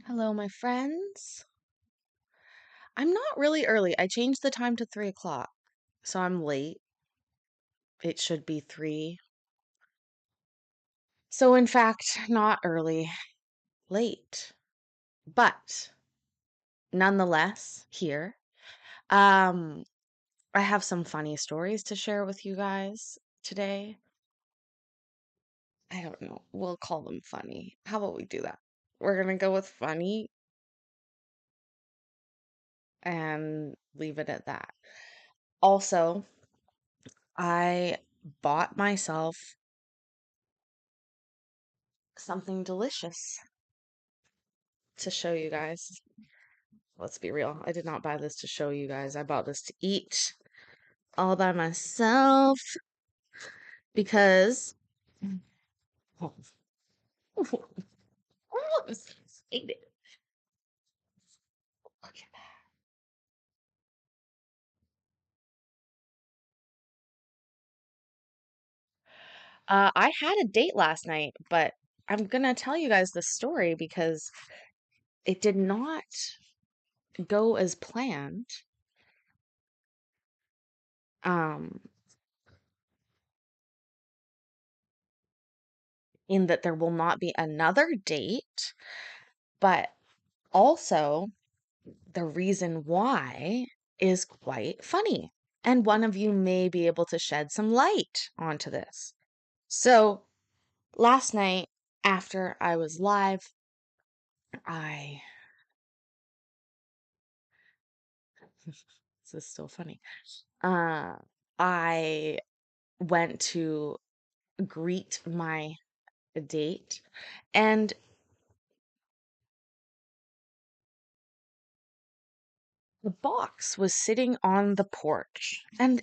Hello, my friends. I'm not really early. I changed the time to 3 o'clock, so I'm late. It should be three. So, in fact, not early, late. But nonetheless, here. Um, I have some funny stories to share with you guys today. I don't know. We'll call them funny. How about we do that? We're gonna go with funny and leave it at that. Also, I bought myself something delicious to show you guys. Let's be real. I did not buy this to show you guys. I bought this to eat all by myself because oh, this is excited. Look at that. I had a date last night, but I'm gonna tell you guys the story because it did not go as planned. Um, in that there will not be another date, but also the reason why is quite funny. And one of you may be able to shed some light onto this. So, last night, after I was live, I. This is still funny. Uh, I went to greet my date, and the box was sitting on the porch. And,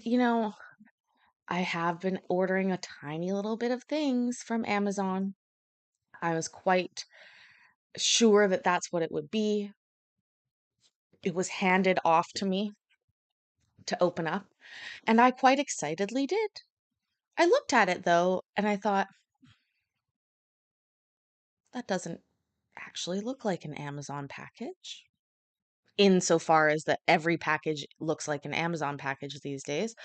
I have been ordering a tiny little bit of things from Amazon. I was quite sure that that's what it would be. It was handed off to me to open up, and I quite excitedly did. I looked at it though, and I thought, that doesn't actually look like an Amazon package. Insofar as that every package looks like an Amazon package these days.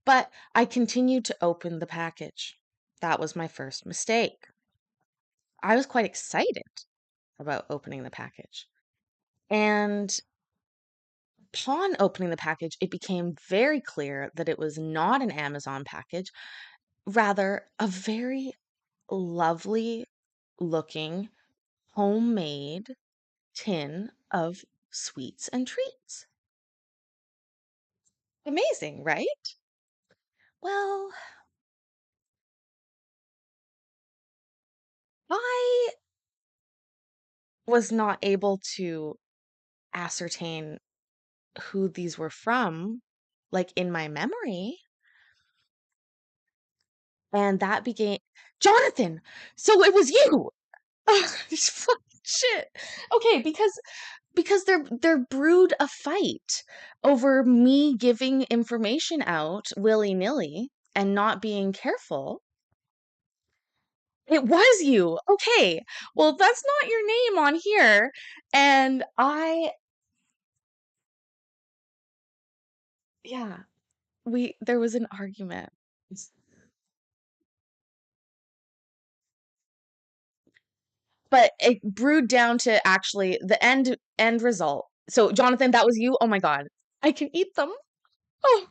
But I continued to open the package. That was my first mistake. I was quite excited about opening the package. And upon opening the package, it became very clear that it was not an Amazon package, rather, a very lovely looking homemade tin of sweets and treats. Amazing, right? Well, I was not able to ascertain who these were from, like in my memory. And that began, Jonathan! So it was you! Ugh, this fucking shit. Okay, because they're brewed a fight over me giving information out willy-nilly and not being careful. It was you. Okay. Well, that's not your name on here. And yeah, there was an argument. But it brewed down to actually the end result. So, Jonathan, that was you. Oh my God. I can eat them. Oh,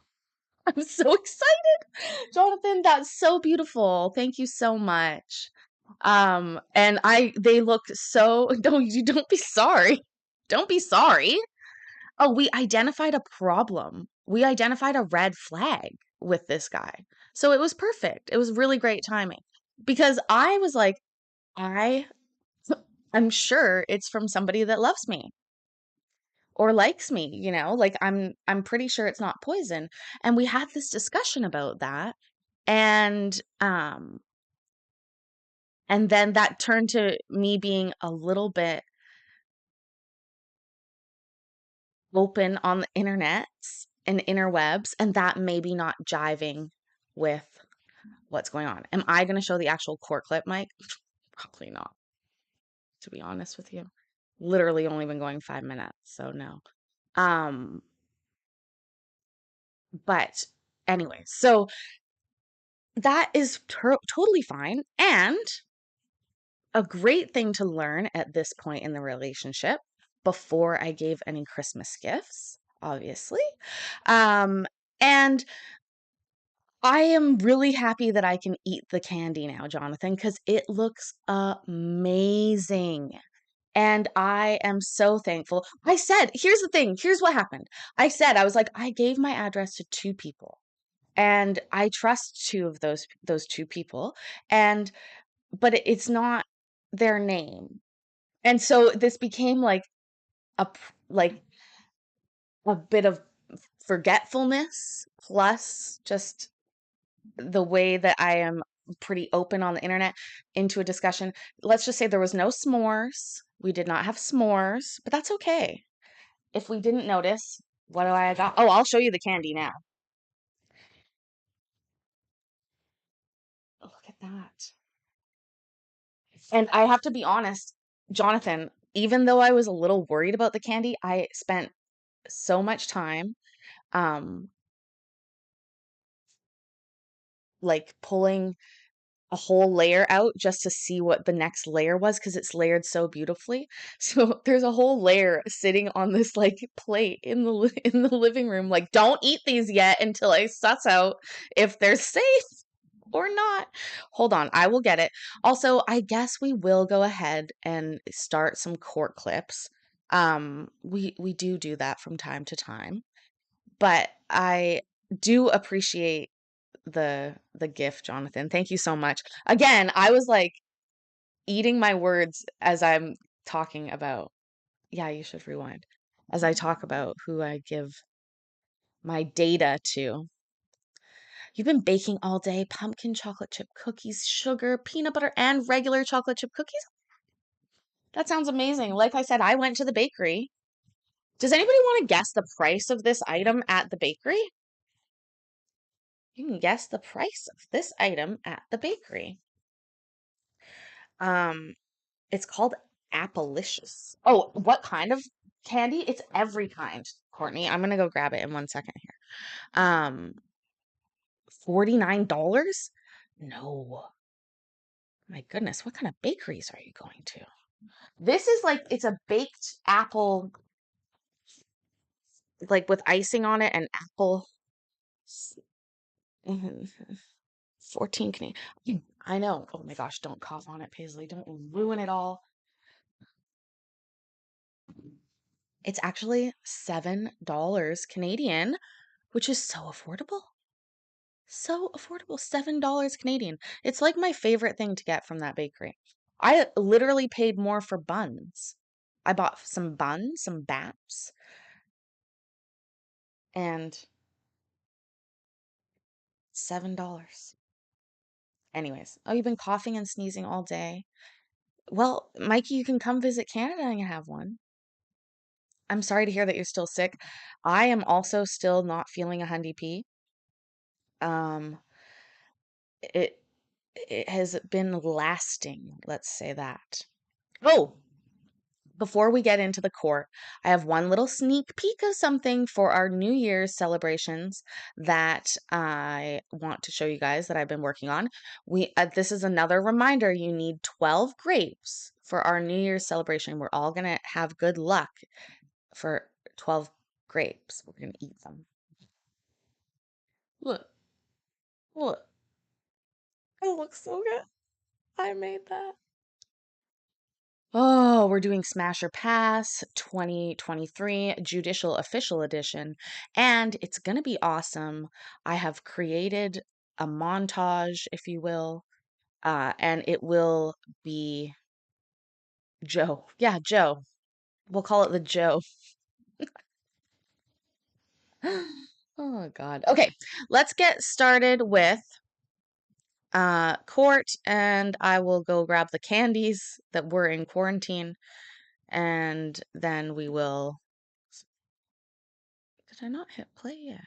I'm so excited. Jonathan, that's so beautiful. Thank you so much. And they look so, don't be sorry. Don't be sorry. Oh, we identified a problem. We identified a red flag with this guy. So it was perfect. It was really great timing because I was like, I I'm sure it's from somebody that loves me or likes me, like I'm pretty sure it's not poison. And we had this discussion about that. And and then that turned to me being a little bit open on the internets and interwebs, and that maybe not jiving with what's going on. Am I going to show the actual court clip, Mike? Probably not, to be honest with you. literally only been going 5 minutes, so no. Um, but anyway, so that is totally fine and a great thing to learn at this point in the relationship before I gave any Christmas gifts, obviously. Um, and I am really happy that I can eat the candy now, Jonathan, because it looks amazing. And I am so thankful. I said, here's the thing, here's what happened. I was like, I gave my address to two people, and I trust two of those two people, and but it's not their name. And so this became like like a bit of forgetfulness plus just the way that I am pretty open on the internet into a discussion. Let's just say there was no s'mores. We did not have s'mores, but that's okay. If we didn't notice, what do I got? Oh, I'll show you the candy now. Oh, look at that. And I have to be honest, Jonathan, even though I was a little worried about the candy, I spent so much time um like pulling a whole layer out just to see what the next layer was because it's layered so beautifully. So there's a whole layer sitting on this like plate in the in the living room. Like, don't eat these yet until I suss out if they're safe or not. Hold on, I will get it. Also, I guess we will go ahead and start some court clips. We do that from time to time, but I do appreciate the gift, Jonathan. Thank you so much. Again, I was like eating my words as I'm talking about. Yeah, you should rewind. As I talk about who I give my data to. You've been baking all day, pumpkin chocolate chip cookies, sugar, peanut butter, and regular chocolate chip cookies. That sounds amazing. Like I said, I went to the bakery. Does anybody want to guess the price of this item at the bakery? You can guess the price of this item at the bakery. Um, It's called Appalicious. Oh, what kind of candy? It's every kind, Courtney. I'm gonna go grab it in 1 second here. $49? No. My goodness, what kind of bakeries are you going to? This is like it's a baked apple, like with icing on it and apple. Mhm. 14 Canadian. I know. Oh my gosh, don't cough on it, Paisley. Don't ruin it all. It's actually $7 Canadian, which is so affordable. So affordable, $7 Canadian. It's like my favorite thing to get from that bakery. I literally paid more for buns. I bought some buns, some baps, and $7. Anyways, oh, you've been coughing and sneezing all day. Well, Mikey, you can come visit Canada and have one. I'm sorry to hear that you're still sick. I am also still not feeling a hundy pee. Um, it it has been lasting, let's say that. Oh, before we get into the court, I have one little sneak peek of something for our New Year's celebrations that I want to show you guys that I've been working on. This is another reminder, you need 12 grapes for our New Year's celebration. We're all going to have good luck for 12 grapes. We're going to eat them. Look, look. It looks so good. I made that. Oh, we're doing Smash or Pass 2023 Judicial Official Edition, and it's going to be awesome. I have created a montage, if you will, and it will be Joe. Yeah, Joe. We'll call it the Joe. Oh, God. Okay, let's get started with court, and I will go grab the candies that were in quarantine, and then we will. Did I not hit play yet?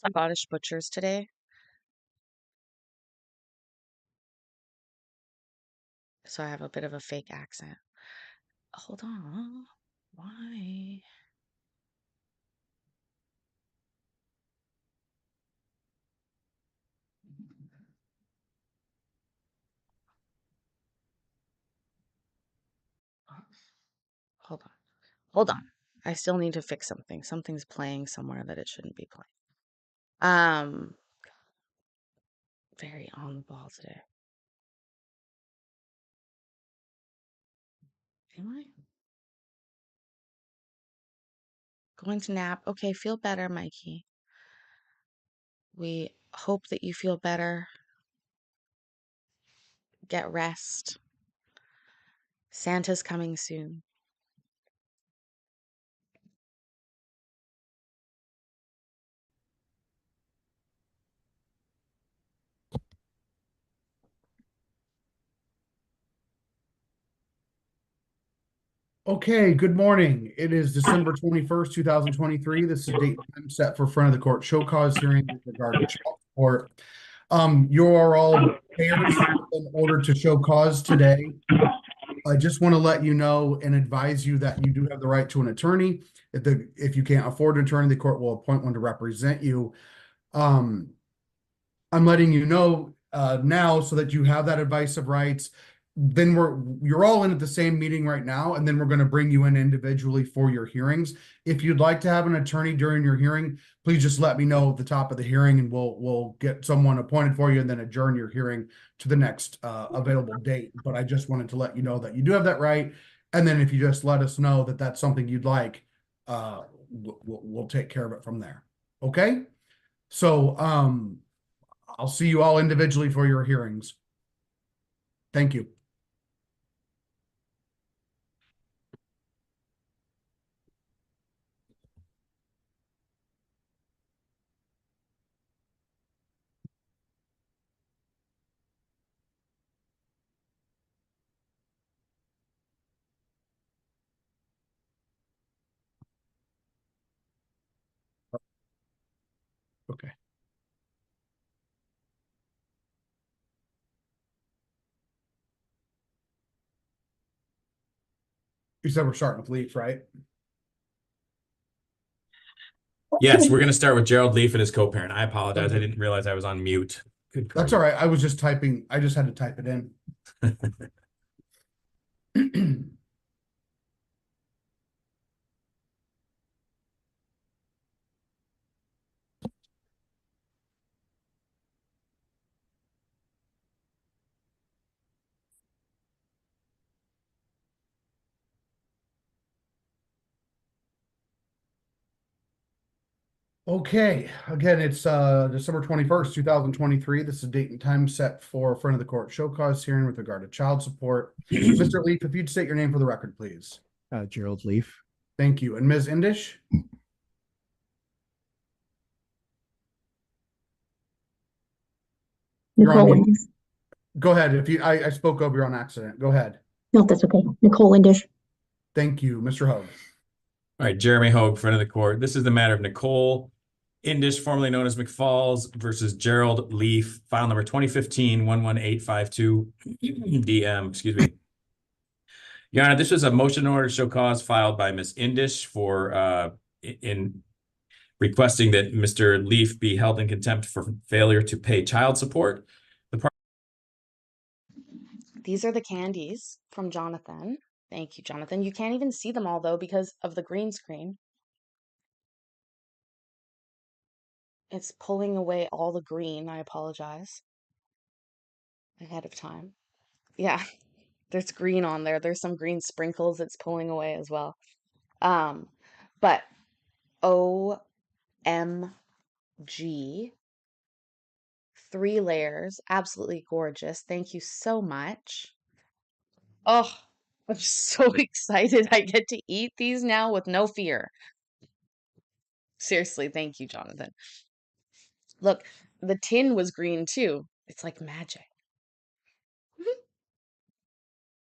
Scottish butchers today, so I have a bit of a fake accent. hold on. Why? Hold on. Hold on. I still need to fix something. Something's playing somewhere that it shouldn't be playing. Very on the ball today. Am I? Going to nap. Okay, feel better, Mikey. We hope that you feel better. Get rest. Santa's coming soon. Okay, good morning. It is December 21st, 2023. This is a date time set for front of the court show cause hearing with regard to child support. You are all paired in order to show cause today. I just want to let you know and advise you that you do have the right to an attorney. If you can't afford an attorney, the court will appoint one to represent you. Um, I'm letting you know now so that you have that advice of rights. Then you're all in at the same meeting right now, and then we're going to bring you in individually for your hearings. If you'd like to have an attorney during your hearing, please just let me know at the top of the hearing, and we'll get someone appointed for you, and then adjourn your hearing to the next available date. But I just wanted to let you know that you do have that right, and then if you just let us know that that's something you'd like, we'll take care of it from there. Okay, so I'll see you all individually for your hearings. Thank you. Okay. You said we're starting with Leaf, right? Yes, we're going to start with Gerald Leaf and his co-parent. I apologize. I Okay. didn't realize I was on mute. Good That's all right. I was just typing. I just had to type it in. Okay, again, it's December 21st, 2023. This is a date and time set for front of the court show cause hearing with regard to child support. Mr. Leaf, if you'd state your name for the record, please. Gerald Leaf. Thank you. And Ms. Indish? You're on Nicole mute. Windish. Go ahead. If I spoke over you on accident. Go ahead. No, that's okay. Nicole Windish. Thank you. Mr. Hogue. All right, Jeremy Hogue, front of the court. This is the matter of Nicole Indish, formerly known as McFalls, versus Gerald Leaf, file number 2015-11852 DM, excuse me. Your Honor, this was a motion in order to show cause filed by Ms. Indish for in requesting that Mr. Leaf be held in contempt for failure to pay child support. These are the candies from Jonathan. Thank you, Jonathan. You can't even see them all, though, because of the green screen. It's pulling away all the green. I apologize ahead of time. Yeah, there's green on there. There's some green sprinkles it's pulling away as well. But OMG, 3 layers, absolutely gorgeous. Thank you so much. Oh, I'm so excited I get to eat these now with no fear. Seriously, thank you, Jonathan. Look, the tin was green too. It's like magic.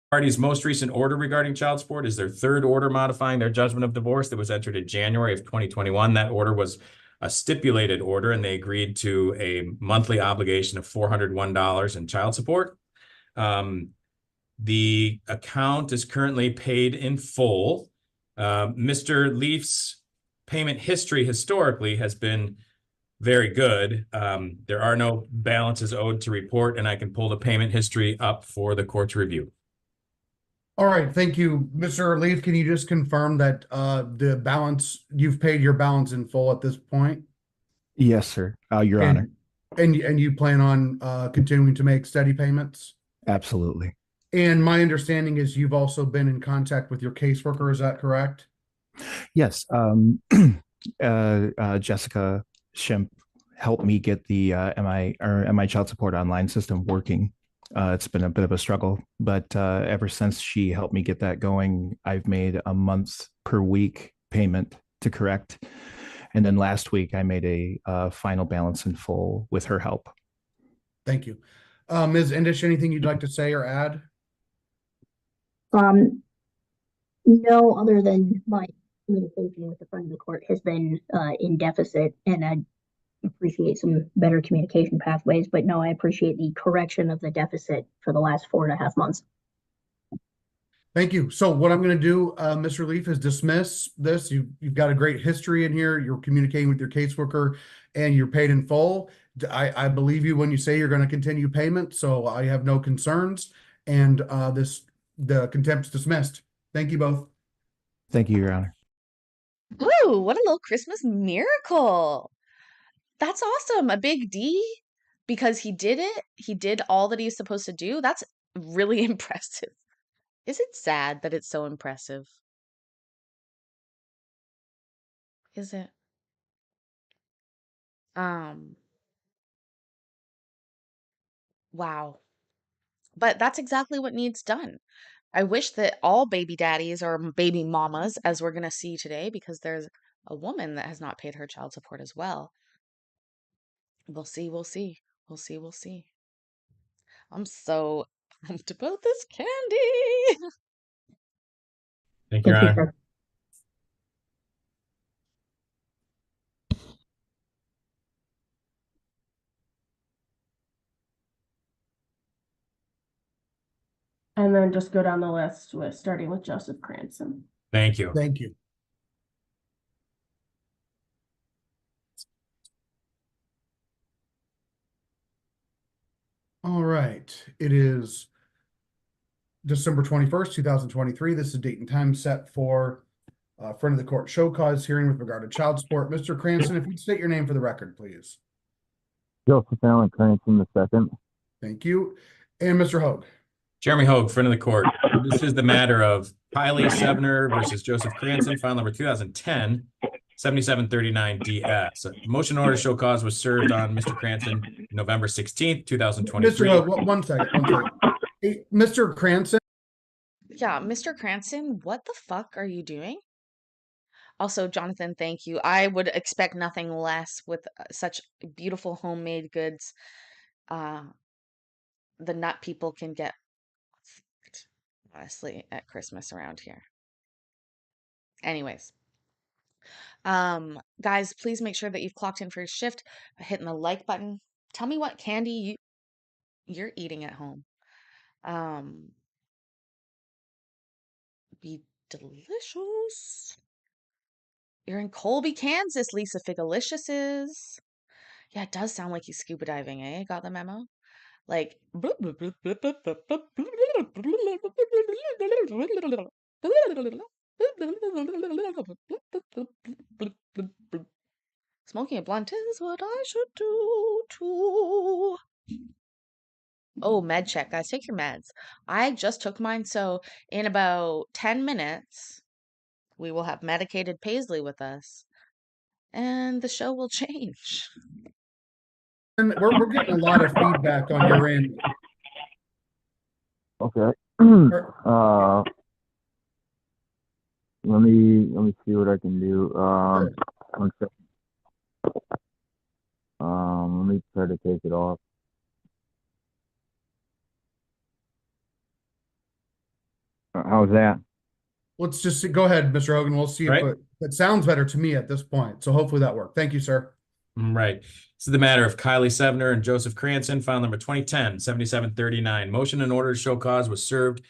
Party's most recent order regarding child support is their third order modifying their judgment of divorce that was entered in January of 2021. That order was a stipulated order, and they agreed to a monthly obligation of $401 in child support. The account is currently paid in full. Mr. Leaf's payment history historically has been very good. There are no balances owed to report, and I can pull the payment history up for the court to review. All right, thank you. Mr. Leaf, can you just confirm that the balance, you've paid your balance in full at this point? Yes, sir. Your Honor. And you plan on continuing to make steady payments? Absolutely. And my understanding is you've also been in contact with your caseworker, is that correct? Yes. Jessica Shimp helped me get the MI child support online system working. It's been a bit of a struggle, but ever since she helped me get that going, I've made a month per week payment to correct. And then last week I made a final balance in full with her help. Thank you. Ms. Indish, anything you'd like to say or add? No, other than my communication with the front of the court has been in deficit, and I appreciate some better communication pathways. But no, I appreciate the correction of the deficit for the last 4.5 months. Thank you. So what I'm going to do, Mr. Leaf, is dismiss this. You've got a great history in here. You're communicating with your caseworker, and you're paid in full. I believe you when you say you're going to continue payment, so I have no concerns. And the contempt is dismissed. Thank you both. Thank you, Your Honor. Ooh, what a little Christmas miracle. That's awesome. A big D because he did it. He did all that he's supposed to do. That's really impressive. Is it sad that it's so impressive? Is it? Wow. But that's exactly what needs done. I wish that all baby daddies or baby mamas, as we're going to see today, because there's a woman that has not paid her child support as well. We'll see, we'll see. We'll see, we'll see. I'm so pumped about this candy. Thank you, Your Thank you, Honor. sir. And then just go down the list with starting with Joseph Cranston. Thank you. Thank you. All right. It is December 21st, 2023. This is date and time set for front of the court show cause hearing with regard to child support. Mr. Cranston, if you'd state your name for the record, please. Joseph Allen Cranston II. Thank you. And Mr. Hogue. Jeremy Hogue, friend of the court. This is the matter of Kylie Sevner versus Joseph Cranston, file number 2010, 7739 DS. A motion order show cause was served on Mr. Cranston November 16th, 2023. Mr. Hogue, one second. Hey, Mr. Cranston. Yeah, Mr. Cranston, what the fuck are you doing? Also, Jonathan, thank you. I would expect nothing less with such beautiful homemade goods. The nut people can get, honestly, at Christmas around here. Anyways, guys, please make sure that you've clocked in for your shift by hitting the like button. Tell me what candy you're eating at home. Be delicious. You're in Colby, Kansas, Lisa Figalicious is. Yeah, it does sound like he's scuba diving, eh? Got the memo? Like smoking a blunt is what I should do too. Oh, med check, guys. Take your meds. I just took mine, so in about 10 minutes, we will have medicated Paisley with us, and the show will change. And we're getting a lot of feedback on your end. Okay. Let me see what I can do. Sure. One second. Let me try to take it off. How's that? Let's just go ahead, Mr. Hogan. We'll see Right. if it sounds better to me at this point. So hopefully that worked. Thank you, sir. Right. This is the matter of Kylie Sevner and Joseph Cranston, file number 2010-7739. Motion in order to show cause was served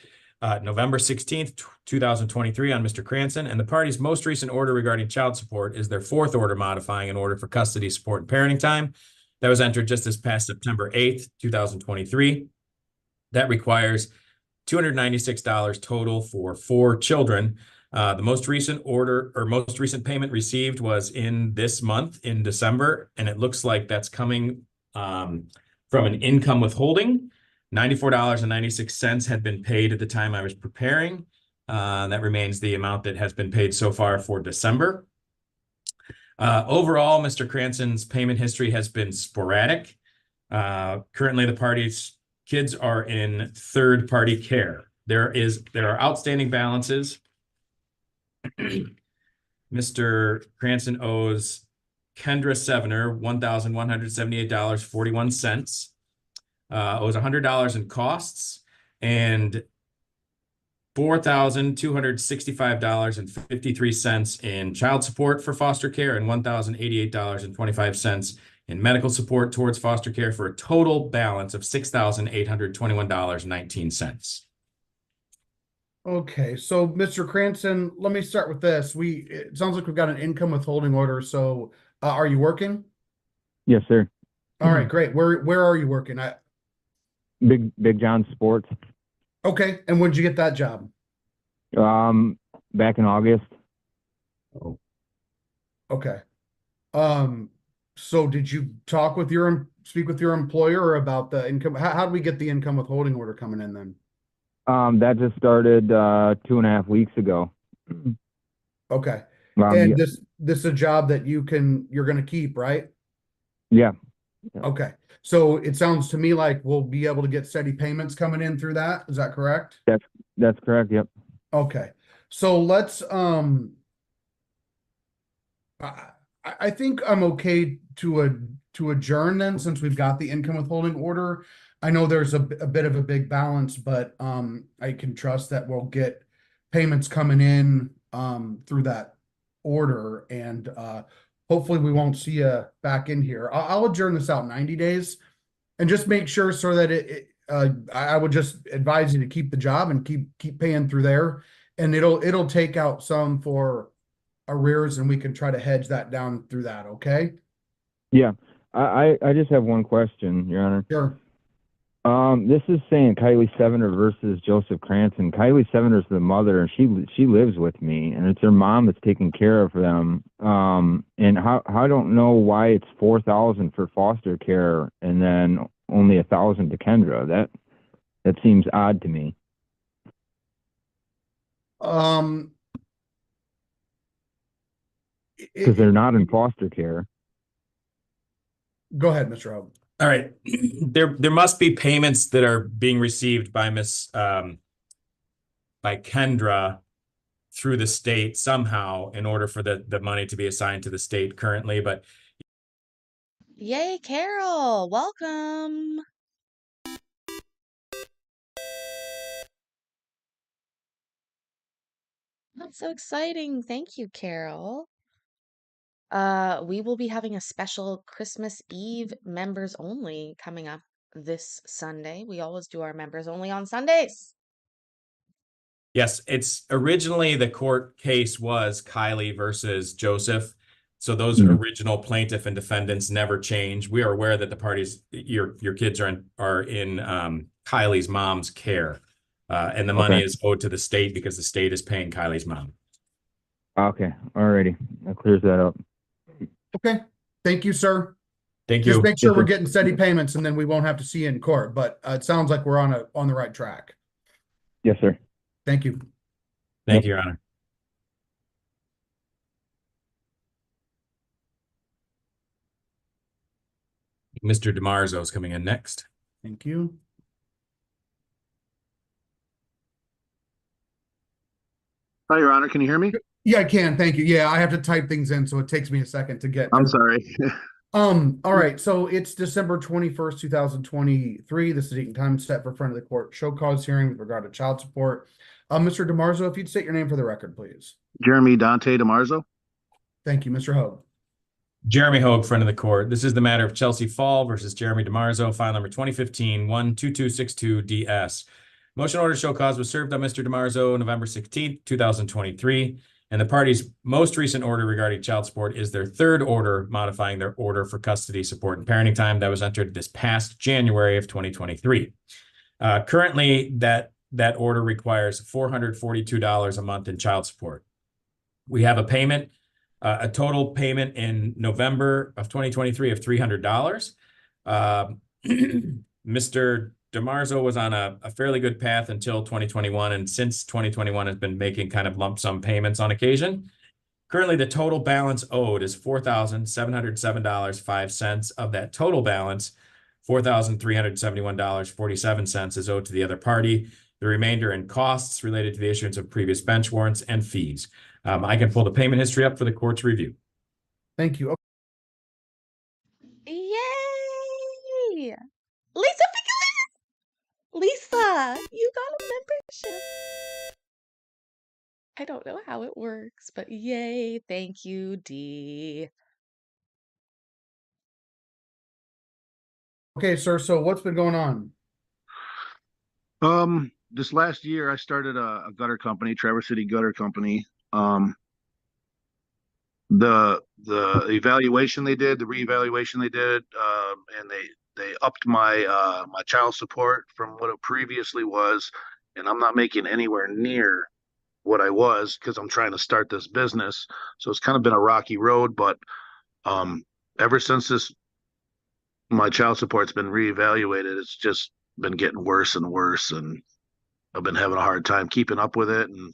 November 16th, 2023 on Mr. Cranston, and the party's most recent order regarding child support is their fourth order modifying an order for custody, support, and parenting time that was entered just this past September 8th, 2023. That requires $296 total for 4 children. The most recent order or most recent payment received was in this month in December, and it looks like that's coming from an income withholding. $94.96 had been paid at the time I was preparing. That remains the amount that has been paid so far for December. Overall, Mr. Cranston's payment history has been sporadic. Currently, the party's kids are in third-party care. There are outstanding balances. Mr. Cranston owes Kendra Sevner $1,178.41. Owes $100 in costs and $4,265.53 in child support for foster care and $1,088.25 in medical support towards foster care for a total balance of $6,821.19. Okay, so Mr. Cranston, let me start with this. It sounds like we've got an income withholding order. So, are you working? Yes, sir. All right, great. Where are you working? Big John Sports. Okay, and when did you get that job? Back in August. Okay. So did you speak with your employer about the income? How do we get the income withholding order coming in then? That just started 2.5 weeks ago. Okay. Yeah. This is a job that you're going to keep, right? Yeah. Okay. So it sounds to me like we'll be able to get steady payments coming in through that. Is that correct? That's correct. Yep. Okay. So let's I think I'm okay to adjourn then, since we've got the income withholding order. I know there's a bit of a big balance, but I can trust that we'll get payments coming in through that order, and hopefully we won't see you back in here. I'll adjourn this out 90 days and just make sure so that I would just advise you to keep the job and keep paying through there, and it'll take out some for arrears, and we can try to hedge that down through that. Okay. Yeah. I just have one question, Your Honor. Sure. This is saying Kylie Sevner versus Joseph Cranston. Kylie Sevner is the mother, and she lives with me, and it's her mom that's taking care of them. And I don't know why it's $4,000 for foster care and then only $1,000 to Kendra. That seems odd to me. Because they're not in foster care. Go ahead, Mr. Hope. All right. There must be payments that are being received by by Kendra through the state somehow in order for the money to be assigned to the state currently. But Yay, Carol, welcome. That's so exciting. Thank you, Carol. We will be having a special Christmas Eve members only coming up this Sunday. We always do our members only on Sundays. yes, it's originally the court case was Kylie versus Joseph. So those original plaintiff and defendants never change. We are aware that the parties, your kids are in Kylie's mom's care. And the money is owed to the state because the state is paying Kylie's mom. Okay. Alrighty. That clears that up. Okay. Thank you, sir. Thank you. Just make sure we're getting steady payments, and then we won't have to see you in court. But it sounds like we're on the right track. Yes, sir. Thank you. Thank you, Your Honor. Mr. DeMarzo is coming in next. Thank you. Hi, Your Honor. Can you hear me? Yeah, I can. Thank you. Yeah, I have to type things in, so it takes me a second to get. I'm sorry. All right. So it's December 21st, 2023. This is the date and time set for front of the court show cause hearing with regard to child support. Mr. DeMarzo, if you'd state your name for the record, please. Jeremy Dante DeMarzo. Thank you, Mr. Hogue. Jeremy Hogue, friend of the court. This is the matter of Chelsea Fall versus Jeremy DiMarzo, file number 2015-12262-DS. Motion order show cause was served on Mr. DiMarzo November 16th, 2023, and the party's most recent order regarding child support is their third order modifying their order for custody, support, and parenting time that was entered this past January of 2023. Currently, that order requires $442 a month in child support. We have a payment, a total payment in November of 2023 of $300. Mr. DiMarzo was on a fairly good path until 2021, and since 2021 has been making kind of lump sum payments on occasion. Currently, the total balance owed is $4,707.05. Of that total balance, $4,371.47 is owed to the other party. The remainder in costs related to the issuance of previous bench warrants and fees. I can pull the payment history up for the court's review. Thank you. Yay! Lisa Pickles! Lisa, you got a membership. I don't know how it works, but yay, thank you, Dee. Okay, sir. So what's been going on? This last year I started a gutter company, Traverse City Gutter Company. The evaluation they did, the reevaluation they did, and they upped my my child support from what it previously was, and I'm not making anywhere near what I was because I'm trying to start this business. So it's kind of been a rocky road, but ever since my child support's been reevaluated, it's just been getting worse and worse, and I've been having a hard time keeping up with it, and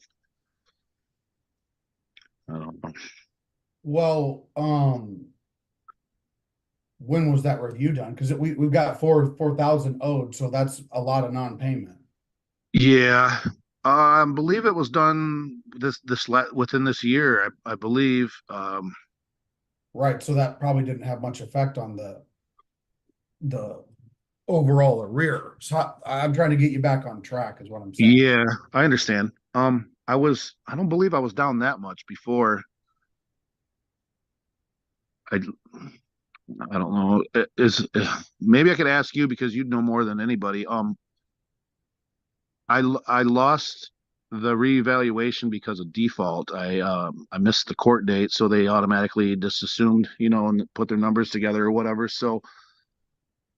I don't know. Well, when was that review done? Because we've got 4,000 owed, so that's a lot of non-payment. Yeah, I believe it was done within this year. I believe. Right, so that probably didn't have much effect on the overall arrear. So I'm trying to get you back on track, is what I'm saying. Yeah, I understand. I don't believe I was down that much before. I don't know. Maybe I could ask you because you'd know more than anybody. I lost the reevaluation because of default. I missed the court date, so they automatically just assumed, and put their numbers together or whatever. So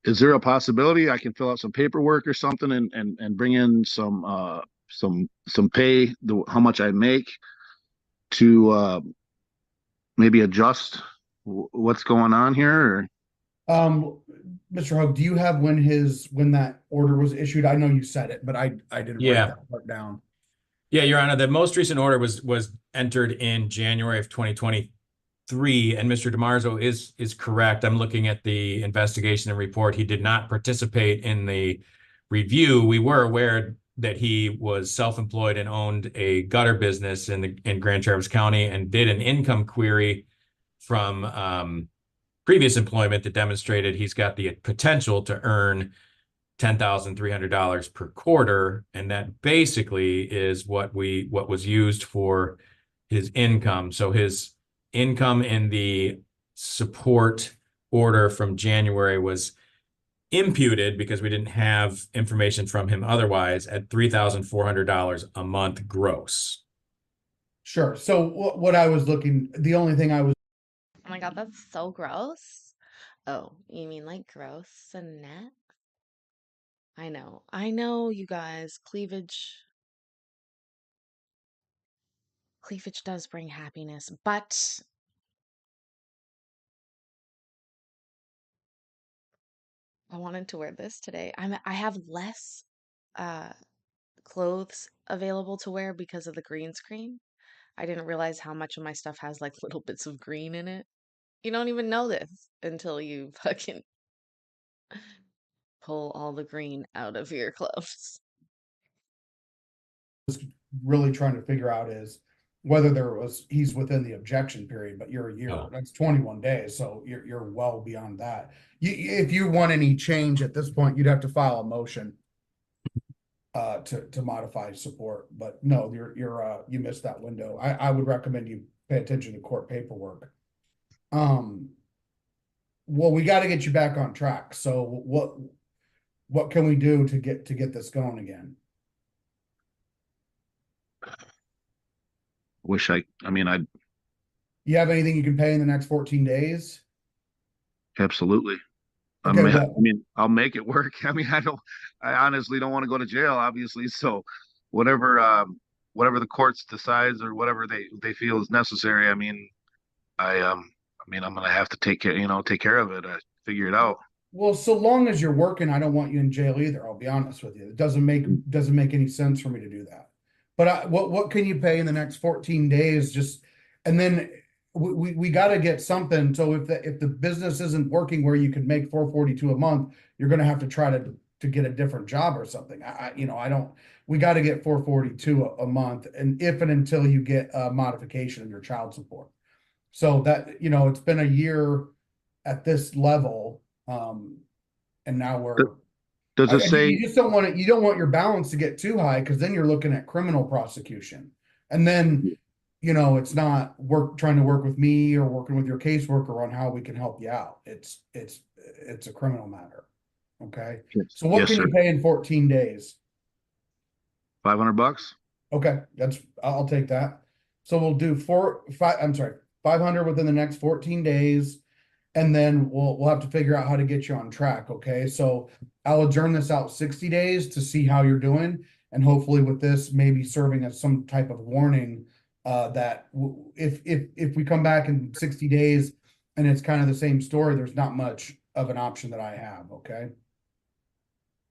is there a possibility I can fill out some paperwork or something and bring in some pay, how much I make, to maybe adjust what's going on here? Or Mr. Hogue, do you have when that order was issued? I know you said it, but I didn't write that part down. Yeah, Your Honor, the most recent order was entered in January of 2023, and Mr. DiMarzo is correct. I'm looking at the investigation and report. He did not participate in the review. We were aware that he was self-employed and owned a gutter business in Grand Traverse County and did an income query from previous employment that demonstrated he's got the potential to earn $10,300 per quarter, and that basically is what was used for his income. So his income in the support order from January was imputed because we didn't have information from him otherwise at $3,400 a month gross. Sure. So what I was the only thing I was. Oh my God, that's so gross. Oh, you mean like gross and net? I know, you guys, cleavage does bring happiness, but I wanted to wear this today. I have less clothes available to wear because of the green screen. I didn't realize how much of my stuff has like little bits of green in it. You don't even know this until you fucking pull all the green out of your clothes. Really trying to figure out is whether he's within the objection period, but you're a year. Oh. That's 21 days, so you're well beyond that. If you want any change at this point, you'd have to file a motion to modify support. But no, you missed that window. I would recommend you pay attention to court paperwork. Well, we got to get you back on track. So what can we do to get this going again? I mean, You have anything you can pay in the next 14 days? absolutely. Okay, I well, mean, I'll make it work. I mean, I honestly don't want to go to jail, obviously. So whatever, whatever the courts decides or whatever they feel is necessary. I mean, I'm gonna have to take care of it. Figure it out. well, so long as you're working, I don't want you in jail either. I'll be honest with you. It doesn't make any sense for me to do that. But what can you pay in the next 14 days? Just and then we got to get something. So if the business isn't working where you can make 442 a month, you're going to have to try to get a different job or something. I don't. We got to get 442 a month, and if and until you get a modification of your child support. So that it's been a year at this level, and now Does it say? you just don't want it. You don't want your balance to get too high because then you're looking at criminal prosecution, and then it's not trying to work with me or working with your caseworker on how we can help you out. It's a criminal matter. Okay. So what Yes, can sir. you pay in 14 days? $500? Okay, I'll take that. So we'll do 500 within the next 14 days. And then we'll have to figure out how to get you on track. Okay. So I'll adjourn this out 60 days to see how you're doing. And hopefully with this maybe serving as some type of warning, that if we come back in 60 days and it's kind of the same story, there's not much of an option that I have. Okay.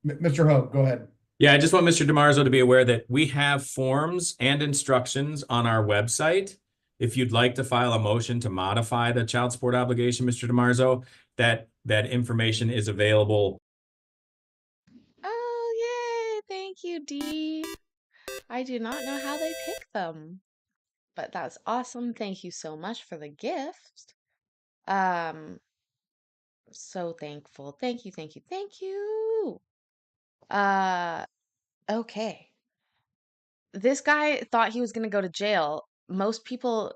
Mr. Hogue, go ahead. Yeah, I just want Mr. DiMarzo to be aware that we have forms and instructions on our website. If you'd like to file a motion to modify the child support obligation, Mr. DiMarzo, that information is available. Oh, yay. Thank you, Dee. I do not know how they pick them, but that's awesome. Thank you so much for the gift. So thankful. Thank you, thank you, thank you. Okay. This guy thought he was going to go to jail. Most people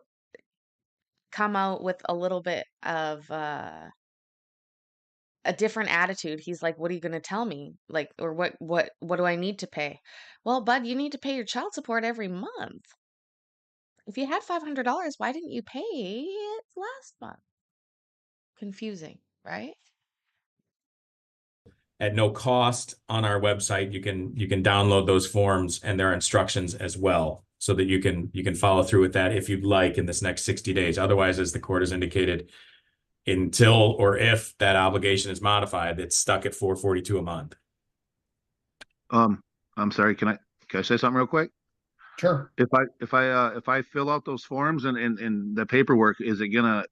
come out with a little bit of a different attitude. He's like, "What are you going to tell me? Like, or what do I need to pay?" Well, bud, you need to pay your child support every month. If you had $500, why didn't you pay it last month? Confusing, right? At no cost on our website, you can download those forms and there are instructions as well, so that you can follow through with that if you'd like in this next 60 days. Otherwise, as the court has indicated, until or if that obligation is modified, it's stuck at 442 a month. I'm sorry. Can I say something real quick? Sure. If I fill out those forms and the paperwork, is it gonna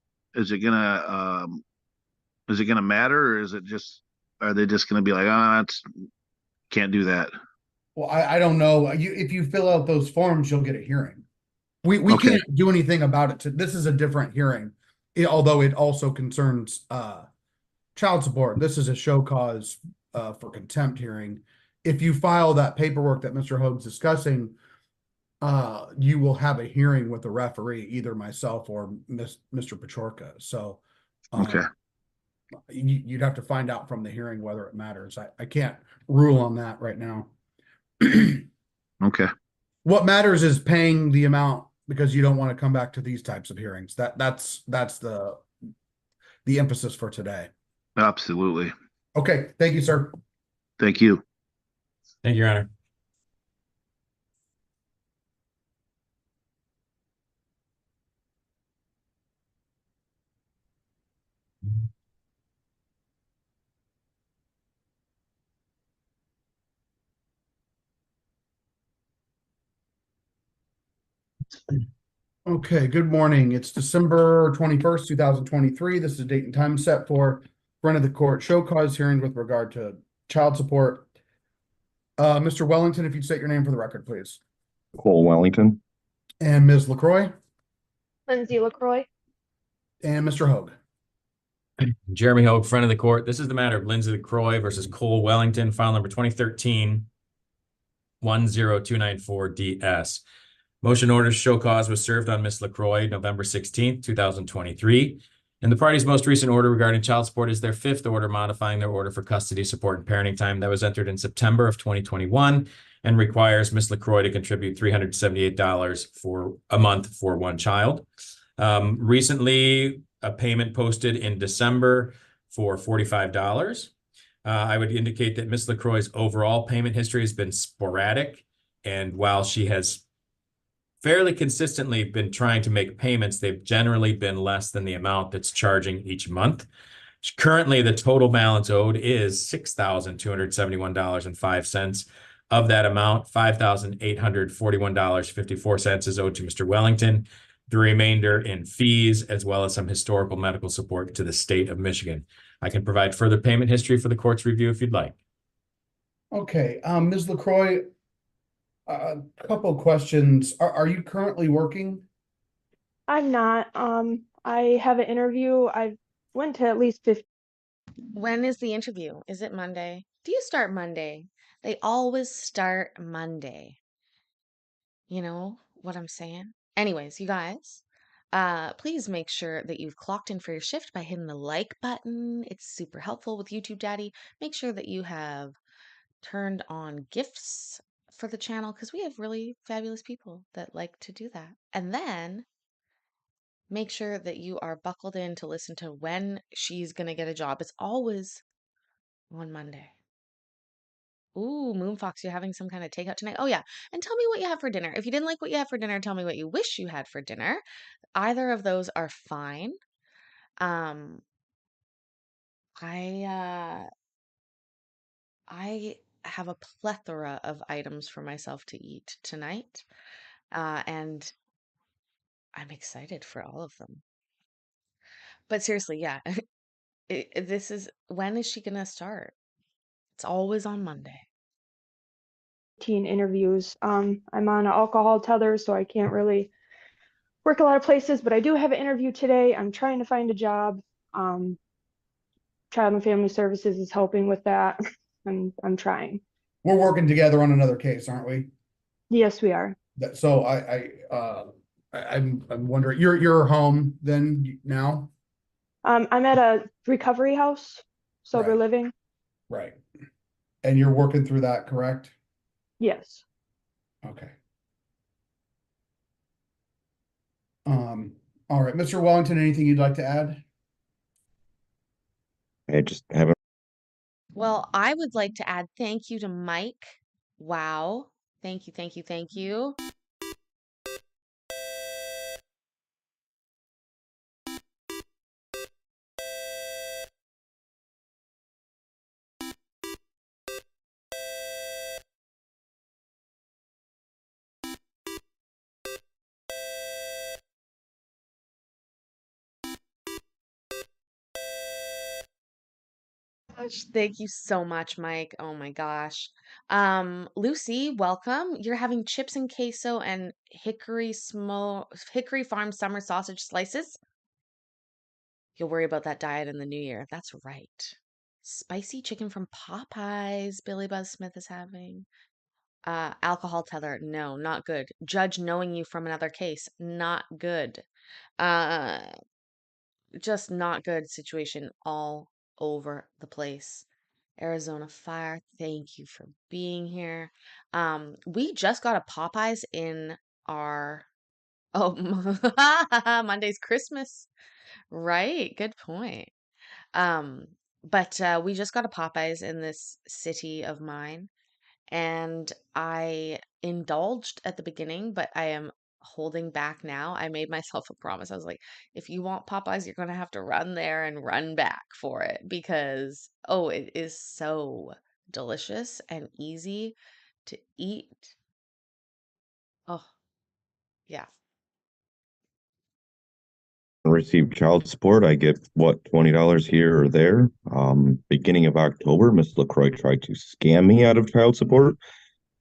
matter, or are they just gonna be like, can't do that? Well, I don't know. If you fill out those forms, you'll get a hearing. We Okay. can't do anything about it. This is a different hearing, although it also concerns child support. This is a show cause for contempt hearing. If you file that paperwork that Mr. Hogue's discussing, you will have a hearing with the referee, either myself or Mr. Pachorka. So Okay. you'd have to find out from the hearing whether it matters. I can't rule on that right now. Okay. What matters is paying the amount, because you don't want to come back to these types of hearings. That's the emphasis for today. Absolutely. Okay, thank you, sir. Thank you. Thank you, Your Honor. Okay, good morning. It's December 21st, 2023. This is a date and time set for front of the court show cause hearing with regard to child support. Mr. Wellington, if you'd state your name for the record, please. Cole Wellington. And Ms. LaCroix. Lindsay LaCroix. And Mr. Hogue. Jeremy Hogue, front of the court. This is the matter of Lindsay LaCroix versus Cole Wellington, file number 2013-10294-DS. Motion order to show cause was served on Ms. LaCroix November 16th, 2023. And the party's most recent order regarding child support is their fifth order modifying their order for custody support and parenting time that was entered in September of 2021 and requires Ms. LaCroix to contribute $378 for a month for one child. Recently, a payment posted in December for $45. I would indicate that Ms. LaCroix's overall payment history has been sporadic, and while she has fairly consistently been trying to make payments, they've generally been less than the amount that's charging each month. Currently, the total balance owed is $6,271.05. Of that amount, $5,841.54 is owed to Mr. Wellington, the remainder in fees, as well as some historical medical support to the state of Michigan. I can provide further payment history for the court's review if you'd like. Okay, Ms. LaCroix, a couple questions. Are you currently working? I'm not. I have an interview. I went to at least 50. When is the interview? Is it Monday? Do you start Monday? They always start Monday. You know what I'm saying? Anyways, you guys, please make sure that you've clocked in for your shift by hitting the like button. It's super helpful with YouTube Daddy. Make sure that you have turned on gifts for the channel because we have really fabulous people that like to do that. And then make sure that you are buckled in to listen to when she's going to get a job. It's always on Monday. Ooh, Moonfox, you're having some kind of takeout tonight? Oh, yeah. And tell me what you have for dinner. If you didn't like what you have for dinner, tell me what you wish you had for dinner. Either of those are fine. Um, I I have a plethora of items for myself to eat tonight. And I'm excited for all of them. But seriously, yeah. This is when is she gonna start? It's always on Monday. Interviews. I'm on an alcohol tether, so I can't really work a lot of places, but I do have an interview today. I'm trying to find a job. Um, Child and Family Services is helping with that. I'm trying. We're working together on another case, aren't we? Yes, we are. So I'm wondering, you're home then now? I'm at a recovery house, sober Right. living. Right. And you're working through that, correct? Yes. Okay. All right, Mr. Wellington, anything you'd like to add? I just haven't. Well, I would like to add thank you to Mike. Wow. Thank you, thank you, thank you. Thank you so much, Mike. Oh my gosh. Lucy, welcome. You're having chips and queso and Hickory Farm summer sausage slices. You'll worry about that diet in the new year. That's right. Spicy chicken from Popeyes, Billy Buzz Smith is having. Alcohol tether, no, not good. Judge knowing you from another case, not good. Uh, just not good situation all over the place. Arizona Fire, thank you for being here. We just got a Popeyes in our oh Monday's Christmas. Right, good point. Um, but we just got a Popeyes in this city of mine, and I indulged at the beginning, but I am holding back now. I made myself a promise. I was like, if you want Popeyes, you're gonna have to run there and run back for it because oh, it is so delicious and easy to eat. Oh, yeah. Receive child support. I get what, $20 here or there. Beginning of October, Miss LaCroix tried to scam me out of child support.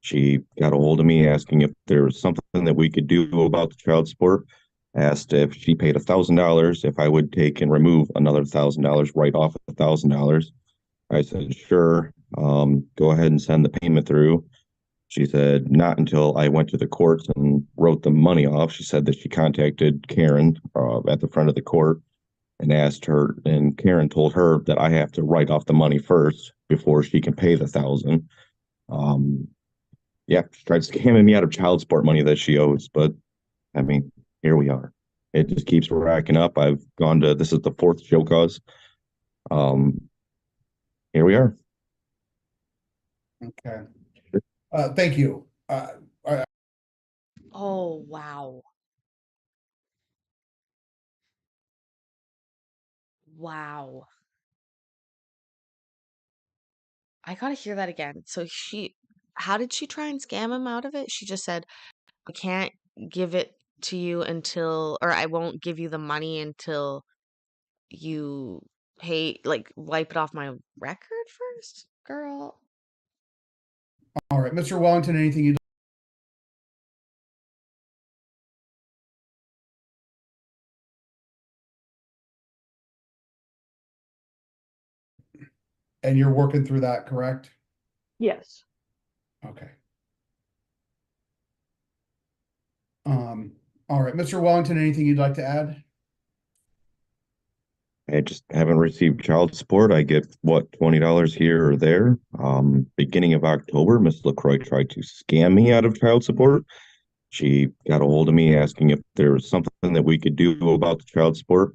She got a hold of me asking if there was something that we could do about the child support. Asked if she paid $1,000, if I would take and remove another $1,000 right off $1,000. I said, sure. Go ahead and send the payment through. She said, not until I went to the courts and wrote the money off. She said that she contacted Karen at the front of the court and asked her, and Karen told her that I have to write off the money first before she can pay the 1,000. Yeah, she tried scamming me out of child support money that she owes, but I mean, here we are. It just keeps racking up. I've gone to, this is the fourth show cause. Here we are. Okay. Thank you. Oh, wow. Wow. I gotta hear that again. So how did she try and scam him out of it? She just said, I can't give it to you until, or I won't give you the money until you pay, like, wipe it off my record first, girl. All right, Mr. Wellington, anything you'd and you're working through that, correct? Yes. Okay. All right, Mr. Wellington, anything you'd like to add? I just haven't received child support. I get what, $20 here or there. Beginning of October, Miss LaCroix tried to scam me out of child support. She got a hold of me asking if there was something that we could do about the child support.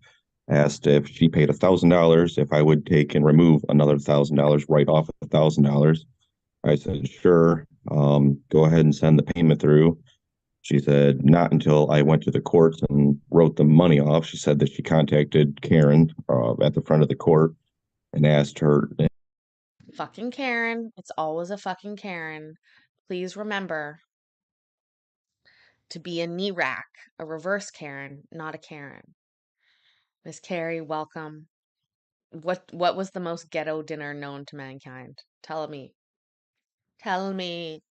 Asked if she paid $1,000, if I would take and remove another $1,000 right off $1,000. I said, sure. Go ahead and send the payment through. She said, not until I went to the courts and wrote the money off. She said that she contacted Karen at the front of the court and asked her. Fucking Karen. It's always a fucking Karen. Please remember to be a knee rack, a reverse Karen, not a Karen. Miss Carrie, welcome. What was the most ghetto dinner known to mankind? Tell me. Tell me.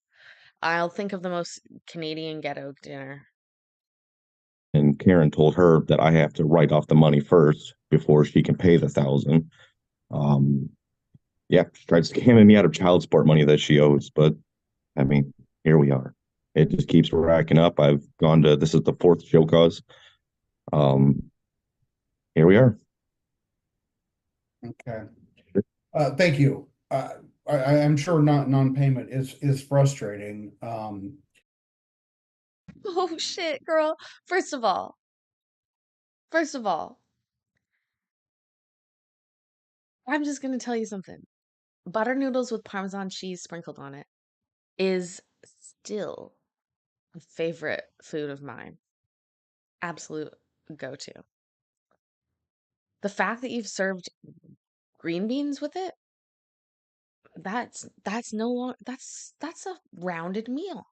I'll think of the most Canadian ghetto dinner. And Karen told her that I have to write off the money first before she can pay the 1,000. Yeah, she tried scamming me out of child support money that she owes, but I mean, here we are. It just keeps racking up. I've gone to, this is the fourth show cause. Here we are. Okay. Thank you. I'm sure non-payment is frustrating. Oh shit, girl. First of all, I'm just gonna tell you something. Butter noodles with Parmesan cheese sprinkled on it is still a favorite food of mine. Absolute go-to. The fact that you've served green beans with it, that's no long that's a rounded meal.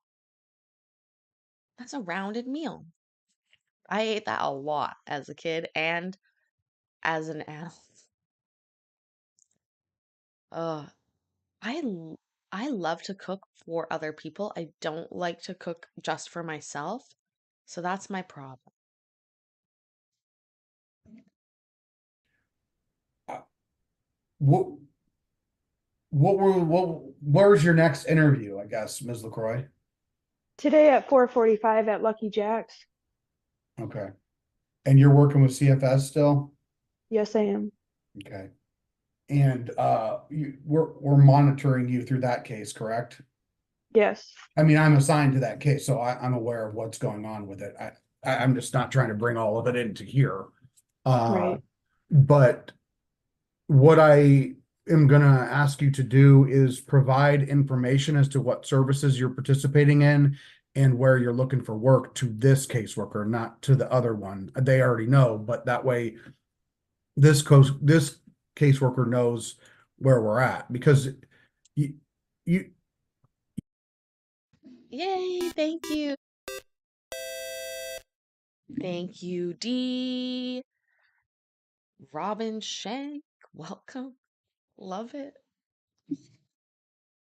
That's a rounded meal. I ate that a lot as a kid and as an adult. Uh, I love to cook for other people. I don't like to cook just for myself. So that's my problem. What where's your next interview, I guess, Ms. LaCroix? Today at 4:45 at Lucky Jack's. Okay. And you're working with CFS still? Yes, I am. Okay. And we're monitoring you through that case, correct? Yes. I mean, I'm assigned to that case, so I'm aware of what's going on with it. I'm just not trying to bring all of it into here. Right. But what I am going to ask you to do is provide information as to what services you're participating in and where you're looking for work to this caseworker, not to the other one. They already know, but that way this caseworker knows where we're at, because you Yay, thank you. Thank you, D. Robin Shank, welcome. Love it.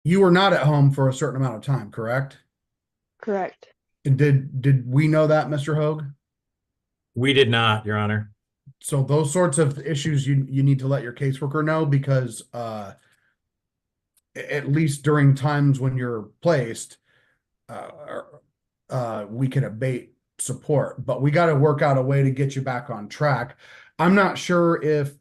you were not at home for a certain amount of time, correct? Correct. And did we know that, Mr. Hogue? We did not, Your Honor. So those sorts of issues you need to let your caseworker know, because at least during times when you're placed, we can abate support, but we got to work out a way to get you back on track. I'm not sure if,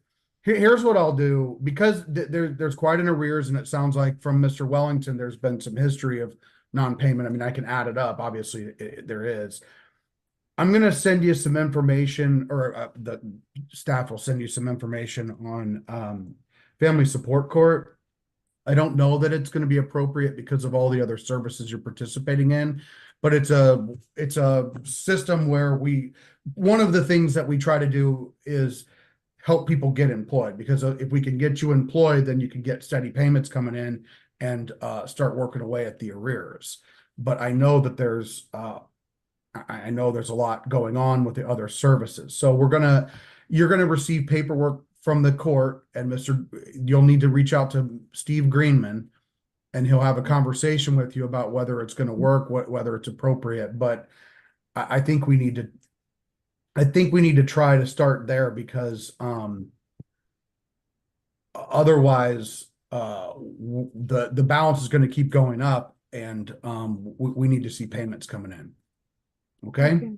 here's what I'll do, because there's quite an arrears, and it sounds like from Mr. Wellington, there's been some history of non-payment. I mean, I can add it up, obviously there is. I'm gonna send you some information, or the staff will send you some information on family support court. I don't know that it's gonna be appropriate because of all the other services you're participating in, but it's a system where one of the things that we try to do is help people get employed, because if we can get you employed, then you can get steady payments coming in and start working away at the arrears. But I know that I know there's a lot going on with the other services. So you're gonna receive paperwork from the court, and you'll need to reach out to Steve Greenman, and he'll have a conversation with you about whether it's gonna work, whether it's appropriate. But I think we need to try to start there, because otherwise the balance is going to keep going up, and we need to see payments coming in. Okay.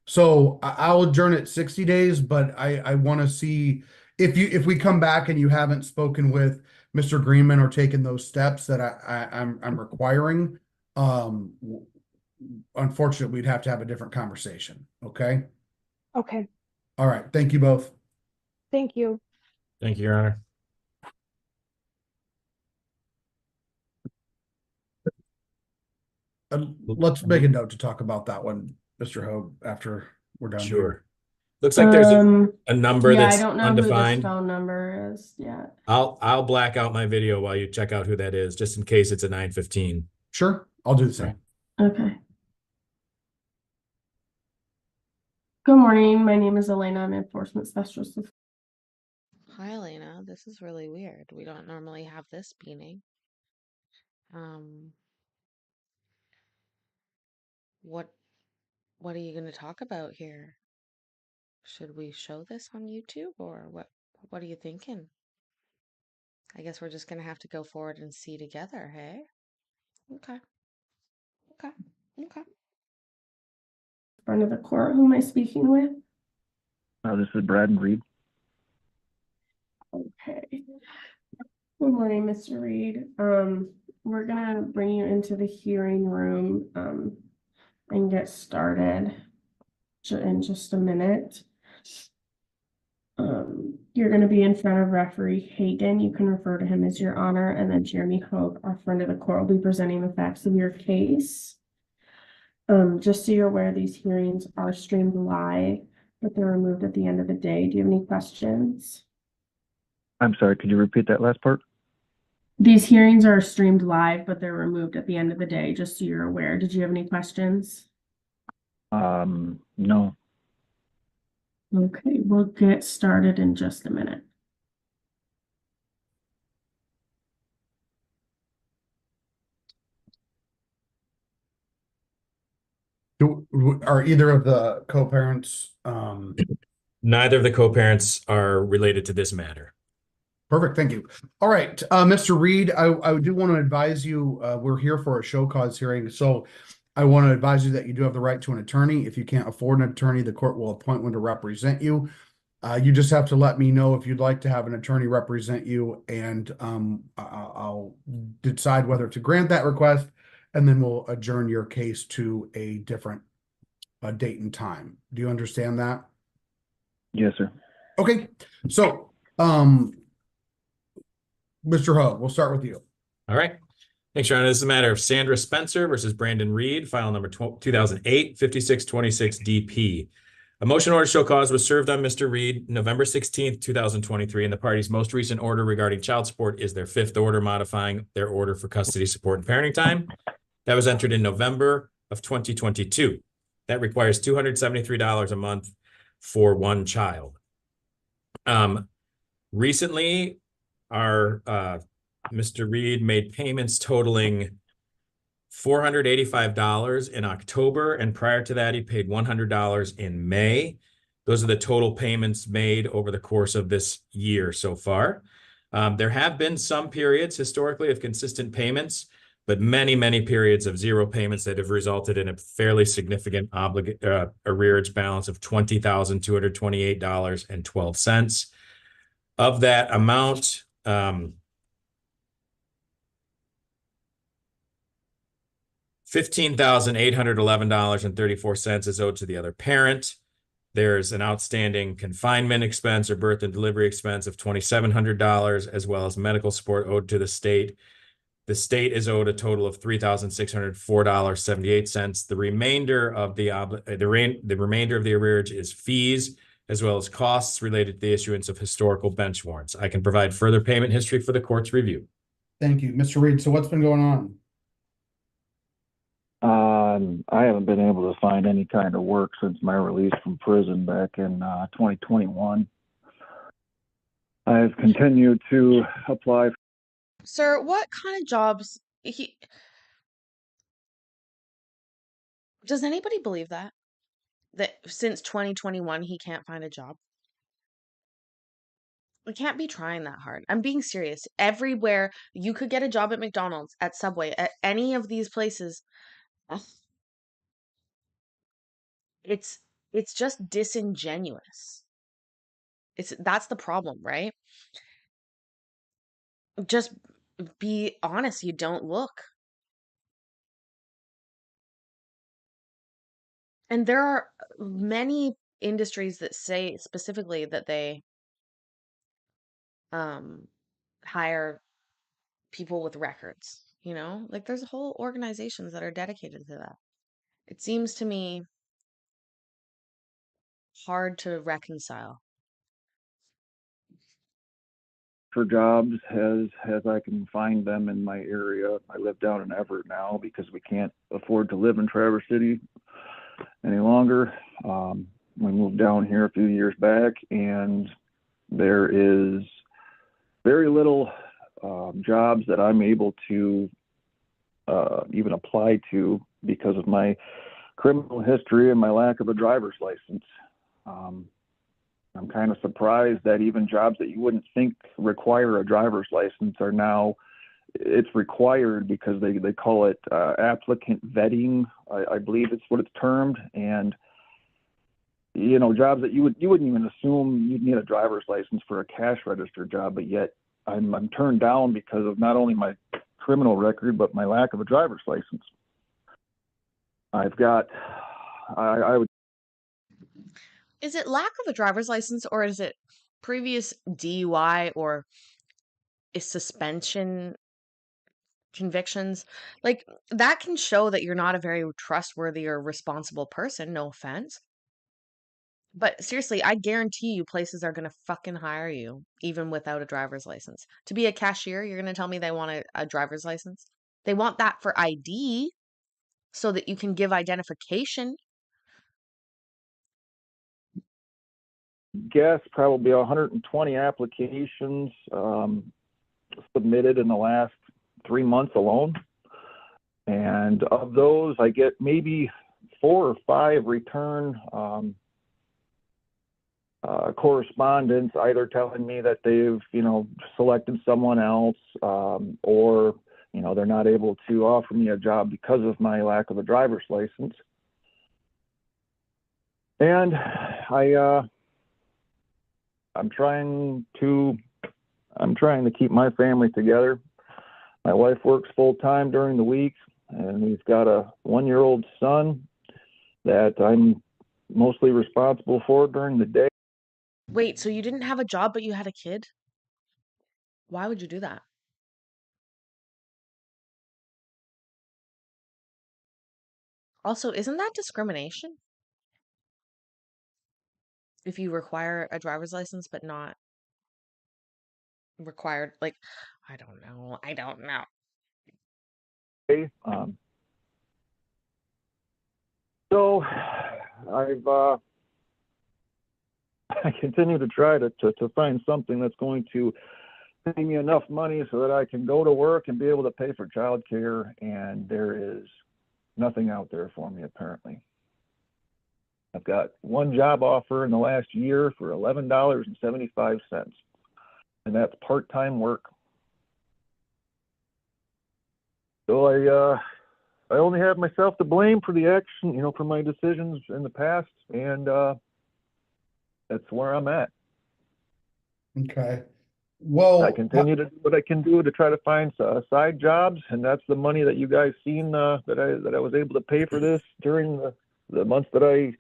So I'll adjourn it 60 days, but I want to see if we come back and you haven't spoken with Mr. Greenman or taken those steps that I'm requiring. Unfortunately, we'd have to have a different conversation. Okay. Okay. All right. Thank you both. Thank you. Thank you, Your Honor. Let's make a note to talk about that one, Mr. Hogue, after we're done. Sure. Looks like there's a number Yeah, that's I don't know undefined. who this phone number is yet. I'll black out my video while you check out who that is, just in case it's a 915. Sure, I'll do the same. Okay. Good morning. My name is Elena. I'm enforcement specialist. Hi, Elena. This is really weird. We don't normally have this meeting. What are you going to talk about here? Should we show this on YouTube, or what are you thinking? I guess we're just going to have to go forward and see together, hey? Okay. Okay. Okay. Front of the court, who am I speaking with? This is Brad Reed. Okay. Good morning, Mr. Reed. We're gonna bring you into the hearing room and get started in just a minute. You're gonna be in front of referee Hagan. You can refer to him as Your Honor, and then Jeremy Hogue, our friend of the court, will be presenting the facts of your case. Just so you're aware, these hearings are streamed live, but they're removed at the end of the day. Do you have any questions? I'm sorry, could you repeat that last part? These hearings are streamed live, but they're removed at the end of the day, just so you're aware. Did you have any questions? No. Okay, we'll get started in just a minute. Are either of the co-parents? Neither of the co-parents are related to this matter. Perfect, thank you. All right, Mr. Reed, I do want to advise you, we're here for a show cause hearing, so I want to advise you that you do have the right to an attorney. If you can't afford an attorney, the court will appoint one to represent you. You just have to let me know if you'd like to have an attorney represent you, and I'll decide whether to grant that request, and then we'll adjourn your case to a different date and time. Do you understand that? Yes, sir. Okay, so Mr. Hogue, we'll start with you. All right. Thanks, Your Honor. This is a matter of Sandra Spencer versus Brandon Reed, file number 2008-5626 DP. A motion order to show cause was served on Mr. Reed November 16th, 2023, and the party's most recent order regarding child support is their fifth order modifying their order for custody support and parenting time. That was entered in November of 2022. That requires $273 a month for one child. Recently, our Mr. Reed made payments totaling $485 in October, and prior to that, he paid $100 in May. Those are the total payments made over the course of this year so far. There have been some periods historically of consistent payments, but many, many periods of zero payments that have resulted in a fairly significant arrearage balance of $20,228.12. Of that amount, $15,811.34 is owed to the other parent. There's an outstanding confinement expense or birth and delivery expense of $2,700, as well as medical support owed to the state. The state is owed a total of $3,604.78. The remainder of the arrearage is fees, as well as costs related to the issuance of historical bench warrants. I can provide further payment history for the court's review. Thank you, Mr. Reed. So what's been going on? I haven't been able to find any kind of work since my release from prison back in 2021. I've continued to apply. Sir, what kind of jobs does anybody believe that since 2021 he can't find a job? We can't be trying that hard. I'm being serious. Everywhere you could get a job, at McDonald's, at Subway, at any of these places. It's just disingenuous. That's the problem, right? Just be honest, you don't look. And there are many industries that say specifically that they hire people with records, Like there's whole organizations that are dedicated to that. It seems to me hard to reconcile. For jobs as I can find them in my area. I live down in Everett now because we can't afford to live in Traverse City any longer. We moved down here a few years back, and there is very little jobs that I'm able to even apply to because of my criminal history and my lack of a driver's license. I'm kind of surprised that even jobs that you wouldn't think require a driver's license are now, it's required because they call it applicant vetting. I believe it's what it's termed. And, jobs that you wouldn't even assume you'd need a driver's license for a cash register job, but yet I'm turned down because of not only my criminal record, but my lack of a driver's license. I've got, I would. Is it lack of a driver's license, or is it previous DUI or a suspension convictions? Like that can show that you're not a very trustworthy or responsible person, no offense. But seriously, I guarantee you places are going to fucking hire you even without a driver's license. To be a cashier, you're going to tell me they want a driver's license? They want that for ID so that you can give identification. Guess probably 120 applications submitted in the last 3 months alone. And of those, I get maybe 4 or 5 return correspondence, either telling me that they've, selected someone else, or, they're not able to offer me a job because of my lack of a driver's license. And I'm trying to keep my family together. My wife works full time during the week, and we've got a 1-year-old son that I'm mostly responsible for during the day. Wait, so you didn't have a job, but you had a kid? Why would you do that? Also, isn't that discrimination? If you require a driver's license, but not required, like, I don't know. So I continue to try to find something that's going to pay me enough money so that I can go to work and be able to pay for childcare, and there is nothing out there for me apparently. I've got one job offer in the last year for $11.75, and that's part-time work. So I only have myself to blame for the action, for my decisions in the past, and that's where I'm at. Okay. Well, I continue to do what I can do to try to find side jobs, and that's the money that you guys seen that I was able to pay for this during the months that I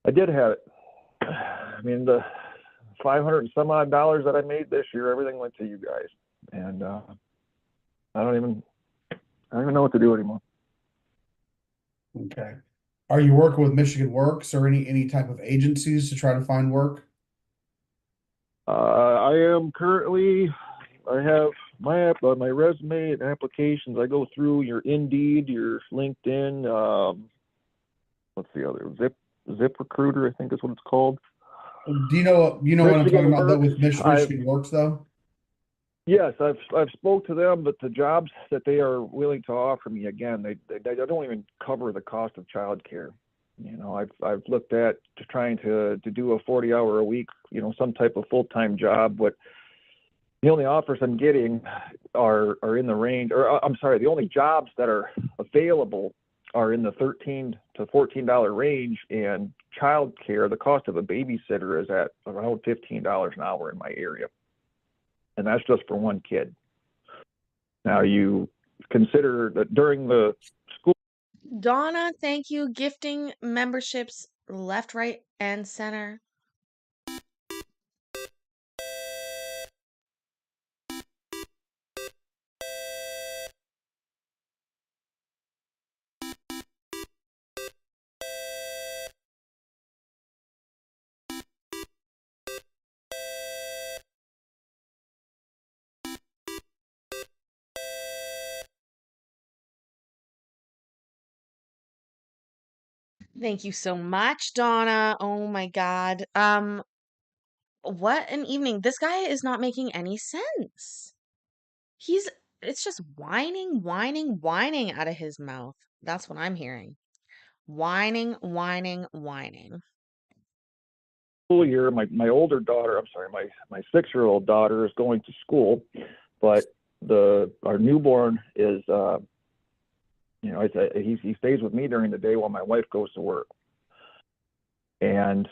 did have it. I mean, the $500 and some odd that I made this year, everything went to you guys, and I don't even know what to do anymore. okay. Are you working with Michigan Works or any type of agencies to try to find work? I am currently. I have my resume and applications. I go through your Indeed, your LinkedIn. What's the other? Zip Recruiter, I think is what it's called. Do you know what I'm talking about though with Michigan Works though? Yes, I've spoke to them, but the jobs that they are willing to offer me, again, they don't even cover the cost of childcare. I've looked at trying to do a 40-hour a week, some type of full-time job, but the only offers I'm getting are in the range, or I'm sorry, the only jobs that are available are in the $13 to $14 range, and childcare, the cost of a babysitter is at around $15 an hour in my area. And that's just for one kid. Now you consider that during the school. Donna, thank you. Gifting memberships left, right, and center. Thank you so much, Donna. Oh my God. What an evening. This guy is not making any sense. It's just whining, whining, whining out of his mouth. That's what I'm hearing. Whining, whining, whining. School year, my older daughter, I'm sorry, my 6-year-old daughter is going to school, but our newborn is he stays with me during the day while my wife goes to work. And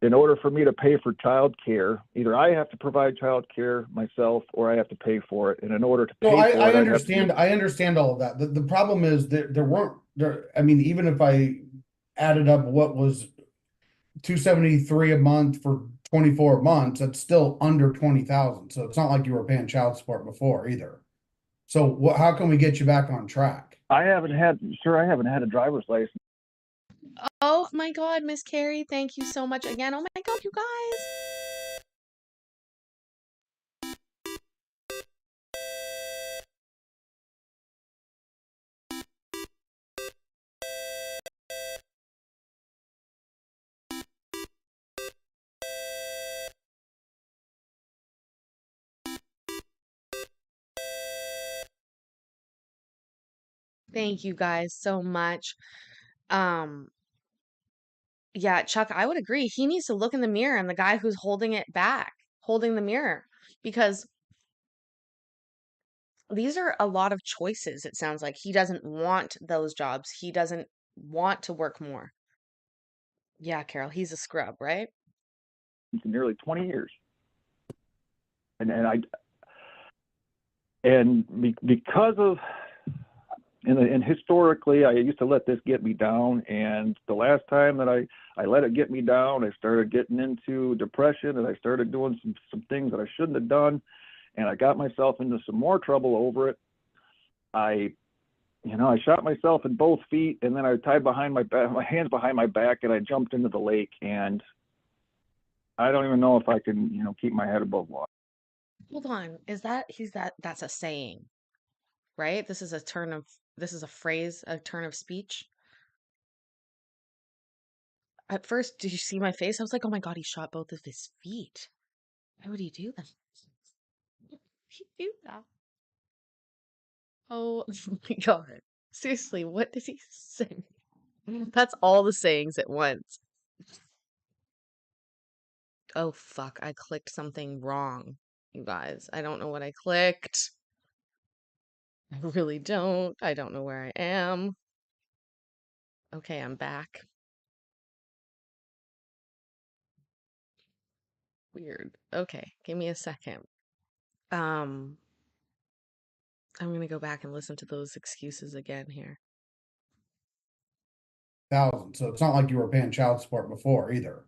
in order for me to pay for childcare, either I have to provide childcare myself or I have to pay for it. And in order to pay for it, I understand all of that. The problem is that there weren't there. I mean, even if I added up what was $273 a month for 24 months, that's still under 20,000. So it's not like you were paying child support before either. So how can we get you back on track? I haven't had a driver's license. Oh my God, Miss Carrie, thank you so much again. Oh my God, you guys. Thank you guys so much. Um, yeah, Chuck, I would agree. He needs to look in the mirror and the guy who's holding it back, holding the mirror, because these are a lot of choices. It sounds like he doesn't want those jobs. He doesn't want to work more. Yeah, Carol, he's a scrub, right? Nearly 20 years. Because of and historically, I used to let this get me down, and the last time that I let it get me down, I started getting into depression, and I started doing some things that I shouldn't have done, and I got myself into some more trouble over it. I shot myself in both feet, and then I tied my hands behind my back, and I jumped into the lake, and I don't even know if I can, keep my head above water. Hold on. That's a saying, right? This is a phrase, a turn of speech. At first, did you see my face? I was like, oh my God, he shot both of his feet. Why would he do that? Why would he do that? Oh my God. Seriously, what did he say? That's all the sayings at once. Oh fuck, I clicked something wrong, you guys. I don't know what I clicked. I really don't. I don't know where I am. Okay, I'm back. Weird. Okay, give me a second. I'm gonna go back and listen to those excuses again here. Thousand. So it's not like you were paying child support before either.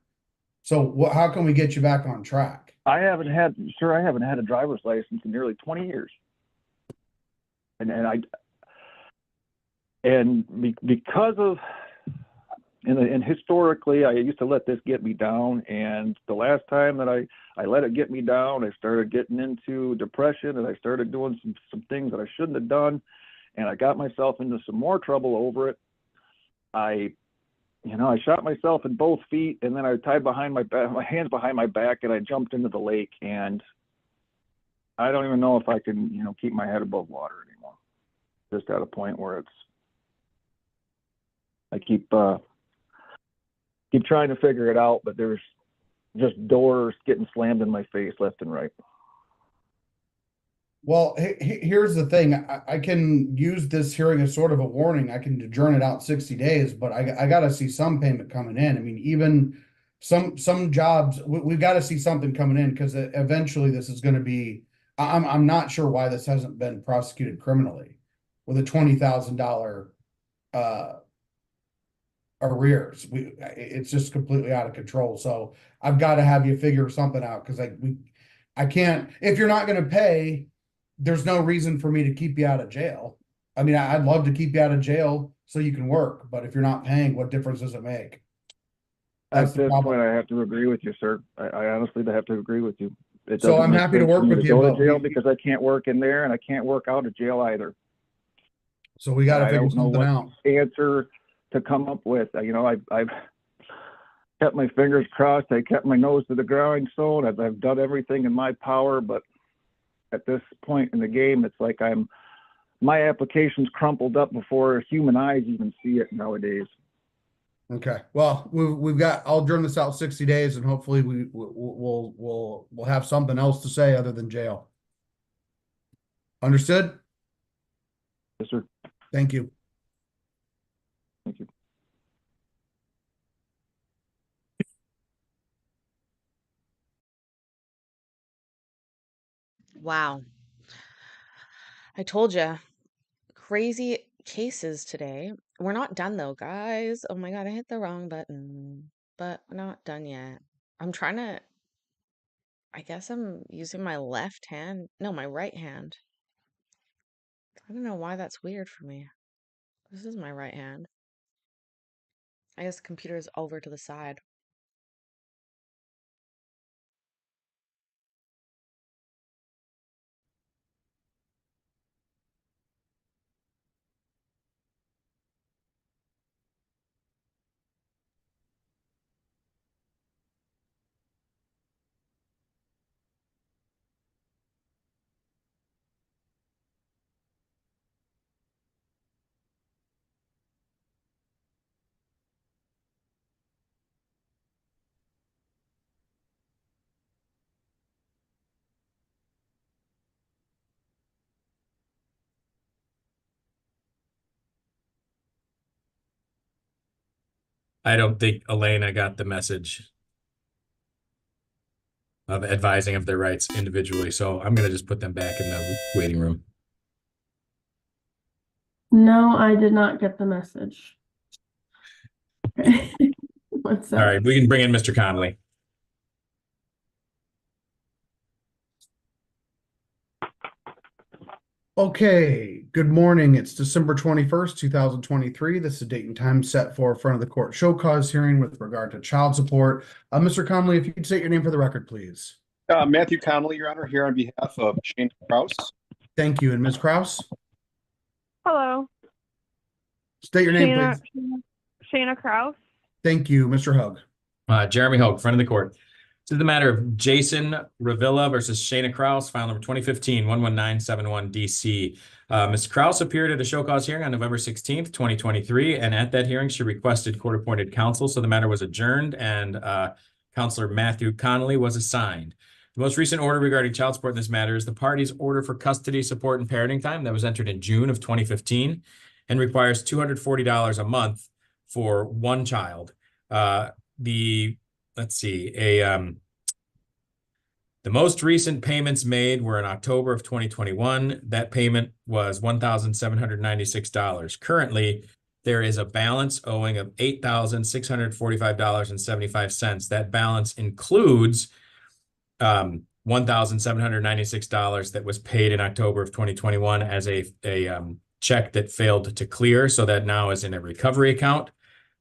So what? How can we get you back on track? I haven't had a driver's license in nearly 20 years. Because of and historically I used to let this get me down, and the last time that I let it get me down, I started getting into depression, and I started doing some things that I shouldn't have done, and I got myself into some more trouble over it. I shot myself in both feet, and then I tied my hands behind my back, and I jumped into the lake, and I don't even know if I can, keep my head above water anymore. Just at a point where I keep trying to figure it out, but there's just doors getting slammed in my face left and right. Well, here's the thing. I can use this hearing as sort of a warning. I can adjourn it out 60 days, but I got to see some payment coming in. I mean, even some jobs, we've got to see something coming in, because eventually this is going to be. I'm not sure why this hasn't been prosecuted criminally with a $20,000 arrears. It's just completely out of control. So I've got to have you figure something out, because I can't. If you're not going to pay, there's no reason for me to keep you out of jail. I mean, I'd love to keep you out of jail so you can work, but if you're not paying, what difference does it make? That's At the this problem. point, I have to agree with you, sir. I honestly have to agree with you. It So doesn't I'm make happy to sense work for me with to you, go but to jail because I can't work in there, and I can't work out of jail either. So we got to And I figure don't know something what out. answer to come up with. I've kept my fingers crossed. I kept my nose to the grindstone. I've done everything in my power, but at this point in the game, it's like my application's crumpled up before human eyes even see it nowadays. Okay. Well, we've got. I'll adjourn this out 60 days, and hopefully we'll have something else to say other than jail. Understood? Yes, sir. Thank you. Thank you. Wow. I told you, crazy cases today. We're not done though, guys. Oh my God, I hit the wrong button, but we're not done yet. I'm trying to, I guess I'm using my left hand. No, my right hand. I don't know why that's weird for me. This is my right hand. I guess the computer is over to the side. I don't think Elena got the message of advising of their rights individually. So I'm going to just put them back in the waiting room. No, I did not get the message. Okay. What's All up? right, we can bring in Mr. Connolly. Okay, good morning. It's December 21st, 2023. This is a date and time set for front of the court show cause hearing with regard to child support. Mr. Connolly, if you could state your name for the record, please. Matthew Connolly, Your Honor, here on behalf of Shane Kraus. Thank you. And Ms. Kraus, Hello. state your name, please. Shayna Kraus. Thank you. Mr. Hug. Jeremy Hogue, front of the court. This is the matter of Jason Ravilla versus Shayna Kraus, file number 2015-11971 DC. Ms. Kraus appeared at a show cause hearing on November 16th, 2023, and at that hearing, she requested court-appointed counsel, so the matter was adjourned, and Counselor Matthew Connolly was assigned. The most recent order regarding child support in this matter is the party's order for custody, support, and parenting time that was entered in June of 2015 and requires $240 a month for one child. Let's see, the most recent payments made were in October of 2021. That payment was $1,796. Currently, there is a balance owing of $8,645.75. That balance includes $1,796 that was paid in October of 2021 as a check that failed to clear, so that now is in a recovery account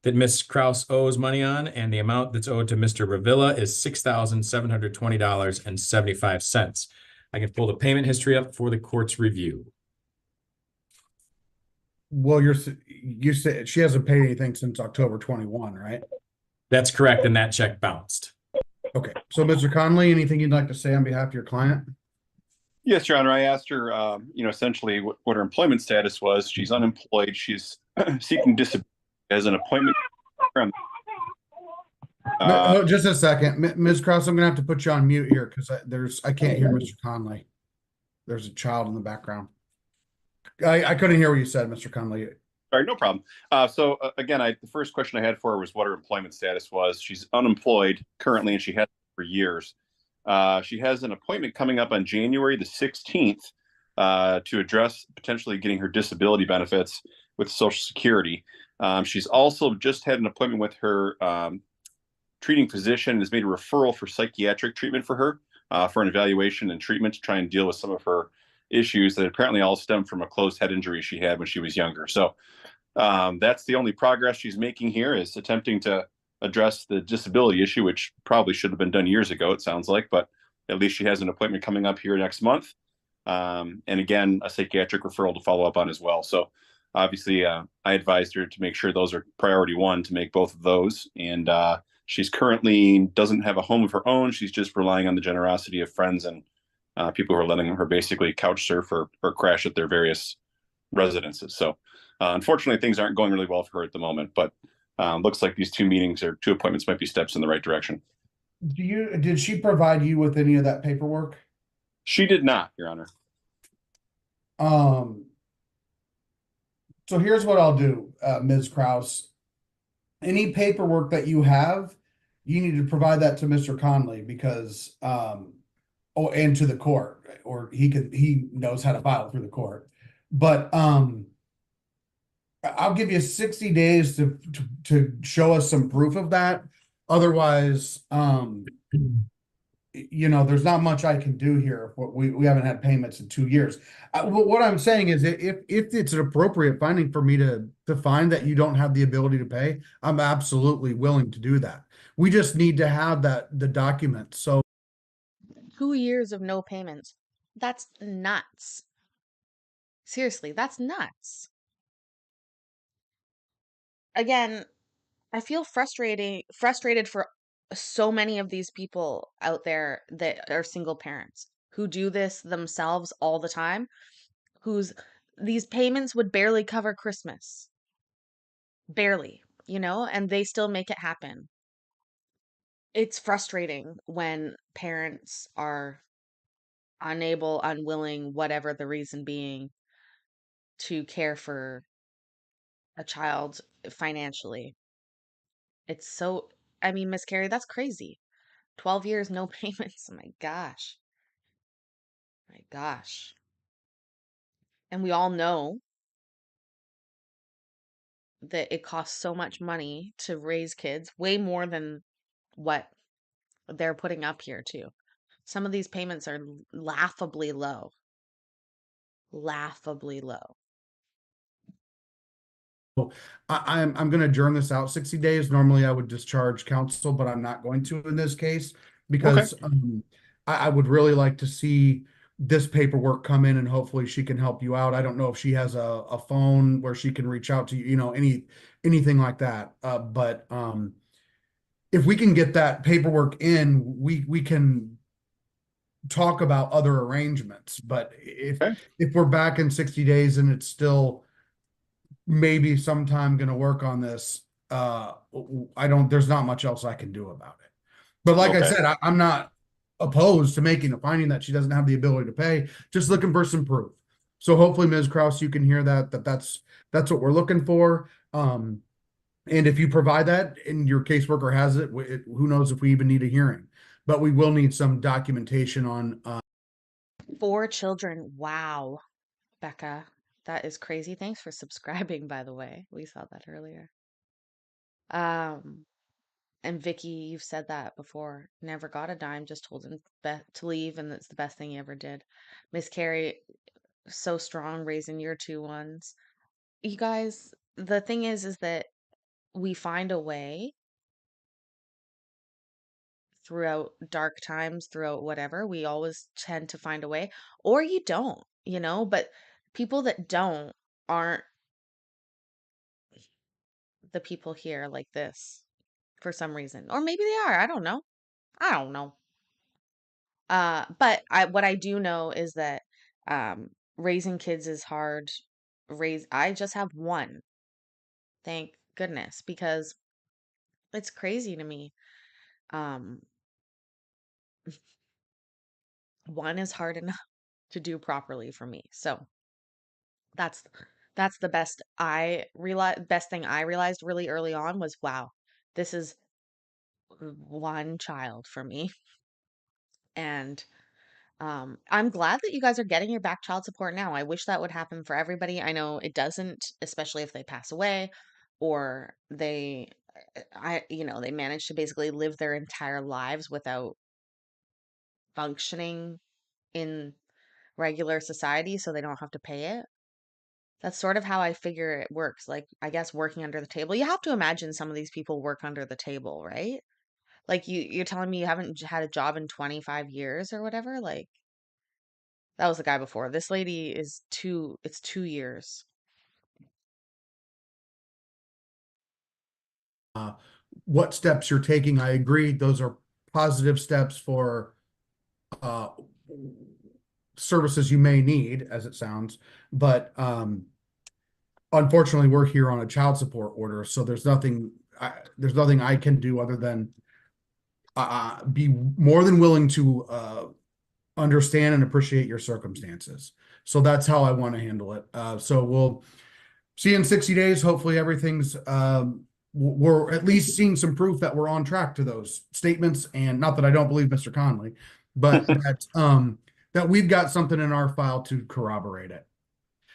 that Ms. Kraus owes money on, and the amount that's owed to Mr. Ravilla is $6,720.75. I can pull the payment history up for the court's review. Well, you said she hasn't paid anything since October 21, right? That's correct, and that check bounced. Okay, so Mr. Conley, anything you'd like to say on behalf of your client? Yes, Your Honor. I asked her, essentially what her employment status was. She's unemployed. She's seeking disability as an appointment. Just a second, Ms. Krause, I'm gonna have to put you on mute here because I can't hear Mr. Conley. There's a child in the background. I couldn't hear what you said, Mr. Conley. Sorry, no problem. Again, the first question I had for her was what her employment status was. She's unemployed currently, and she has for years. She has an appointment coming up on January the 16th to address potentially getting her disability benefits with Social Security. She's also just had an appointment with her treating physician and has made a referral for psychiatric treatment for her for an evaluation and treatment to try and deal with some of her issues that apparently all stem from a closed head injury she had when she was younger. So that's the only progress she's making here, is attempting to address the disability issue, which probably should have been done years ago, it sounds like, but at least she has an appointment coming up here next month. And again, a psychiatric referral to follow up on as well. So obviously, I advised her to make sure those are priority one, to make both of those. And she's currently doesn't have a home of her own. She's just relying on the generosity of friends and people who are letting her basically couch surf or crash at their various residences. So unfortunately, things aren't going really well for her at the moment, but looks like these two appointments might be steps in the right direction. Did she provide you with any of that paperwork? She did not, Your Honor. So here's what I'll do, Ms. Krause. Any paperwork that you have, you need to provide that to Mr. Conley because and to the court, or he knows how to file through the court. But I'll give you 60 days to show us some proof of that. Otherwise, there's not much I can do here. We haven't had payments in 2 years. What I'm saying is, if it's an appropriate finding for me to find that you don't have the ability to pay, I'm absolutely willing to do that. We just need to have the document. So 2 years of no payments. That's nuts. Seriously, that's nuts. Again, I feel frustrated for so many of these people out there that are single parents who do this themselves all the time, these payments would barely cover Christmas. Barely, and they still make it happen. It's frustrating when parents are unable, unwilling, whatever the reason being, to care for a child financially. It's so, Miss Carrie, that's crazy. 12 years, no payments. Oh my gosh. My gosh. And we all know that it costs so much money to raise kids, way more than what they're putting up here, too. Some of these payments are laughably low. Laughably low. I'm going to adjourn this out 60 days. Normally, I would discharge counsel, but I'm not going to in this case because I would really like to see this paperwork come in, and hopefully she can help you out. I don't know if she has a phone where she can reach out to you, anything like that. But if we can get that paperwork in, we can talk about other arrangements. But if we're back in 60 days and it's still maybe sometime going to work on this, there's not much else I can do about it. But like I said, I'm not opposed to making a finding that she doesn't have the ability to pay, just looking for some proof. So hopefully, Ms. Kraus, you can hear that's what we're looking for. And if you provide that and your caseworker has it, who knows if we even need a hearing, but we will need some documentation on. 4 children. Wow, Becca, that is crazy. Thanks for subscribing, by the way. We saw that earlier. And Vicky, you've said that before. Never got a dime, just told him to leave, and that's the best thing he ever did. Miss Carrie, so strong raising your 2 ones. You guys, the thing is that we find a way throughout dark times, throughout whatever. We always tend to find a way, or you don't, but people that don't aren't the people here like this for some reason. Or maybe they are. I don't know. I don't know. But what I do know is that raising kids is hard. I just have one. Thank goodness, because it's crazy to me. Um, one is hard enough to do properly for me. So that's that's the best thing I realized really early on was, wow, this is one child for me. And I'm glad that you guys are getting your back child support now. I wish that would happen for everybody. I know it doesn't, especially if they pass away or they manage to basically live their entire lives without functioning in regular society so they don't have to pay it. That's sort of how I figure it works. Like, I guess working under the table. You have to imagine some of these people work under the table, right? Like you're telling me you haven't had a job in 25 years or whatever? Like, that was the guy before. This lady it's 2 years. What steps you're taking. I agree. Those are positive steps for uh, services you may need, as it sounds. But unfortunately, we're here on a child support order, so there's nothing I can do other than be more than willing to understand and appreciate your circumstances. So that's how I want to handle it. So we'll see you in 60 days. Hopefully everything's we're at least seeing some proof that we're on track to those statements. And not that I don't believe Mr. Conley, but that we've got something in our file to corroborate it.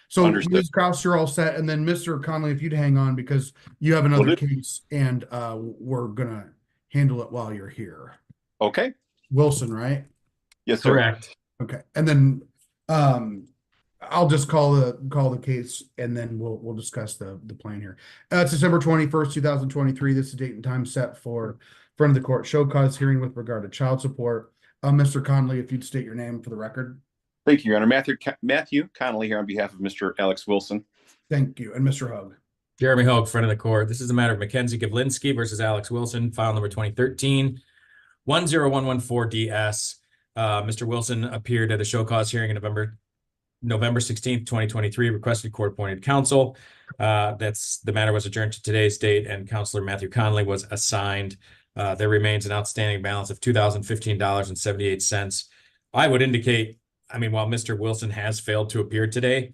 So Understood. Ms. Kraus, you're all set. And then Mr. Conley, if you'd hang on because you have another case and we're gonna handle it while you're here. Okay. Wilson, right? Yes, sir. Correct. Okay. And then I'll just call the case and then we'll discuss the plan here. It's December 21st, 2023. This is the date and time set for front of the court show cause hearing with regard to child support. Mr. Conley, if you'd state your name for the record. Thank you, Your Honor. Matthew Connolly here on behalf of Mr. Alex Wilson. Thank you. And Mr. Hug. Jeremy Hogue, front of the court. This is the matter of Mackenzie Gavlinsky versus Alex Wilson, file number 2013-10114 DS. Mr. Wilson appeared at a show cause hearing in November 16th, 2023, requested court-appointed counsel. The matter was adjourned to today's date, and Counselor Matthew Conley was assigned. There remains an outstanding balance of $2,015.78. I would indicate, while Mr. Wilson has failed to appear today,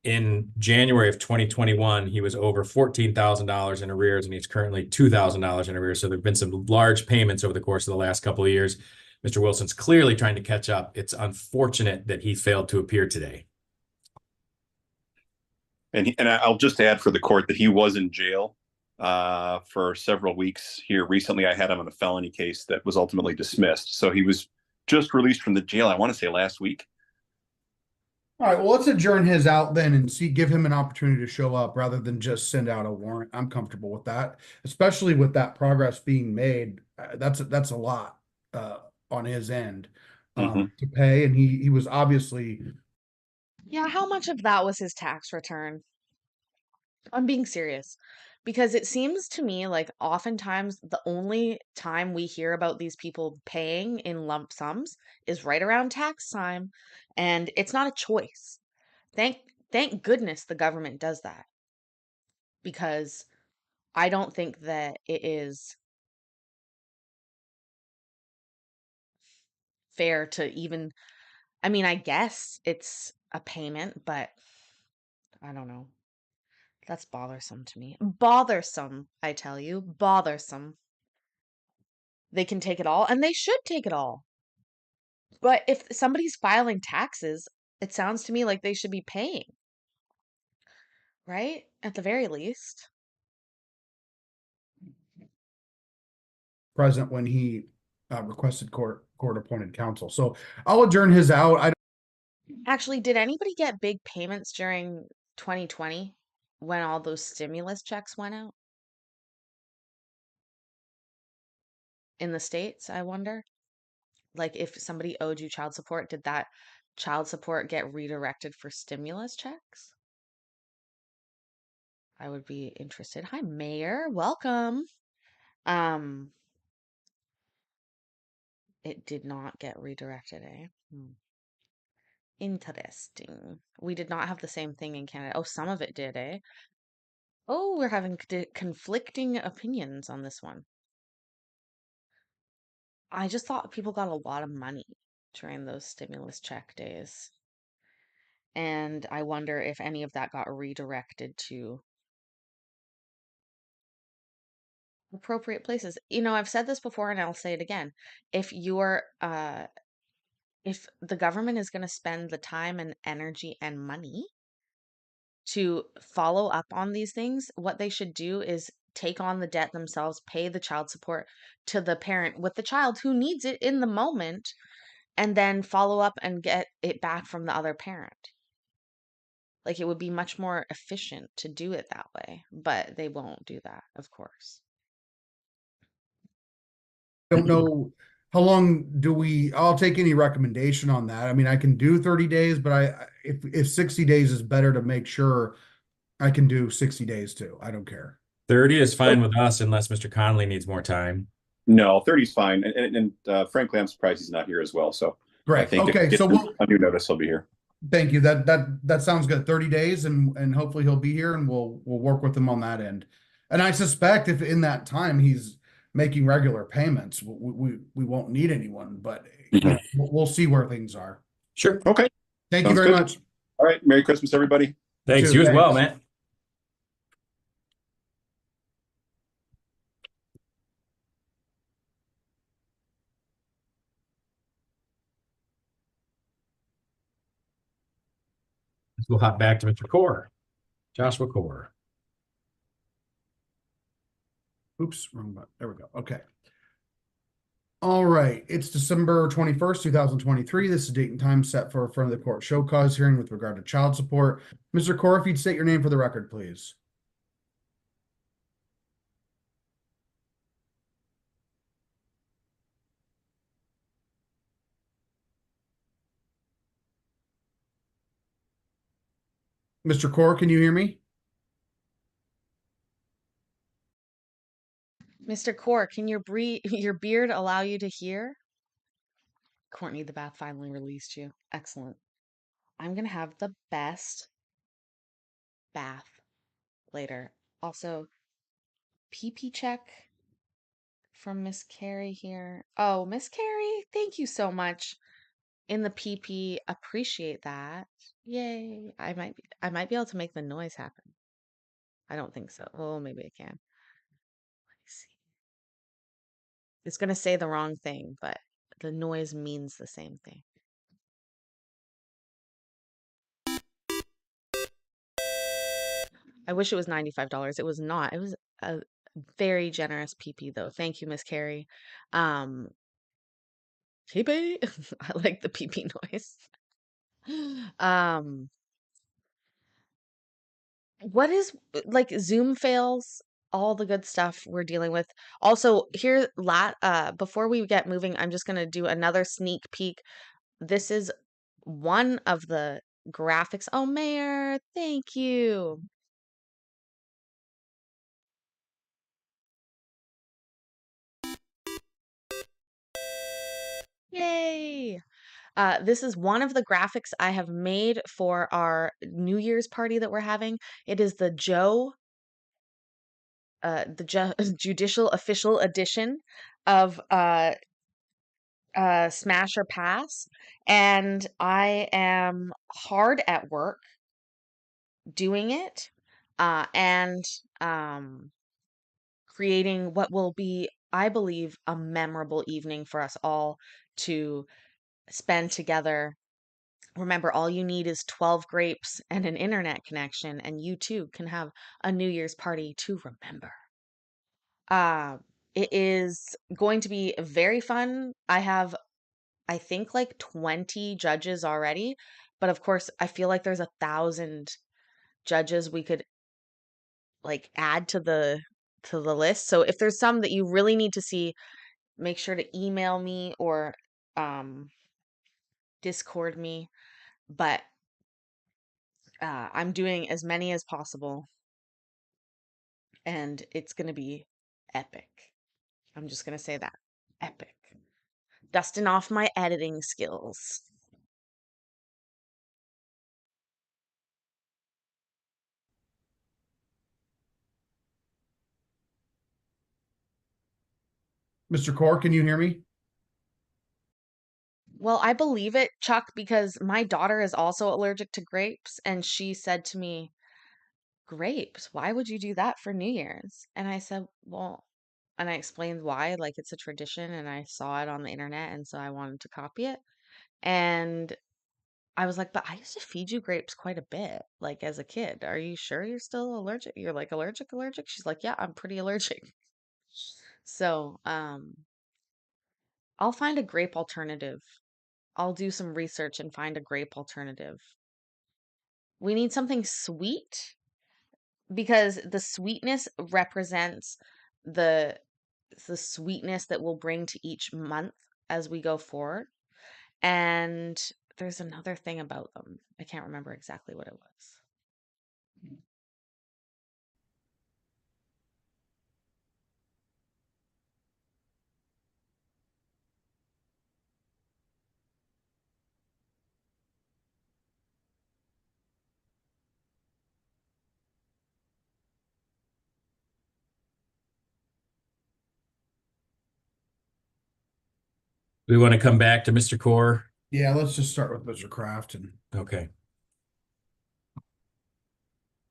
in January of 2021, he was over $14,000 in arrears, and he's currently $2,000 in arrears. So there have been some large payments over the course of the last couple of years. Mr. Wilson's clearly trying to catch up. It's unfortunate that he failed to appear today. And I'll just add for the court that he was in jail for several weeks here. Recently, I had him on a felony case that was ultimately dismissed. So he was just released from the jail, I want to say last week. All right, well, let's adjourn his out then and give him an opportunity to show up rather than just send out a warrant. I'm comfortable with that, especially with that progress being made. That's a lot on his end to pay, and he was obviously. Yeah, how much of that was his tax return? I'm being serious because it seems to me like oftentimes the only time we hear about these people paying in lump sums is right around tax time, and it's not a choice. Thank goodness the government does that, because I don't think that it is fair to even, I mean, I guess it's a payment, but I don't know. That's bothersome to me. Bothersome, I tell you, bothersome. They can take it all, and they should take it all. But if somebody's filing taxes, it sounds to me like they should be paying, right? At the very least. Present when he requested court-appointed counsel. So I'll adjourn his out. Actually, did anybody get big payments during 2020 when all those stimulus checks went out? In the States, I wonder? Like if somebody owed you child support, did that child support get redirected for stimulus checks? I would be interested. Hi, Mayor. Welcome. Um, it did not get redirected, eh? Interesting. We did not have the same thing in Canada. Oh, some of it did, eh? Oh, we're having conflicting opinions on this one. I just thought people got a lot of money during those stimulus check days. And I wonder if any of that got redirected to appropriate places. You know, I've said this before and I'll say it again. If if the government is going to spend the time and energy and money to follow up on these things, what they should do is take on the debt themselves, pay the child support to the parent with the child who needs it in the moment, and then follow up and get it back from the other parent. Like it would be much more efficient to do it that way, but they won't do that, of course. Don't know how long I'll take any recommendation on that. I mean, I can do 30 days, but if 60 days is better to make sure, I can do 60 days too. I don't care. 30 is fine with us unless Mr. Connolly needs more time. No, 30 is fine. And frankly, I'm surprised he's not here as well. So I Great. think Okay, so on your notice, he'll be here. thank you. That sounds good. 30 days and hopefully he'll be here and we'll work with him on that end. And I suspect if in that time he's making regular payments, we won't need anyone, but you know, we'll see where things are. Sure. Okay. Thank you Sounds very good. much. All right. Merry Christmas, everybody. Thanks. Too. You as well, Thanks. man. We'll hop back to Mr. Core, Joshua Core. Oops, wrong button. There we go. Okay. All right. It's December 21st, 2023. This is date and time set for a front of the court show cause hearing with regard to child support. Mr. Core, if you'd state your name for the record, please. Mr. Core, can you hear me? Mr. Core, can your beard allow you to hear? Courtney the Bath finally released you. Excellent. I'm gonna have the best bath later. Also, pee check from Miss Carrie here. Oh, Miss Carrie, thank you so much. In the PP, appreciate that. Yay. I might be able to make the noise happen. I don't think so. Oh, maybe I can. Let me see. It's gonna say the wrong thing, but the noise means the same thing. I wish it was $95. It was not. It was a very generous PP though. Thank you, Miss Carrie. PP. I like the PP noise. Um, what is like Zoom fails, all the good stuff we're dealing with. Also, here before we get moving, I'm just gonna do another sneak peek. This is one of the graphics. Oh, Mayor, thank you. Yay! This is one of the graphics I have made for our New Year's party that we're having. It is the judicial official edition of smash or pass, and I am hard at work doing it, and creating what will be, I believe, a memorable evening for us all to spend together. Remember, all you need is 12 grapes and an internet connection, and you too can have a New Year's party to remember. Uh, it is going to be very fun. I think, like 20 judges already, but of course, I feel like there's 1,000 judges we could like add to the list. So if there's some that you really need to see, make sure to email me or um Discord me. But I'm doing as many as possible, and it's gonna be epic. I'm just gonna say that. Epic. Dusting off my editing skills. Mr. Core, can you hear me? Well, I believe it, Chuck, because my daughter is also allergic to grapes, and she said to me, "Grapes? Why would you do that for New Year's?" And I said, "Well," and I explained why, like it's a tradition, and I saw it on the internet, and so I wanted to copy it. And I was like, "But I used to feed you grapes quite a bit, like as a kid. Are you sure you're still allergic? You're like allergic?" She's like, "Yeah, I'm pretty allergic." So, I'll find a grape alternative. I'll do some research and find a grape alternative. We need something sweet because the sweetness represents the the sweetness that we'll bring to each month as we go forward. And there's another thing about them. I can't remember exactly what it was. We want to come back to Mr. Core. Yeah, let's just start with Mr. Kraft and Okay.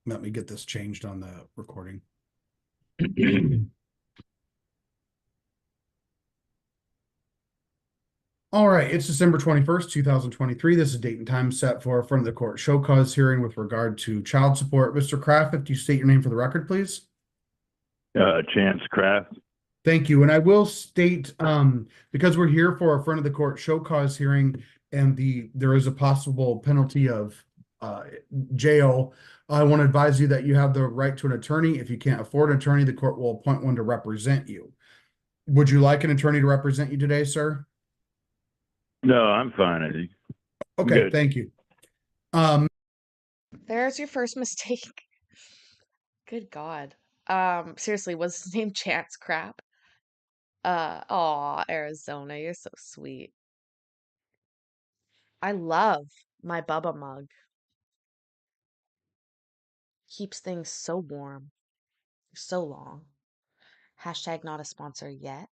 let me get this changed on the recording. All right, it's December 21st, 2023. This is date and time set for a front of the court show cause hearing with regard to child support. Mr. Kraft, if you state your name for the record, please. Chance Kraft. Thank you. And I will state, because we're here for a front of the court show cause hearing and there is a possible penalty of jail, I want to advise you that you have the right to an attorney. If you can't afford an attorney, the court will appoint one to represent you. Would you like an attorney to represent you today, sir? No, I'm fine. I think. Okay, Good. thank you. There's your first mistake. Good God. Seriously, was his name Chance Crap? Aw, Arizona, you're so sweet. I love my Bubba mug. Keeps things so warm, so long. Hashtag not a sponsor yet,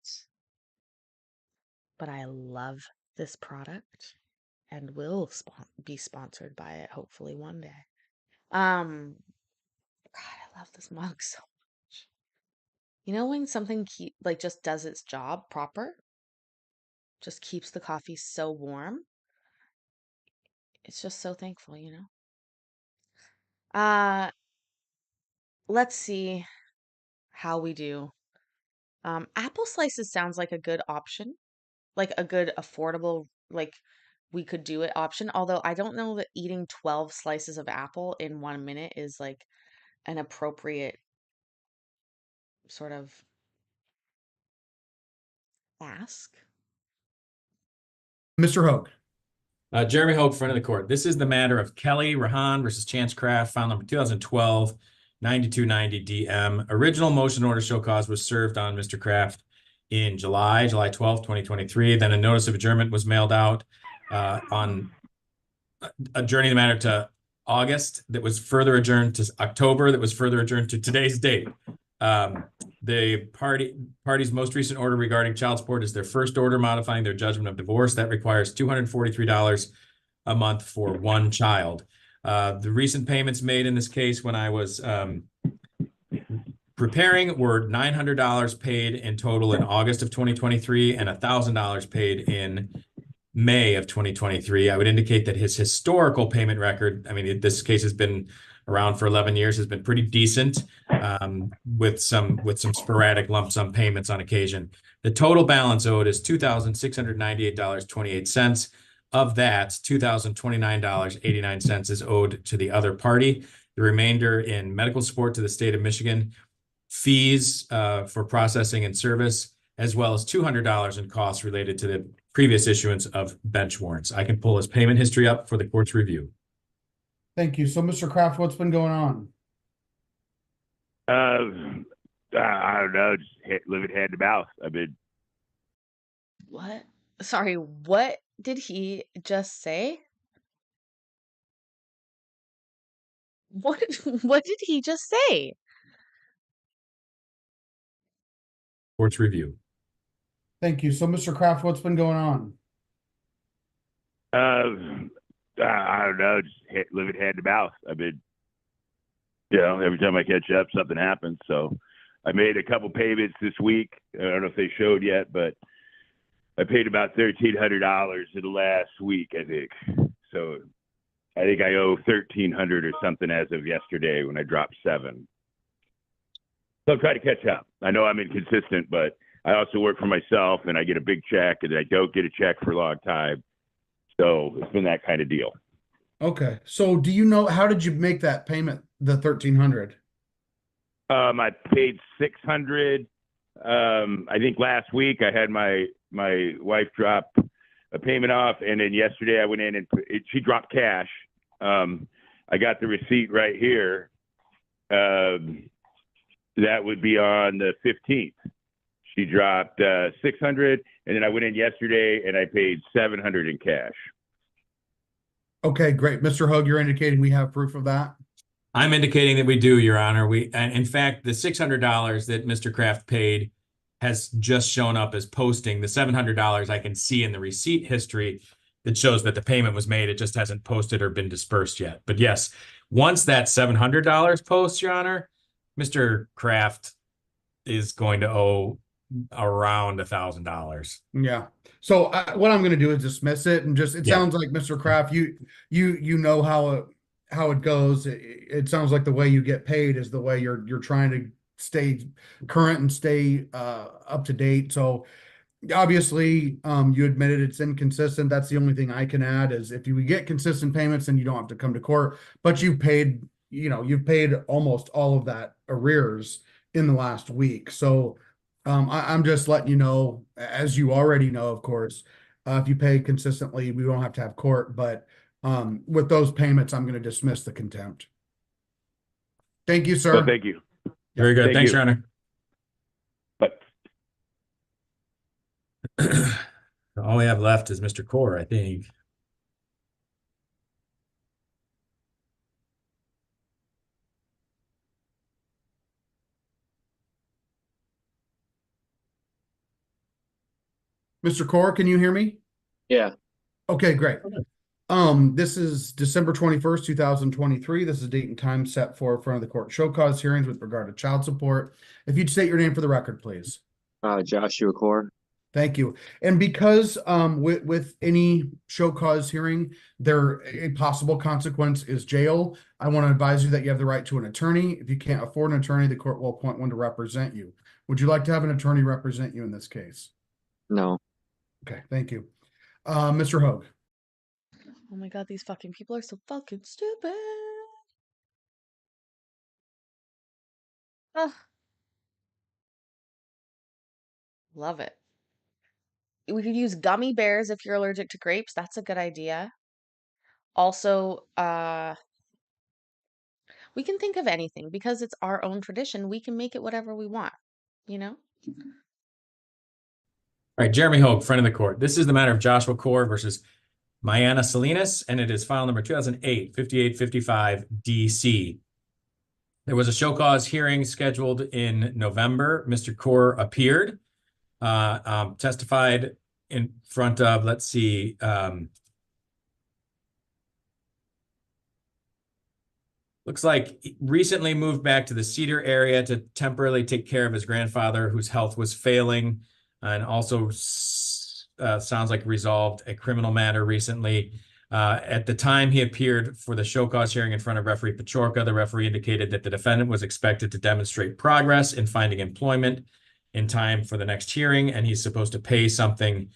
but I love this product and will be sponsored by it hopefully one day. God, I love this mug so much. You know when something like just does its job proper? Just keeps the coffee so warm. It's just so thankful, you know. Let's see how we do. Apple slices sounds like a good option, like a good affordable, like we could do it option. Although I don't know that eating 12 slices of apple in 1 minute is like an appropriate sort of ask. Mr. Hogue. Jeremy Hope, front of the court. This is the matter of Kelly Rahan versus Chance Kraft, file number 2012 9290 DM. Original motion order show cause was served on Mr. Kraft in July 12th, 2023. Then a notice of adjournment was mailed out on adjourning the matter to August, that was further adjourned to October, that was further adjourned to today's date. The party's most recent order regarding child support is their first order modifying their judgment of divorce. That requires $243 a month for one child. The recent payments made in this case when I was preparing were $900 paid in total in August of 2023 and $1,000 paid in May of 2023. I would indicate that his historical payment record, I mean, this case has been around for 11 years, has been pretty decent, with some sporadic lump sum payments on occasion. The total balance owed is $2,698.28. Of that, $2,029.89 is owed to the other party. The remainder in medical support to the state of Michigan, fees for processing and service, as well as $200 in costs related to the previous issuance of bench warrants. I can pull his payment history up for the court's review. Thank you. So, Mr. Kraft, what's been going on? I don't know, just living hand to mouth. I've been. What? Sorry, what did he just say? What did he just say? Court's review. Thank you. So, Mr. Kraft, what's been going on? I don't know, just living hand to mouth. I've been, every time I catch up, something happens. So I made a couple payments this week. I don't know if they showed yet, but I paid about $1,300 in the last week, I think. So I think I owe $1,300 or something as of yesterday when I dropped $7. So I'm trying to catch up. I know I'm inconsistent, but I also work for myself and I get a big check and I don't get a check for a long time. So it's been that kind of deal. Okay. So do you know, how did you make that payment, the $1,300? I paid $600. I think last week I had my wife drop a payment off, and then yesterday I went in and she dropped cash. I got the receipt right here. That would be on the 15th. She dropped $600, and then I went in yesterday and I paid $700 in cash. Okay, great. Mr. Hogue, you're indicating we have proof of that? I'm indicating that we do, Your Honor. And in fact, the $600 that Mr. Kraft paid has just shown up as posting. The $700 I can see in the receipt history that shows that the payment was made. It just hasn't posted or been dispersed yet. But yes, once that $700 posts, Your Honor, Mr. Kraft is going to owe around $1,000. Yeah. So what I'm going to do is dismiss it and just, it Yeah. sounds like, Mr. Kraft, you know how it goes. It sounds like the way you get paid is the way you're trying to stay current and stay up to date. So obviously, you admitted it's inconsistent. That's the only thing I can add is if you get consistent payments, then you don't have to come to court, but you've paid almost all of that arrears in the last week. So I'm just letting you know, as you already know, of course, if you pay consistently, we don't have to have court, but with those payments, I'm going to dismiss the contempt. Thank you, sir. Well, thank you. Very good. Thank Thanks, you. Your Honor. But all we have left is Mr. Core, I think. Mr. Core, can you hear me? Yeah. Okay, great. This is December 21st, 2023. This is date and time set for front of the court show cause hearings with regard to child support. If you'd state your name for the record, please. Joshua Core. Thank you. And because with any show cause hearing, a possible consequence is jail. I want to advise you that you have the right to an attorney. If you can't afford an attorney, the court will appoint one to represent you. Would you like to have an attorney represent you in this case? No. Okay, thank you. Mr. Hogue. Oh my God, these fucking people are so fucking stupid. Ugh. Love it. We could use gummy bears if you're allergic to grapes. That's a good idea. Also, we can think of anything because it's our own tradition. We can make it whatever we want, you know? All right, Jeremy Hogue, friend of the court. This is the matter of Joshua Core versus Mayana Salinas, and it is file number 2008-5855 DC. There was a show cause hearing scheduled in November. Mr. Kaur appeared, testified in front of, let's see, looks like he recently moved back to the Cedar area to temporarily take care of his grandfather whose health was failing, and also sounds like resolved a criminal matter recently. At the time he appeared for the show cause hearing in front of referee Pachorka, the referee indicated that the defendant was expected to demonstrate progress in finding employment in time for the next hearing, and he's supposed to pay something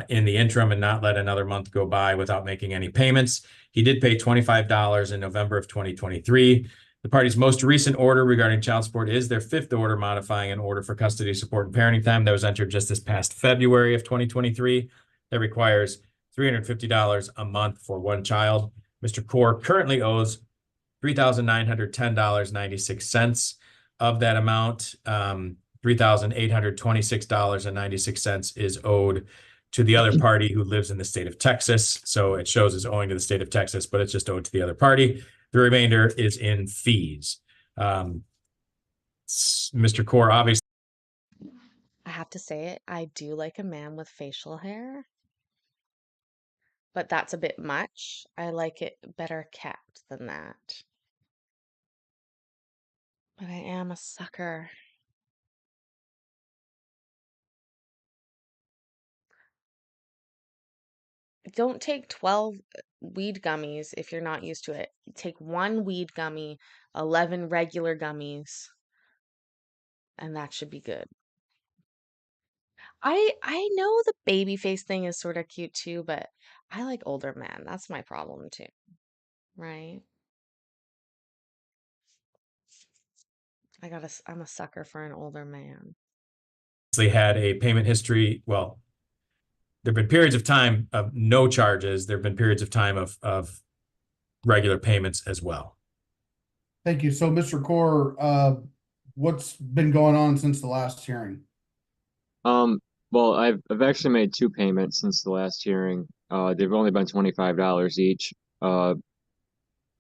in the interim and not let another month go by without making any payments. He did pay $25 in November of 2023. The party's most recent order regarding child support is their fifth order modifying an order for custody support and parenting time that was entered just this past February of 2023 that requires $350 a month for one child. Mr. Kaur currently owes $3,910.96. Of that amount, $3,826.96 is owed to the other party who lives in the state of Texas. So it shows as owing to the state of Texas, but it's just owed to the other party. The remainder is in fees. Mr. Kaur, obviously. I have to say it, I do like a man with facial hair, but that's a bit much. I like it better kept than that. But I am a sucker. Don't take 12 weed gummies if you're not used to it. Take one weed gummy, 11 regular gummies, and that should be good. I know the baby face thing is sort of cute too, but I like older men. That's my problem too, right? I'm a sucker for an older man. Had a payment history. Well, there have been periods of time of no charges. There have been periods of time of regular payments as well. Thank you. So, Mr. Kaur, what's been going on since the last hearing? Well, I've actually made two payments since the last hearing. They've only been $25 each. One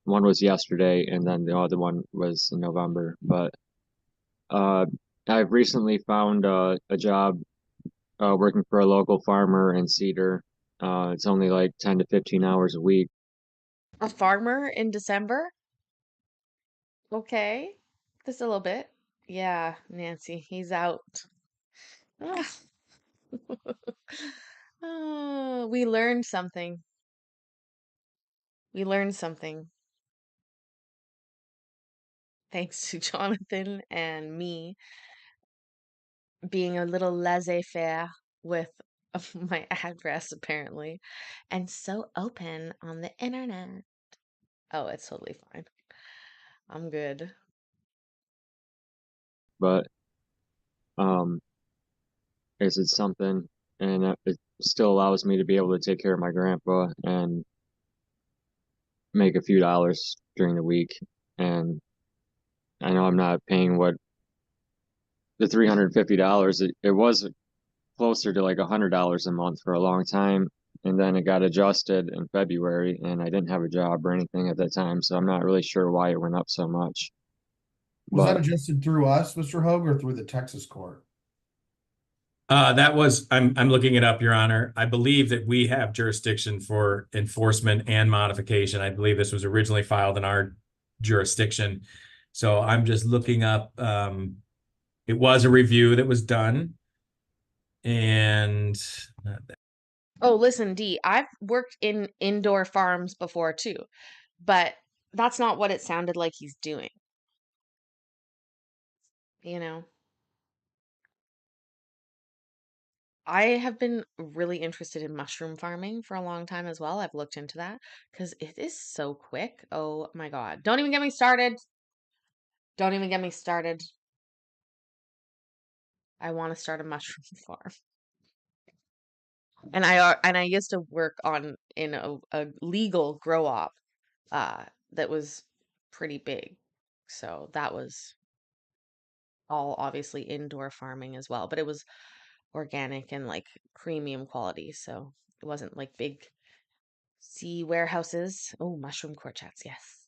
was yesterday, and then the other one was in November. But I've recently found a job working for a local farmer in Cedar. It's only like 10 to 15 hours a week. A farmer in December? Okay. Just a little bit. Yeah, Nancy, he's out. Ah. Oh, we learned something. We learned something. Thanks to Jonathan and me being a little laissez-faire with my address, apparently, and so open on the internet. Oh, it's totally fine. I'm good. But it's something, and it still allows me to be able to take care of my grandpa and make a few dollars during the week. And I know I'm not paying what the $350. It was closer to like $100 a month for a long time, and then it got adjusted in February, and I didn't have a job or anything at that time, so I'm not really sure why it went up so much. Was that But adjusted through us, Mr. Hogue, or through the Texas court? That was, I'm looking it up, Your Honor. I believe that we have jurisdiction for enforcement and modification. I believe this was originally filed in our jurisdiction. So I'm just looking up, it was a review that was done. And Oh, listen, Dee, I've worked in indoor farms before too, but that's not what it sounded like he's doing. You know, I have been really interested in mushroom farming for a long time as well. I've looked into that because it is so quick. Oh my God. Don't even get me started. Don't even get me started. I want to start a mushroom farm. And I used to work in a legal grow op that was pretty big. So that was all obviously indoor farming as well, but it was organic and like premium quality. So it wasn't like big sea warehouses. Oh, mushroom courgettes, yes.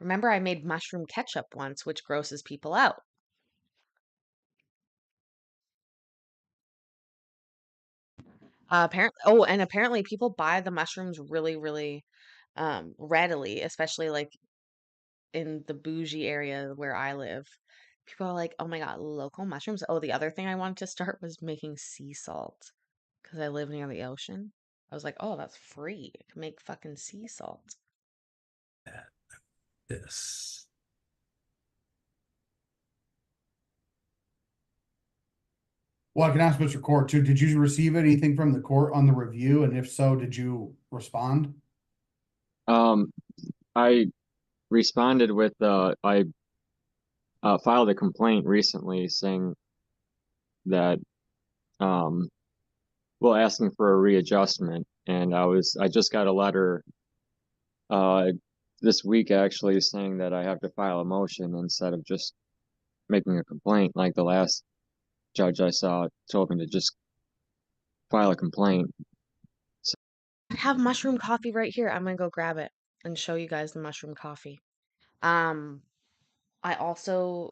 Remember, I made mushroom ketchup once, which grosses people out. Apparently people buy the mushrooms really, really readily, especially like in the bougie area where I live. People are like, "Oh my God, local mushrooms." Oh, the other thing I wanted to start was making sea salt because I live near the ocean. I was like, "Oh, that's free. I can make fucking sea salt." This. Well, I can ask Mr. Court too. Did you receive anything from the court on the review? And if so, did you respond? I responded with I filed a complaint recently saying that well, asking for a readjustment, and I just got a letter uh this week actually saying that I have to file a motion instead of just making a complaint like the last judge I saw told me to just file a complaint. I have mushroom coffee right here. I'm gonna go grab it and show you guys the mushroom coffee. Um, I also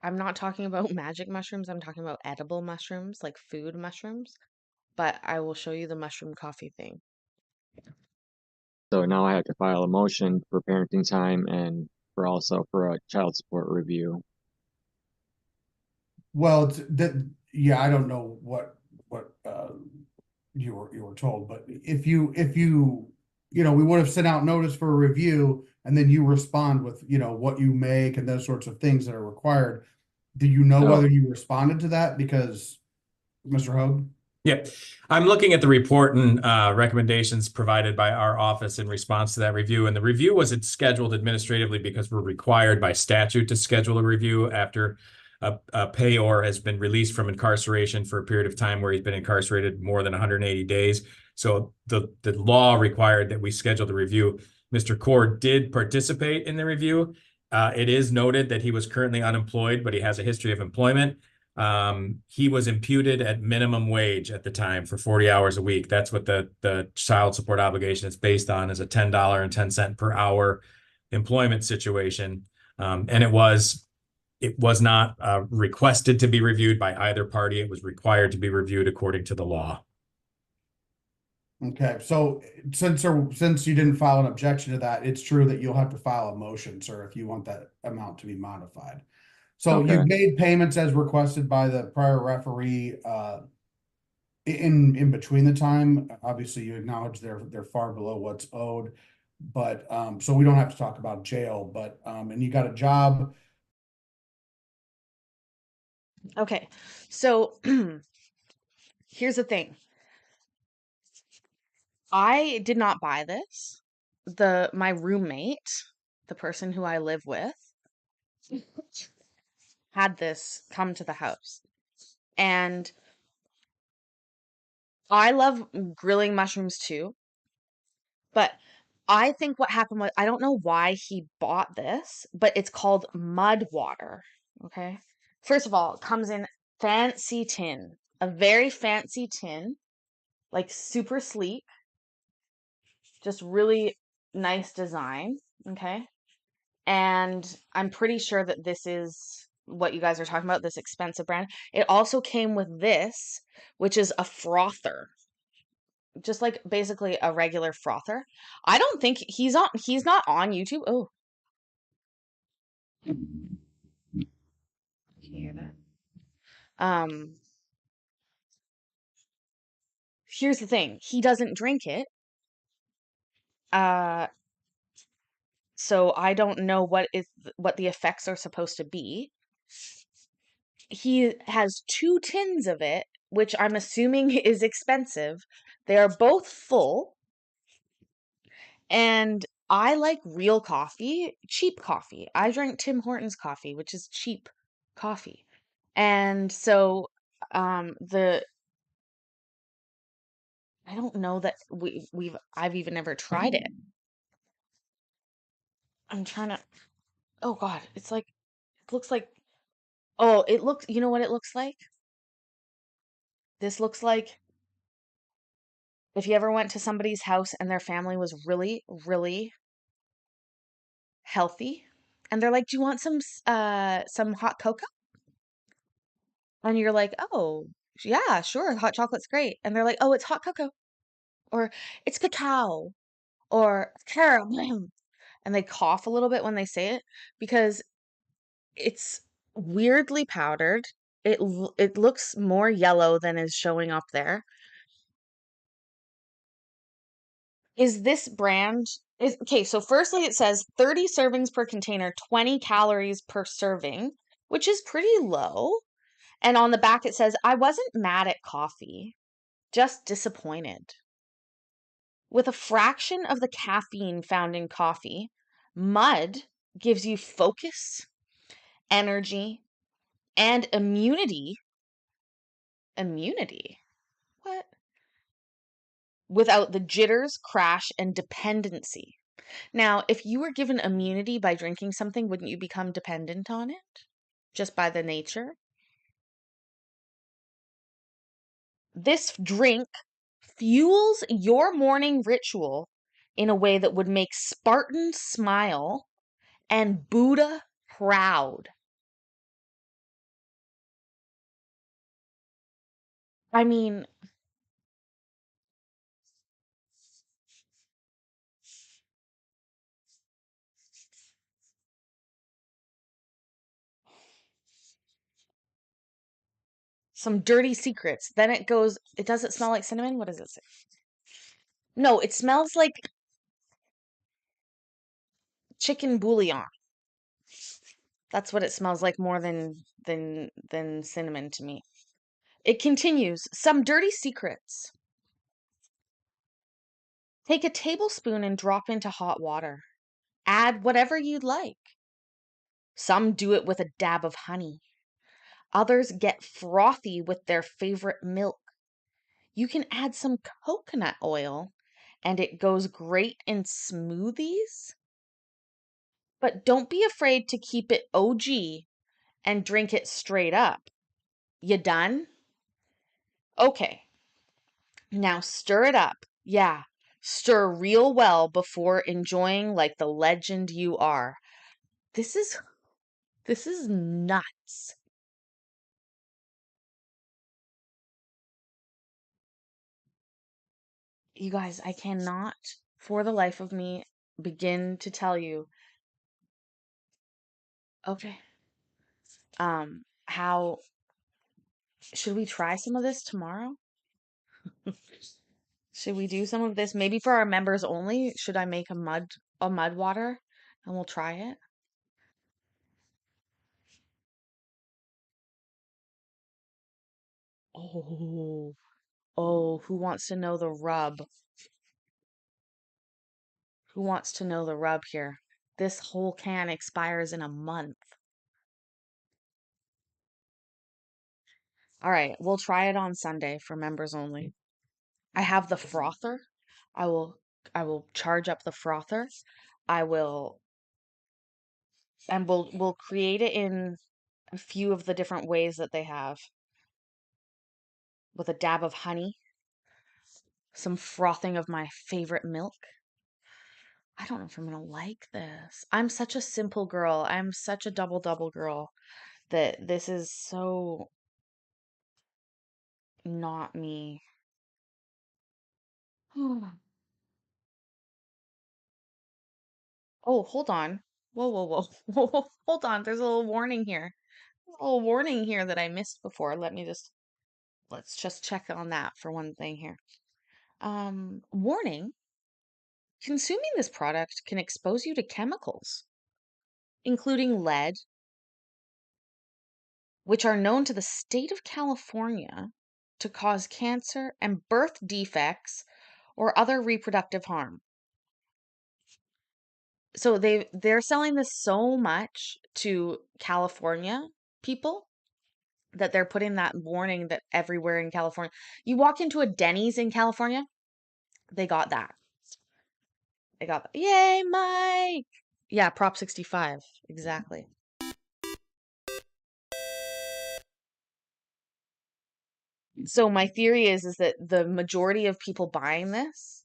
I'm not talking about magic mushrooms. I'm talking about edible mushrooms, like food mushrooms. But I will show you the mushroom coffee thing. So now I have to file a motion for parenting time and for a child support review. Well, yeah, I don't know what you were told, but if you we would have sent out notice for a review and then you respond with what you make and those sorts of things that are required. Do you know Oh. whether you responded to that? Because Mr. Hogue? Yep. I'm looking at the report and recommendations provided by our office in response to that review. And the review wasn't scheduled administratively because we're required by statute to schedule a review after a payor has been released from incarceration for a period of time where he's been incarcerated more than 180 days. So the law required that we schedule the review. Mr. Cord did participate in the review. It is noted that he was currently unemployed, but he has a history of employment. He was imputed at minimum wage at the time for 40 hours a week. That's what the child support obligation is based on, is a $10.10 per hour employment situation. And it was not requested to be reviewed by either party. It was required to be reviewed according to the law. Okay, so since you didn't file an objection to that, it's true that you'll have to file a motion, sir, if you want that amount to be modified. So Okay. you've made payments as requested by the prior referee in between the time. Obviously, you acknowledge they're far below what's owed, but so we don't have to talk about jail, but and you got a job. Okay, so here's the thing. I did not buy this. My roommate, the person who I live with, had this come to the house. And I love grilling mushrooms too. But I think what happened was, I don't know why he bought this, but it's called mud water. Okay. First of all, it comes in fancy tin, a very fancy tin, like super sleek, just really nice design. Okay. And I'm pretty sure that this is what you guys are talking about, this expensive brand. It also came with this, which is a frother, just like basically a regular frother. I don't think he's not on YouTube. Oh, can you hear that? Here's the thing. He doesn't drink it. Uh, so I don't know what the effects are supposed to be. He has 2 tins of it, which I'm assuming is expensive. They are both full. And I like real coffee, cheap coffee. I drink Tim Hortons coffee, which is cheap coffee. And so the I don't know that I've even never tried it. I'm trying to Oh God, it looks like you know what it looks like? This looks like if you ever went to somebody's house and their family was really, really healthy. And they're like, "Do you want some hot cocoa?" And you're like, "Oh, yeah, sure. Hot chocolate's great." And they're like, "Oh, it's hot cocoa," or "It's cacao," or "caramel." And they cough a little bit when they say it because it's weirdly powdered. It looks more yellow than is showing up there. Is this brand is okay, so firstly it says 30 servings per container, 20 calories per serving, which is pretty low. And on the back it says, "I wasn't mad at coffee, just disappointed." With a fraction of the caffeine found in coffee, mud gives you focus, energy, and immunity. Immunity? What? Without the jitters, crash, and dependency. Now, if you were given immunity by drinking something, wouldn't you become dependent on it? Just by the nature? This drink fuels your morning ritual in a way that would make Spartan smile and Buddha proud. I mean, some dirty secrets. Then it goes, does it smell like cinnamon? What does it say? No, it smells like chicken bouillon. That's what it smells like more than cinnamon to me. It continues, some dirty secrets. Take a tablespoon and drop into hot water. Add whatever you'd like. Some do it with a dab of honey. Others get frothy with their favorite milk. You can add some coconut oil and it goes great in smoothies. But don't be afraid to keep it OG and drink it straight up. You done? Okay. Now stir it up. Yeah, stir real well before enjoying like the legend you are. This is nuts. You guys, I cannot for the life of me begin to tell you. Okay. How should we try some of this tomorrow? Should we do some of this maybe for our members only? Should I make a mud water and we'll try it? Oh, oh, who wants to know the rub? Who wants to know the rub here? This whole can expires in a month. All right, we'll try it on Sunday for members only. I have the frother. I will I will charge up the frother. I will and we'll create it in a few of the different ways that they have with a dab of honey, some frothing of my favorite milk. I don't know if I'm gonna like this. I'm such a simple girl. I'm such a double girl that this is so not me. Oh, hold on. Whoa, whoa, whoa. Whoa, hold on. There's a little warning here. A little warning here that I missed before. Let's just check on that for one thing here. Warning. Consuming this product can expose you to chemicals, including lead, which are known to the state of California to cause cancer and birth defects or other reproductive harm. So they're selling this so much to California people that they're putting that warning that everywhere in California. You walk into a Denny's in California, they got that. They got that. Yay, Mike! Yeah, Prop 65. Exactly. So my theory is that the majority of people buying this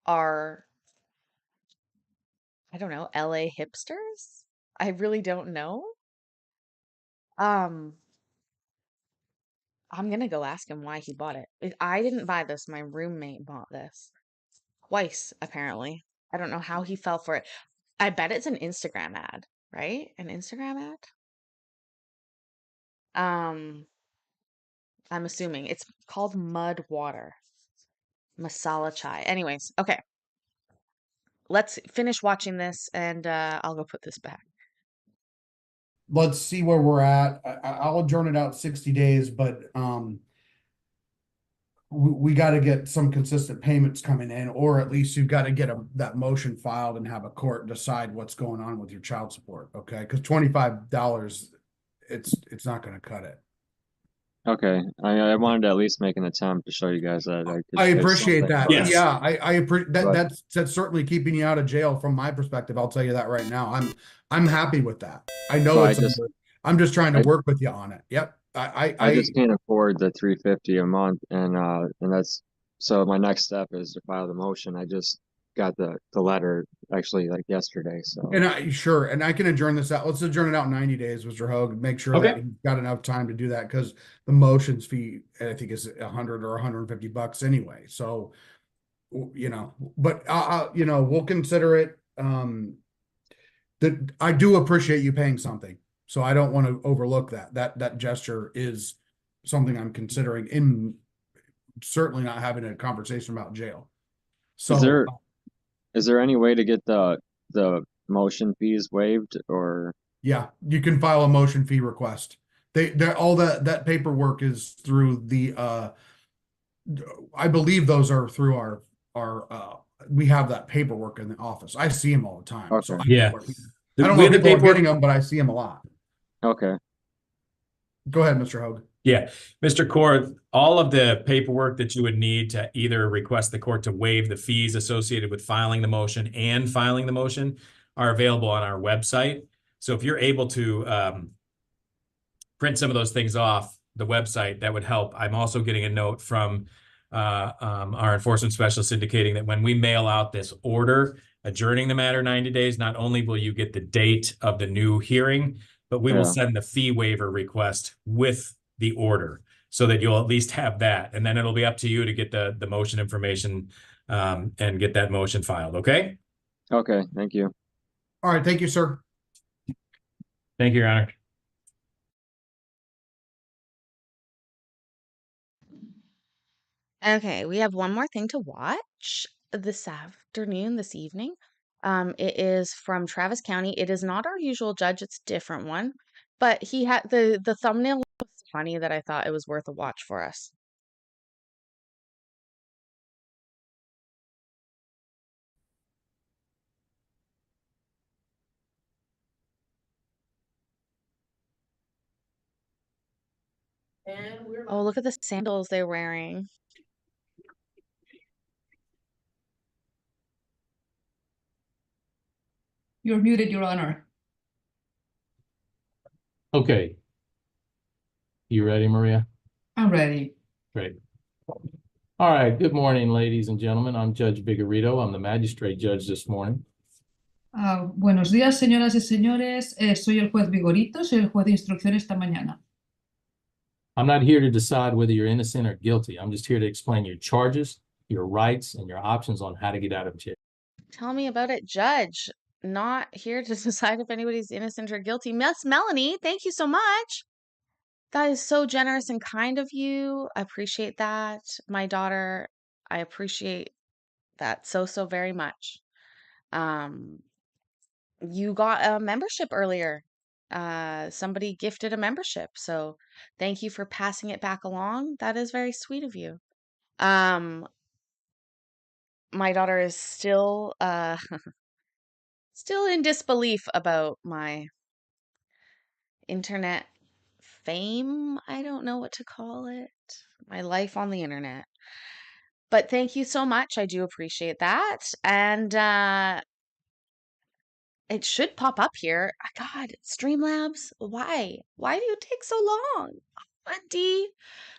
are, I don't know, LA hipsters? I really don't know. Um, I'm gonna go ask him why he bought it. I didn't buy this. My roommate bought this twice, apparently. I don't know how he fell for it. I bet it's an Instagram ad, right? An Instagram ad? I'm assuming it's called Mud Water Masala Chai. Anyways, okay. Let's finish watching this and I'll go put this back. Let's see where we're at. I'll adjourn it out 60 days, but we got to get some consistent payments coming in, or at least you've got to get that motion filed and have a court decide what's going on with your child support. Okay, because $25, it's not going to cut it. Okay, I wanted to at least make an attempt to show you guys that I pay appreciate something, that. but- Yes. Yeah, I appreciate that. But- That's certainly keeping you out of jail from my perspective. I'll tell you that right now. I'm happy with that. I know So I'm just trying to work with you on it. Yep. I just can't afford the $350 a month, and that's so my next step is to file the motion. I just got the letter actually like yesterday, so And I can adjourn this out. Let's adjourn it out 90 days, Mr. Hogue. Make sure that Okay. he's got enough time to do that, because the motions fee, I think, is $100 or $150 anyway. So, but we'll consider it. That I do appreciate you paying something, so I don't want to overlook that. That gesture is something I'm considering, in certainly not having a conversation about jail. So is there any way to get the motion fees waived, or yeah, you can file a motion fee request. They all that paperwork is through the I believe those are through our we have that paperwork in the office. I see them all the time. So Okay. Yeah. I don't know if people are getting them, but I see them a lot. okay? Go ahead, Mr. Hogue. Yeah, Mr. Court, all of the paperwork that you would need to either request the court to waive the fees associated with filing the motion and filing the motion are available on our website. So if you're able to print some of those things off the website, that would help. I'm also getting a note from our enforcement specialist indicating that when we mail out this order adjourning the matter 90 days, not only will you get the date of the new hearing, but we will send the fee waiver request with the order so that you'll at least have that. And then it'll be up to you to get the motion information and get that motion filed. Okay. Okay. Thank you. All right. Thank you, sir. Thank you, Your Honor. Okay, we have one more thing to watch this evening. It is from Travis County. It is not our usual judge, it's a different one. But he had the thumbnail was funny that I thought it was worth a watch for us. Oh, look at the sandals they're wearing. You're muted, Your Honor. Okay. You ready, Maria? I'm ready. Great. All right. Good morning, ladies and gentlemen. I'm Judge Vigorito. I'm the magistrate judge this morning. Buenos días, señoras y señores. Soy el juez Vigorito, soy el juez de instrucción esta mañana. I'm not here to decide whether you're innocent or guilty. I'm just here to explain your charges, your rights, and your options on how to get out of jail. Tell me about it, Judge. Not here to decide if anybody's innocent or guilty. Miss Melanie, thank you so much. That is so generous and kind of you. I appreciate that. My daughter, I appreciate that so very much. You got a membership earlier. Somebody gifted a membership, so thank you for passing it back along. That is very sweet of you. My daughter is still still in disbelief about my internet fame. I don't know what to call it. My life on the internet. But thank you so much. I do appreciate that. And it should pop up here. God, Streamlabs, why? Why do you take so long? Buddy.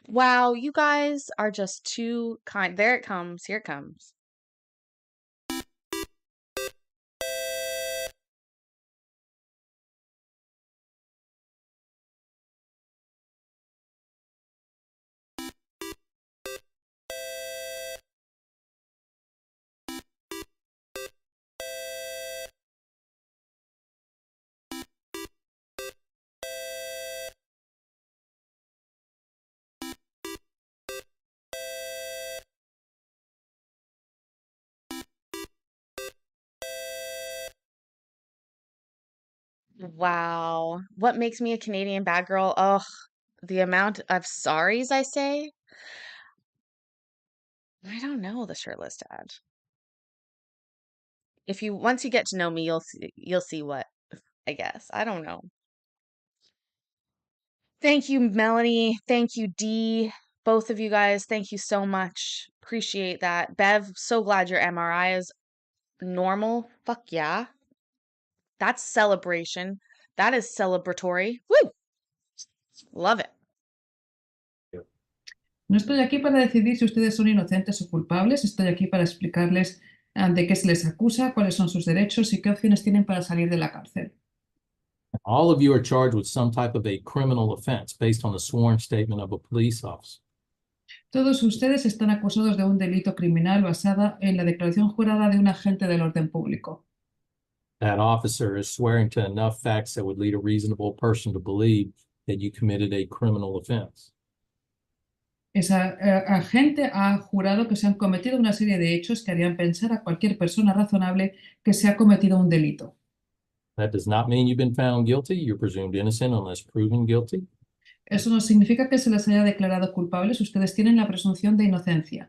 Wow, you guys are just too kind. There it comes. Here it comes. Wow. What makes me a Canadian bad girl? Ugh, the amount of sorries I say. I don't know the shirtless dad. If you once you get to know me, you'll see what, I guess. I don't know. Thank you, Melanie. Thank you, Dee. Both of you guys, thank you so much. Appreciate that. Bev, so glad your MRI is normal. Fuck yeah. That's celebration. That is celebratory. Woo! Love it. No estoy aquí para decidir si ustedes son inocentes o culpables, estoy aquí para explicarles de qué se les acusa, cuáles son sus derechos y qué opciones tienen para salir de la cárcel. All of you are charged with some type of a criminal offense based on the sworn statement of a police officer. Todos ustedes están acusados de un delito criminal basada en la declaración jurada de un agente del orden público. That officer is swearing to enough facts that would lead a reasonable person to believe that you committed a criminal offense. Esa agente ha jurado que se han cometido una serie de hechos que harían pensar a cualquier persona razonable que se ha cometido un delito. That does not mean you've been found guilty. You're presumed innocent unless proven guilty. Eso no significa que se les haya declarado culpables. Ustedes tienen la presunción de inocencia.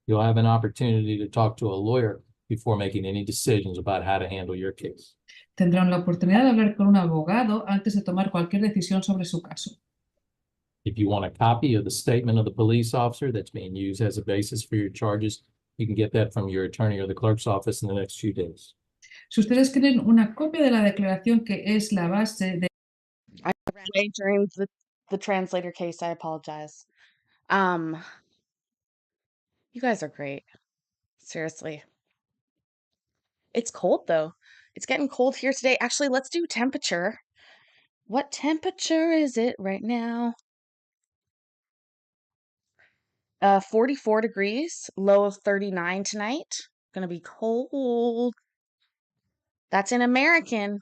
You'll have an opportunity to talk to a lawyer before making any decisions about how to handle your case. Tendrán la oportunidad de hablar con un abogado antes de tomar cualquier decisión sobre su caso. If you want a copy of the statement of the police officer that's being used as a basis for your charges, you can get that from your attorney or the clerk's office in the next few days. Si ustedes quieren una copia de la declaración que es la base de... I ran away during the translator case. I apologize. You guys are great. Seriously. It's cold though. It's getting cold here today. Actually, let's do temperature. What temperature is it right now? 44 degrees, low of 39 tonight. Gonna be cold. That's in American.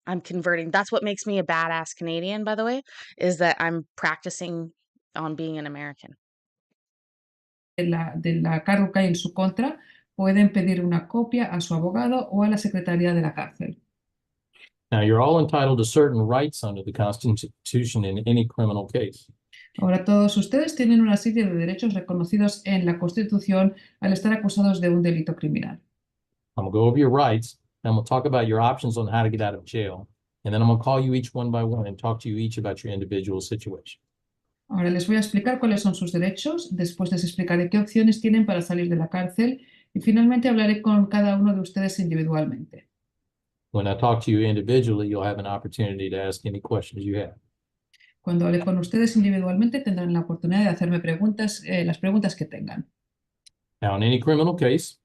I'm converting. That's what makes me a badass Canadian, by the way, is that I'm practicing on being an American. de la cargo que hay en su contra, pueden pedir una copia a su abogado o a la secretaría de la cárcel. Now, you're all entitled to certain rights under the Constitution in any criminal case. Ahora todos ustedes tienen una serie de derechos reconocidos en la Constitución al estar acusados de un delito criminal. I'm gonna go over your rights, and we'll talk about your options on how to get out of jail. And then I'm gonna call you each one by one and talk to you each about your individual situation. Ahora les voy a explicar cuáles son sus derechos, después les explicaré qué opciones tienen para salir de la cárcel y finalmente hablaré con cada uno de ustedes individualmente. When I talk to you individually, you'll have an opportunity to ask any questions you have. Cuando hable con ustedes individualmente tendrán la oportunidad de hacerme preguntas, las preguntas que tengan. Now, in any criminal case,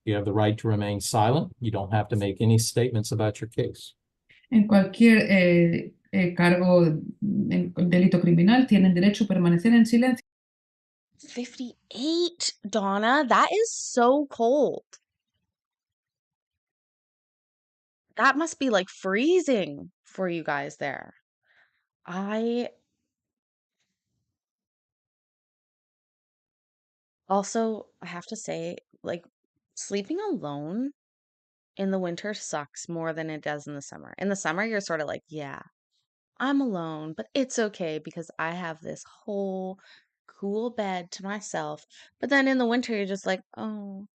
you have the right to remain silent. You don't have to make any statements about your case. En cualquier cargo, en delito criminal, tienen derecho a permanecer en silencio. 58, Donna. That is so cold. That must be like freezing for you guys there. I have to say, like, sleeping alone in the winter sucks more than it does in the summer. In the summer, you're sort of like, yeah, I'm alone, but it's okay because I have this whole cool bed to myself. But then in the winter, you're just like, oh,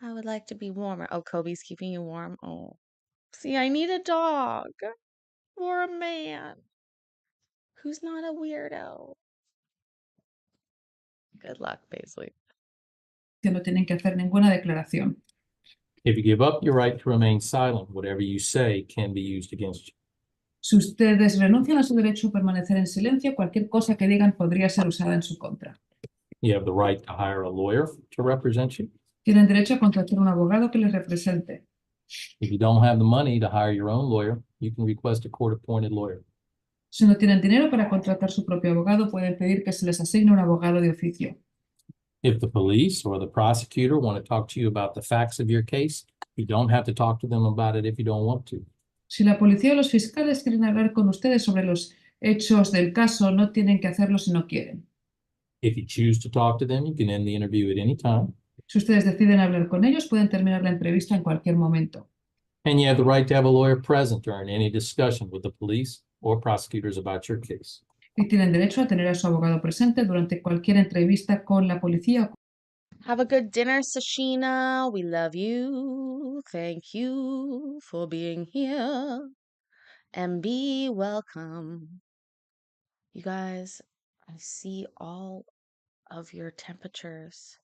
I would like to be warmer. Oh, Kobe's keeping you warm. Oh, see, I need a dog or a man who's not a weirdo. Good luck, Paisley. No tienen que hacer ninguna declaración. If you give up your right to remain silent, whatever you say can be used against you. Si ustedes renuncian a su derecho a permanecer en silencio, cualquier cosa que digan podría ser usada en su contra. You have the right to hire a lawyer to represent you. Tienen derecho a contratar un abogado que les represente. If you don't have the money to hire your own lawyer, you can request a court-appointed lawyer. Si no tienen dinero para contratar su propio abogado, pueden pedir que se les asigne un abogado de oficio. If the police or the prosecutor want to talk to you about the facts of your case, you don't have to talk to them about it if you don't want to. Si la policía o los fiscales quieren hablar con ustedes sobre los hechos del caso, no tienen que hacerlo si no quieren. If you choose to talk to them, you can end the interview at any time. Si ustedes deciden hablar con ellos, pueden terminar la entrevista en cualquier momento. And you have the right to have a lawyer present during any discussion with the police or prosecutors about your case. Y tienen derecho a tener a su abogado presente durante cualquier entrevista con la policía. Have a good dinner, Sashina. We love you. Thank you for being here. And be welcome. You guys, I see all of your temperatures.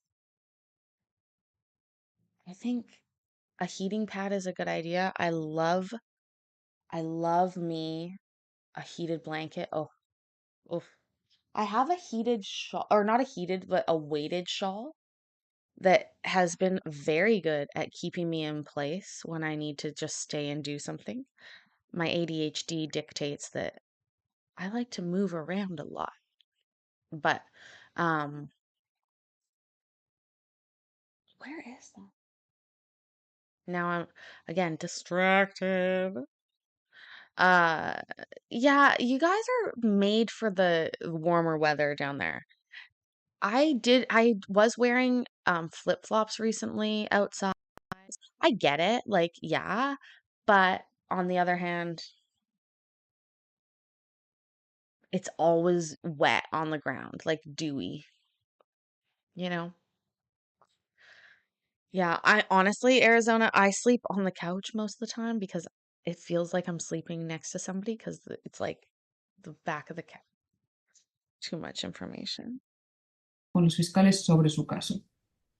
I think a heating pad is a good idea. I love me a heated blanket. Oh, oof. I have a heated shawl, or not a heated, but a weighted shawl that has been very good at keeping me in place when I need to just stay and do something. My ADHD dictates that I like to move around a lot. But where is that? Now I'm again distracted. Uh yeah, you guys are made for the warmer weather down there. I was wearing flip-flops recently outside. I get it, like, yeah, but on the other hand, it's always wet on the ground, like dewy, you know? Yeah, I honestly, Arizona, I sleep on the couch most of the time because it feels like I'm sleeping next to somebody because it's like the back of the couch. Too much information. Con los fiscales sobre su caso.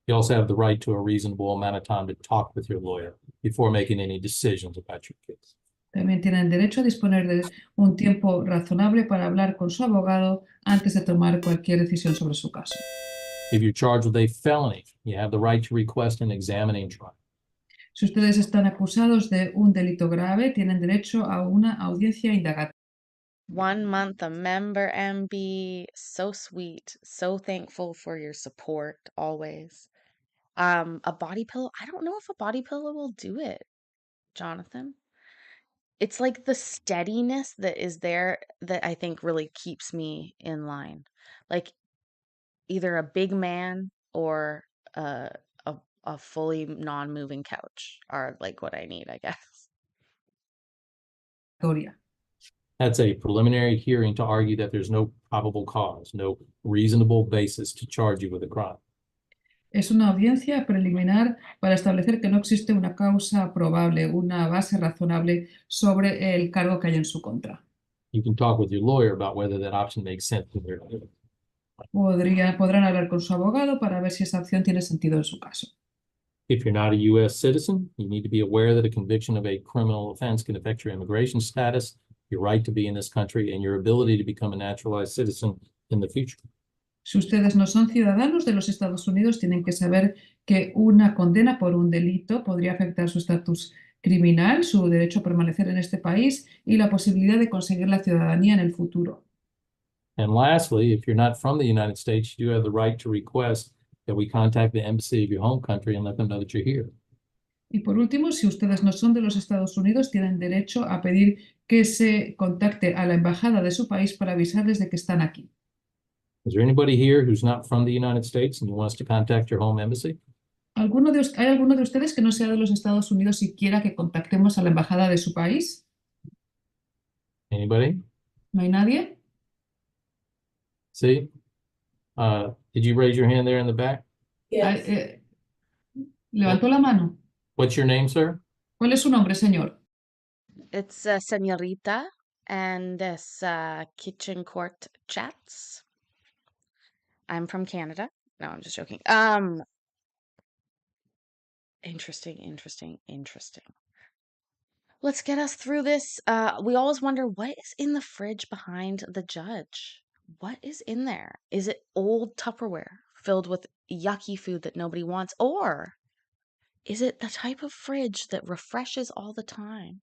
You also have the right to a reasonable amount of time to talk with your lawyer before making any decisions about your case. También tienen derecho a disponer de un tiempo razonable para hablar con su abogado antes de tomar cualquier decisión sobre su caso. If you're charged with a felony, you have the right to request an examining trial. Si ustedes están acusados de un delito grave, tienen derecho a una audiencia indagatoria. 1 month a member, MB. So sweet. So thankful for your support always. A body pillow. I don't know if a body pillow will do it, Jonathan. It's like the steadiness that is there that I think really keeps me in line. Like either a big man or a a fully non-moving couch are like what I need, I guess. That's a preliminary hearing to argue that there's no probable cause, no reasonable basis to charge you with a crime. Es una audiencia preliminar para establecer que no existe una causa probable, una base razonable sobre el cargo que hay en su contra. You can talk with your lawyer about whether that option makes sense in your case. Podrán hablar con su abogado para ver si esa opción tiene sentido en su caso. If you're not a U.S. citizen, you need to be aware that a conviction of a criminal offense can affect your immigration status, your right to be in this country, and your ability to become a naturalized citizen in the future. Si ustedes no son ciudadanos de los Estados Unidos, tienen que saber que una condena por un delito podría afectar su estatus criminal, su derecho a permanecer en este país y la posibilidad de conseguir la ciudadanía en el futuro. And lastly, if you're not from the United States, you do have the right to request that we contact the embassy of your home country and let them know that you're here. Y por último, si ustedes no son de los Estados Unidos, tienen derecho a pedir que se contacte a la embajada de su país para avisarles de que están aquí. Is there anybody here who's not from the United States and you want us to contact your home embassy? ¿Hay alguno de ustedes que no sea de los Estados Unidos y quiera que contactemos a la embajada de su país? Anybody? ¿No hay nadie? See? Did you raise your hand there in the back? Levantó la mano. What's your name, sir? ¿Cuál es su nombre, señor? It's Señorita, and this Kitchen Court Chats. I'm from Canada. No, I'm just joking. Interesting. Let's get us through this. We always wonder what is in the fridge behind the judge. What is in there? Is it old Tupperware filled with yucky food that nobody wants? Or is it the type of fridge that refreshes all the time?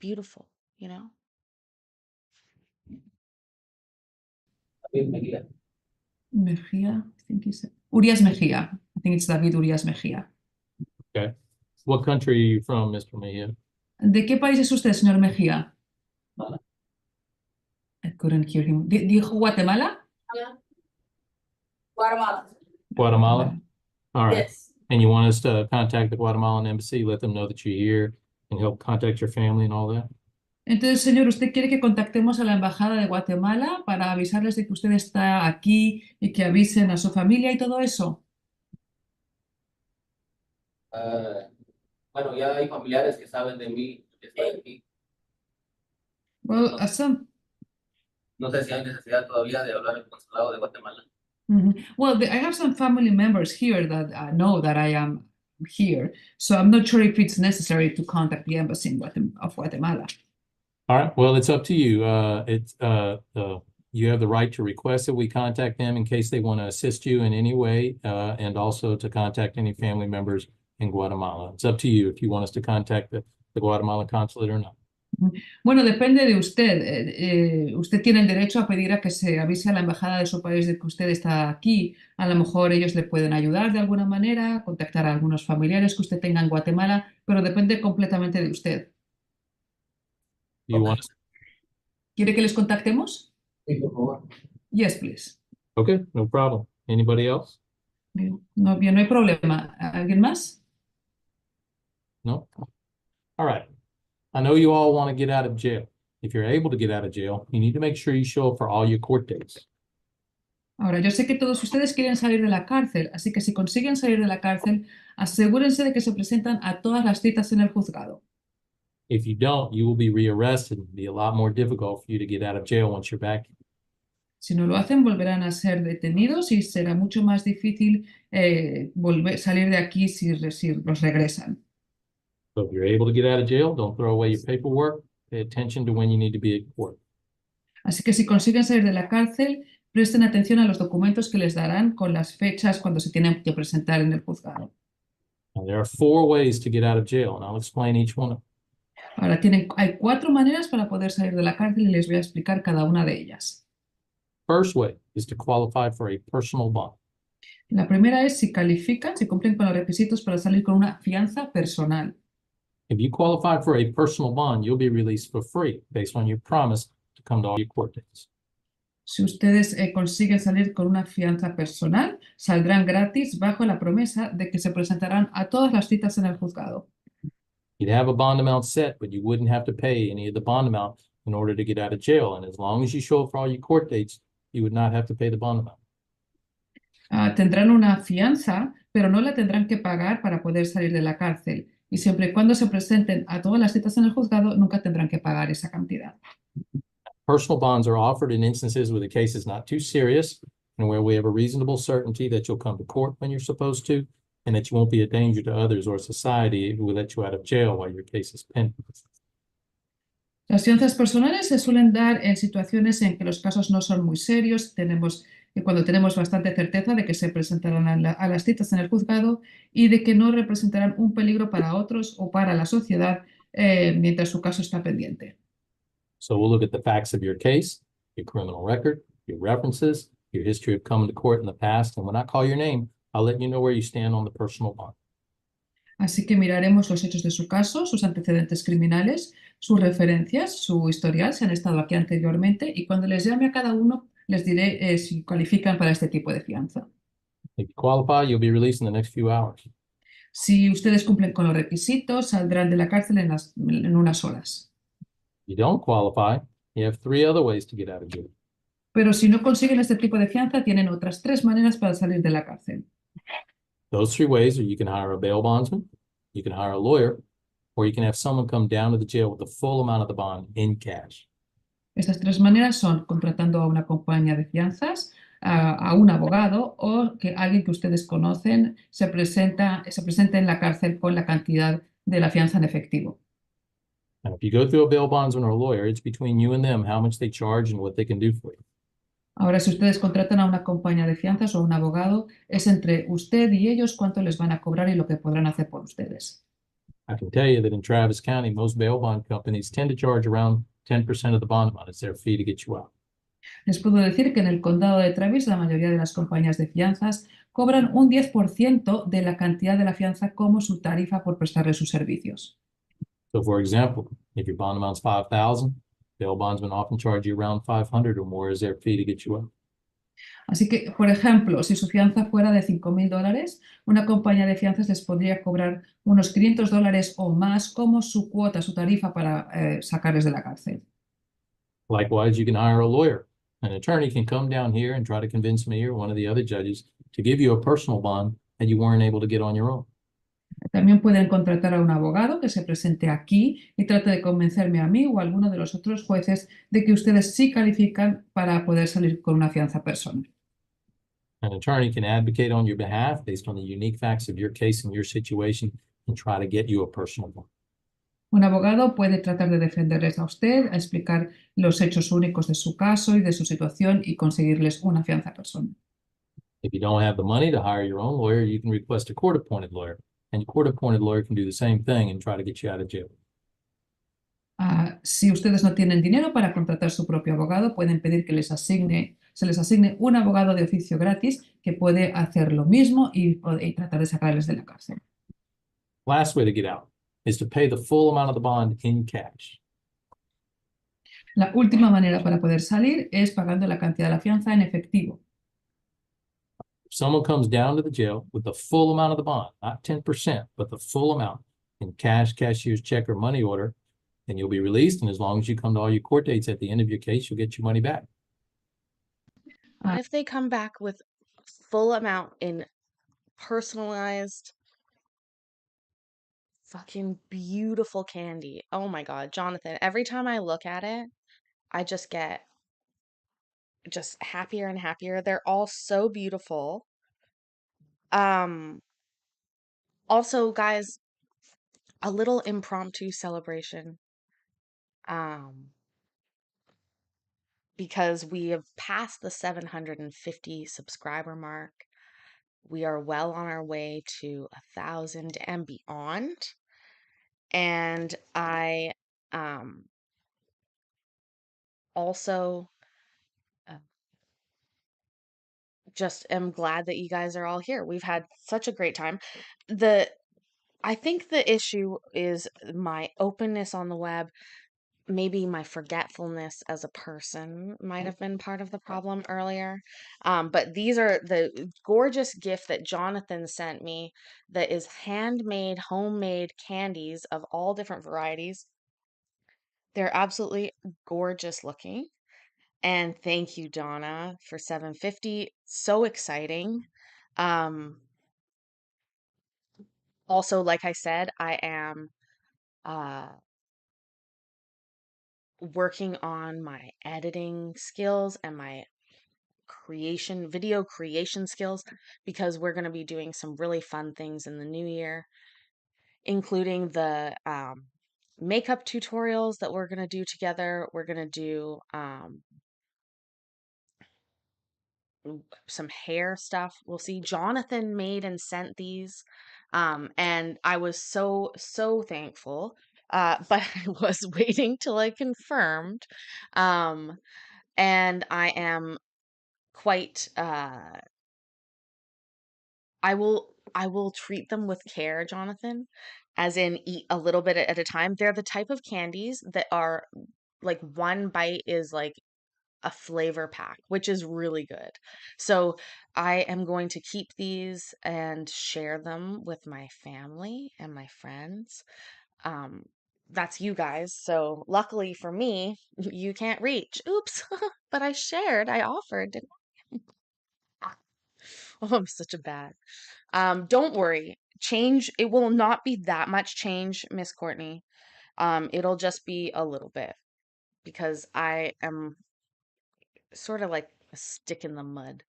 Beautiful, you know? Mejía, I think it's Urias Mejía. I think it's David Urias Mejía. Okay. What country are you from, Mr. Mejia? ¿De qué país es usted, señor Mejía? I couldn't hear him. ¿Dijo Guatemala? Guatemala. Guatemala? All right. Yes. And you want us to contact the Guatemalan embassy, let them know that you're here and help contact your family and all that? Entonces, señor, ¿usted quiere que contactemos a la Embajada de Guatemala para avisarles de que usted está aquí y que avisen a su familia y todo eso? Bueno, ya hay familiares que saben de mí, que estoy aquí. Well, some. No sé si hay necesidad todavía de hablar al consulado de Guatemala. Well, I have some family members here that know that I am here, so I'm not sure if it's necessary to contact the embassy of Guatemala. All right, well, it's up to you. You have the right to request that we contact them in case they want to assist you in any way, and also to contact any family members in Guatemala. It's up to you if you want us to contact the Guatemalan consulate or not. Bueno, depende de usted. Usted tiene el derecho a pedir a que se avise a la embajada de su país de que usted está aquí. A lo mejor ellos le pueden ayudar de alguna manera, contactar a algunos familiares que usted tenga en Guatemala, pero depende completamente de usted. You want us? ¿Quiere que les contactemos? Sí, por favor. Yes, please. Okay, no problem. Anybody else? No, bien, no hay problema. ¿Alguien más? No? All right. I know you all want to get out of jail. If you're able to get out of jail, you need to make sure you show up for all your court dates. Ahora, yo sé que todos ustedes quieren salir de la cárcel, así que si consiguen salir de la cárcel, asegúrense de que se presentan a todas las citas en el juzgado. If you don't, you will be rearrested and be a lot more difficult for you to get out of jail once you're back. Si no lo hacen, volverán a ser detenidos y será mucho más difícil salir de aquí si los regresan. So if you're able to get out of jail, don't throw away your paperwork. Pay attention to when you need to be at court. Así que si consiguen salir de la cárcel, presten atención a los documentos que les darán con las fechas cuando se tienen que presentar en el juzgado. Now, there are 4 ways to get out of jail, and I'll explain each one of them. Ahora, hay 4 maneras para poder salir de la cárcel y les voy a explicar cada una de ellas. First way is to qualify for a personal bond. La primera es si califican, si cumplen con los requisitos para salir con una fianza personal. If you qualify for a personal bond, you'll be released for free based on your promise to come to all your court dates. Si ustedes consiguen salir con una fianza personal, saldrán gratis bajo la promesa de que se presentarán a todas las citas en el juzgado. You'd have a bond amount set, but you wouldn't have to pay any of the bond amount in order to get out of jail. And as long as you show up for all your court dates, you would not have to pay the bond amount. Tendrán una fianza, pero no la tendrán que pagar para poder salir de la cárcel. Y siempre y cuando se presenten a todas las citas en el juzgado, nunca tendrán que pagar esa cantidad. Personal bonds are offered in instances where the case is not too serious and where we have a reasonable certainty that you'll come to court when you're supposed to and that you won't be a danger to others or society if we let you out of jail while your case is pending. Las fianzas personales se suelen dar en situaciones en que los casos no son muy serios, cuando tenemos bastante certeza de que se presentarán a las citas en el juzgado y de que no representarán un peligro para otros o para la sociedad mientras su caso está pendiente. So we'll look at the facts of your case, your criminal record, your references, your history of coming to court in the past, and when I call your name, I'll let you know where you stand on the personal bond. Así que miraremos los hechos de su caso, sus antecedentes criminales, sus referencias, su historial, si han estado aquí anteriormente, y cuando les llame a cada uno, les diré si califican para este tipo de fianza. If you qualify, you'll be released in the next few hours. Si ustedes cumplen con los requisitos, saldrán de la cárcel en unas horas. If you don't qualify, you have 3 other ways to get out of jail. Pero si no consiguen este tipo de fianza, tienen otras 3 maneras para salir de la cárcel. Those 3 ways are you can hire a bail bondsman, you can hire a lawyer, or you can have someone come down to the jail with the full amount of the bond in cash. Estas 3 maneras son contratando a una compañía de fianzas, a un abogado o que alguien que ustedes conocen se presente en la cárcel con la cantidad de la fianza en efectivo. Now, if you go through a bail bondsman or a lawyer, it's between you and them how much they charge and what they can do for you. Ahora, si ustedes contratan a una compañía de fianzas o a un abogado, es entre usted y ellos cuánto les van a cobrar y lo que podrán hacer por ustedes. I can tell you that in Travis County, most bail bond companies tend to charge around 10% of the bond amount. It's their fee to get you out. Les puedo decir que en el condado de Travis la mayoría de las compañías de fianzas cobran un 10% de la cantidad de la fianza como su tarifa por prestarle sus servicios. So, for example, if your bond amount's $5,000, bail bondsmen often charge you around $500 or more as their fee to get you out. Así que, por ejemplo, si su fianza fuera de $5.000, una compañía de fianzas les podría cobrar unos $500 o más como su cuota, su tarifa para sacarles de la cárcel. Likewise, you can hire a lawyer. An attorney can come down here and try to convince me or one of the other judges to give you a personal bond that you weren't able to get on your own. También pueden contratar a un abogado que se presente aquí y trate de convencerme a mí o a alguno de los otros jueces de que ustedes sí califican para poder salir con una fianza personal. An attorney can advocate on your behalf based on the unique facts of your case and your situation and try to get you a personal bond. Un abogado puede tratar de defenderles a usted, a explicar los hechos únicos de su caso y de su situación y conseguirles una fianza personal. If you don't have the money to hire your own lawyer, you can request a court-appointed lawyer, and your court-appointed lawyer can do the same thing and try to get you out of jail. Si ustedes no tienen dinero para contratar su propio abogado, pueden pedir que se les asigne un abogado de oficio gratis que puede hacer lo mismo y tratar de sacarles de la cárcel. Last way to get out is to pay the full amount of the bond in cash. La última manera para poder salir es pagando la cantidad de la fianza en efectivo. If someone comes down to the jail with the full amount of the bond, not 10%, but the full amount in cash, cashier's check, or money order, then you'll be released. And as long as you come to all your court dates at the end of your case, you'll get your money back. What if they come back with full amount in personalized fucking beautiful candy? Oh my God, Jonathan, every time I look at it, I just get just happier and happier. They're all so beautiful. Also, guys, a little impromptu celebration. Because we have passed the 750 subscriber mark. We are well on our way to 1,000 and beyond. And I also just am glad that you guys are all here. We've had such a great time. I think the issue is my openness on the web. Maybe my forgetfulness as a person might have been part of the problem earlier. But these are the gorgeous gift that Jonathan sent me that is handmade, homemade candies of all different varieties. They're absolutely gorgeous looking. And thank you, Donna, for 750. So exciting. Also, like I said, I am working on my editing skills and my video creation skills, because we're going to be doing some really fun things in the new year, including the makeup tutorials that we're going to do together. We're going to do some hair stuff. We'll see. Jonathan made and sent these, and I was so thankful, but I was waiting till I confirmed, and I am quite I will treat them with care, Jonathan, as in eat a little bit at a time. They're the type of candies that are like one bite is like a flavor pack, which is really good. So I am going to keep these and share them with my family and my friends. That's you guys. So luckily for me, you can't reach. Oops. But I shared, I offered, didn't I? Oh, I'm such a bad. Don't worry. Change, it will not be that much change, Miss Courtney. It'll just be a little bit, because I am sort of like a stick in the mud.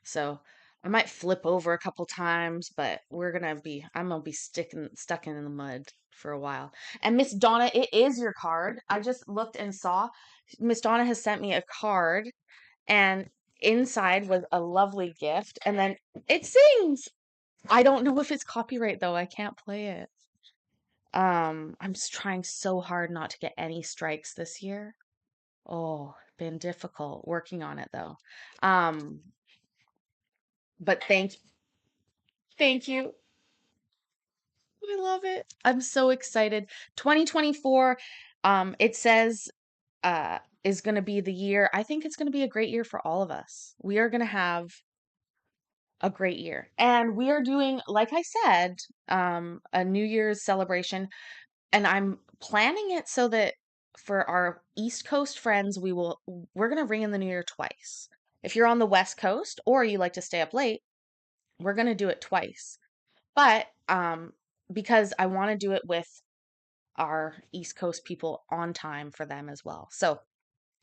So I might flip over a couple times, but I'm gonna be stuck in the mud for a while. And Miss Donna, it is your card. I just looked and saw Miss Donna has sent me a card, and inside was a lovely gift, and then it sings. I don't know if it's copyright though. I can't play it. I'm just trying so hard not to get any strikes this year. Oh, been difficult working on it though. But thank you. I love it. I'm so excited. 2024, it says is going to be the year. I think it's going to be a great year for all of us. We are going to have a great year. And we are doing, like I said, a New Year's celebration. And I'm planning it so that for our East Coast friends, we're going to ring in the New Year twice. If you're on the West Coast or you like to stay up late, we're going to do it twice. But because I want to do it with our East Coast people on time for them as well. So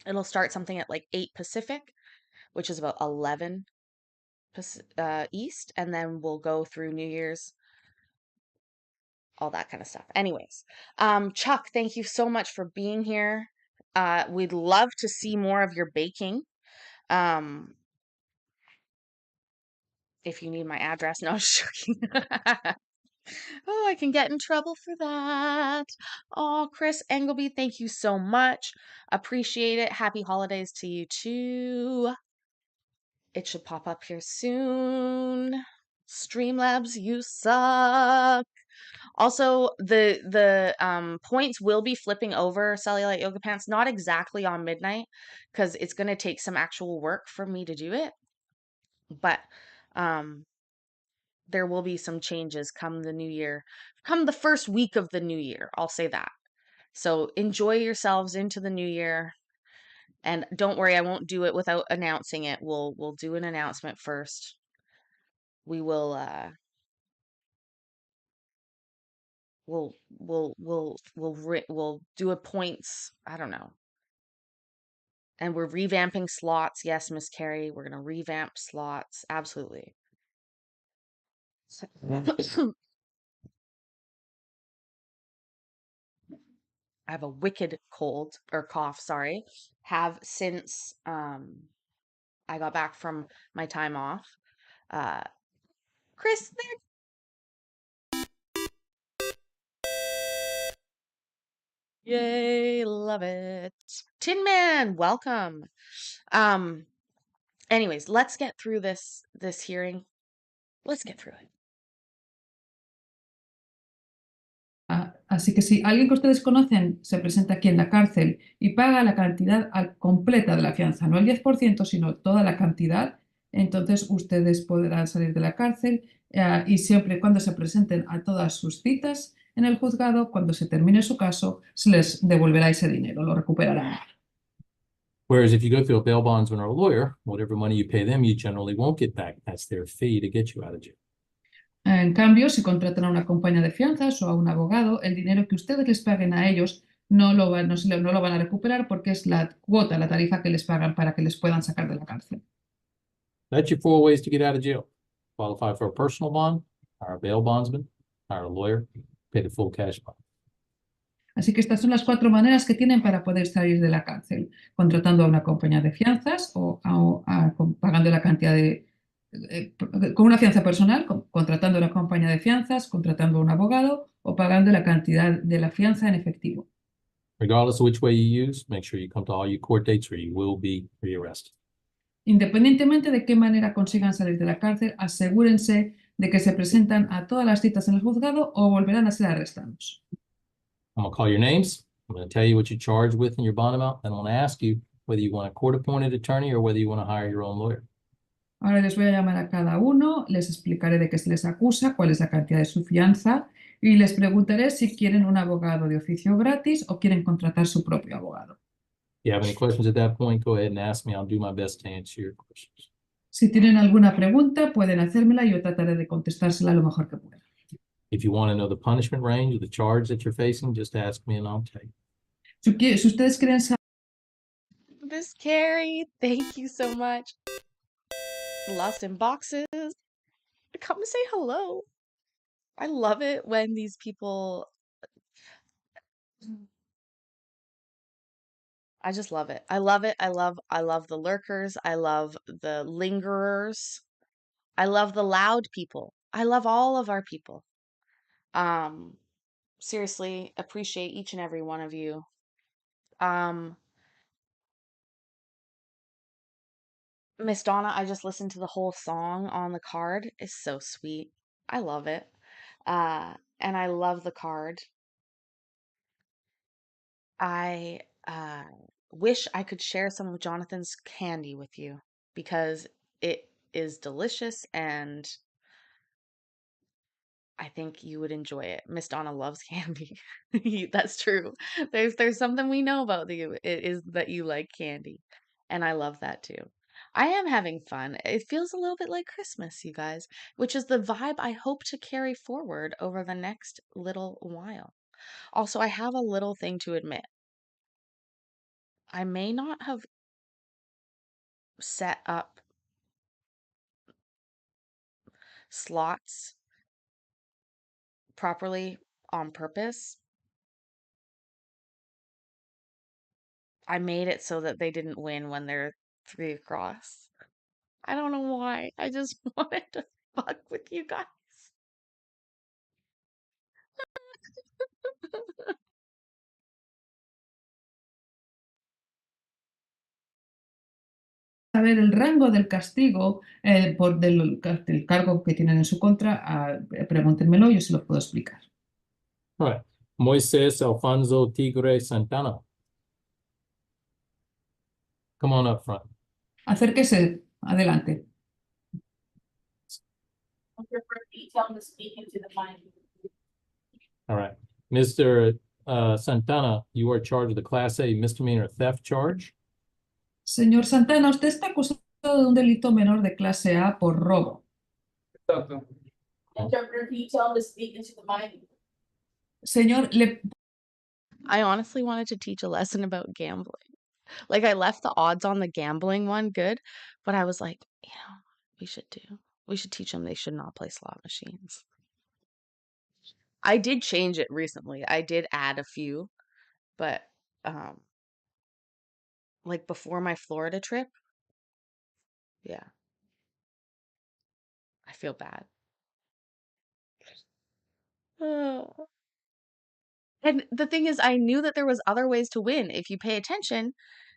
it'll start something at like 8 Pacific, which is about 11 East, and then we'll go through New Year's, all that kind of stuff. Anyways, Chuck, thank you so much for being here. We'd love to see more of your baking. If you need my address, no, I'm joking. Oh, I can get in trouble for that. Oh, Chris Engelby, thank you so much. Appreciate it. Happy holidays to you too. It should pop up here soon. Streamlabs, you suck. Also, the points will be flipping over Cellulite Yoga Pants, not exactly on midnight, because it's going to take some actual work for me to do it. But there will be some changes come the new year, come the first week of the new year. I'll say that. So enjoy yourselves into the new year. And don't worry, I won't do it without announcing it. We'll do an announcement first. We will we'll do a points, I don't know. And we're revamping slots. Yes, Miss Carrie, we're gonna revamp slots. Absolutely. I have a wicked cold or cough, sorry. Have since I got back from my time off. Chris, yay, love it. Tin Man, welcome. Anyways, let's get through this hearing. Let's get through it. Así que si alguien que ustedes conocen se presenta aquí en la cárcel y paga la cantidad completa de la fianza, no el 10%, sino toda la cantidad, entonces ustedes podrán salir de la cárcel y siempre y cuando se presenten a todas sus citas en el juzgado, cuando se termine su caso, se les devolverá ese dinero, lo recuperarán. Whereas if you go through a bail bondsman or a lawyer, whatever money you pay them, you generally won't get back. That's their fee to get you out of jail. En cambio, si contratan a una compañía de fianzas o a un abogado, el dinero que ustedes les paguen a ellos no lo van a recuperar porque es la cuota, la tarifa que les pagan para que les puedan sacar de la cárcel. That's your 4 ways to get out of jail. Qualify for a personal bond, hire a bail bondsman, hire a lawyer, pay the full cash bond. Así que estas son las 4 maneras que tienen para poder salir de la cárcel: contratando a una compañía de fianzas o pagando la cantidad con una fianza personal, contratando a una compañía de fianzas, contratando a un abogado o pagando la cantidad de la fianza en efectivo. Regardless of which way you use, make sure you come to all your court dates or you will be rearrested. Independientemente de qué manera consigan salir de la cárcel, asegúrense de que se presentan a todas las citas en el juzgado o volverán a ser arrestados. I'm going to call your names. I'm going to tell you what you're charged with in your bond amount. And I'm going to ask you whether you want a court-appointed attorney or whether you want to hire your own lawyer. Ahora les voy a llamar a cada uno, les explicaré de qué se les acusa, cuál es la cantidad de su fianza y les preguntaré si quieren un abogado de oficio gratis o quieren contratar su propio abogado. If you have any questions at that point, go ahead and ask me. I'll do my best to answer your questions. Si tienen alguna pregunta, pueden hacérmela y yo trataré de contestársela lo mejor que pueda. If you want to know the punishment range or the charge that you're facing, just ask me and I'll tell you. Si ustedes quieren saber... Miss Carrie, thank you so much. Lost in boxes. Come say hello. I love it when these people... I just love it. I love it. I love the lurkers. I love the lingerers. I love the loud people. I love all of our people. Seriously, appreciate each and every one of you. Miss Donna, I just listened to the whole song on the card. It's so sweet. I love it. And I love the card. I wish I could share some of Jonathan's candy with you because it is delicious and I think you would enjoy it. Miss Donna loves candy. That's true. There's something we know about you. It is that you like candy. And I love that too. I am having fun. It feels a little bit like Christmas, you guys, which is the vibe I hope to carry forward over the next little while. Also, I have a little thing to admit. I may not have set up slots properly on purpose. I made it so that they didn't win when they're 3 across. I don't know why. I just wanted to fuck with you guys. Saber el rango del castigo del cargo que tienen en su contra, pregúntenmelo, yo se lo puedo explicar. All right. Moises Alfonso Tigre Santana. Come on up front. Acérquese, adelante. All right. Mr. Santana, you are charged with a Class A misdemeanor theft charge. Señor Santana, usted está acusado de un delito menor de clase A por robo. Señor, I honestly wanted to teach a lesson about gambling. Like I left the odds on the gambling one good, but I was like, we should teach them they should not play slot machines. I did change it recently. I did add a few, but like before my Florida trip, yeah. I feel bad. Oh. And the thing is, I knew that there was other ways to win. If you pay attention,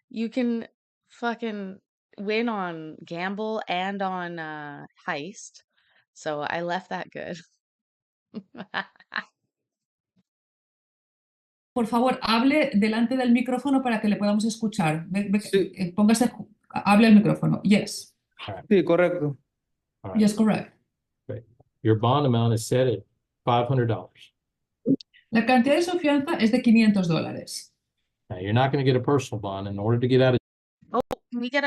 you can fucking win on gamble and on heist. So I left that good. por favor, hable delante del micrófono para que le podamos escuchar. Póngase, hable al micrófono. Yes. Sí, correcto. All right. Yes, correct. Great. Your bond amount is set at $500. La cantidad de su fianza es de $500. Now, you're not going to get a personal bond in order to get out of. Oh, can we get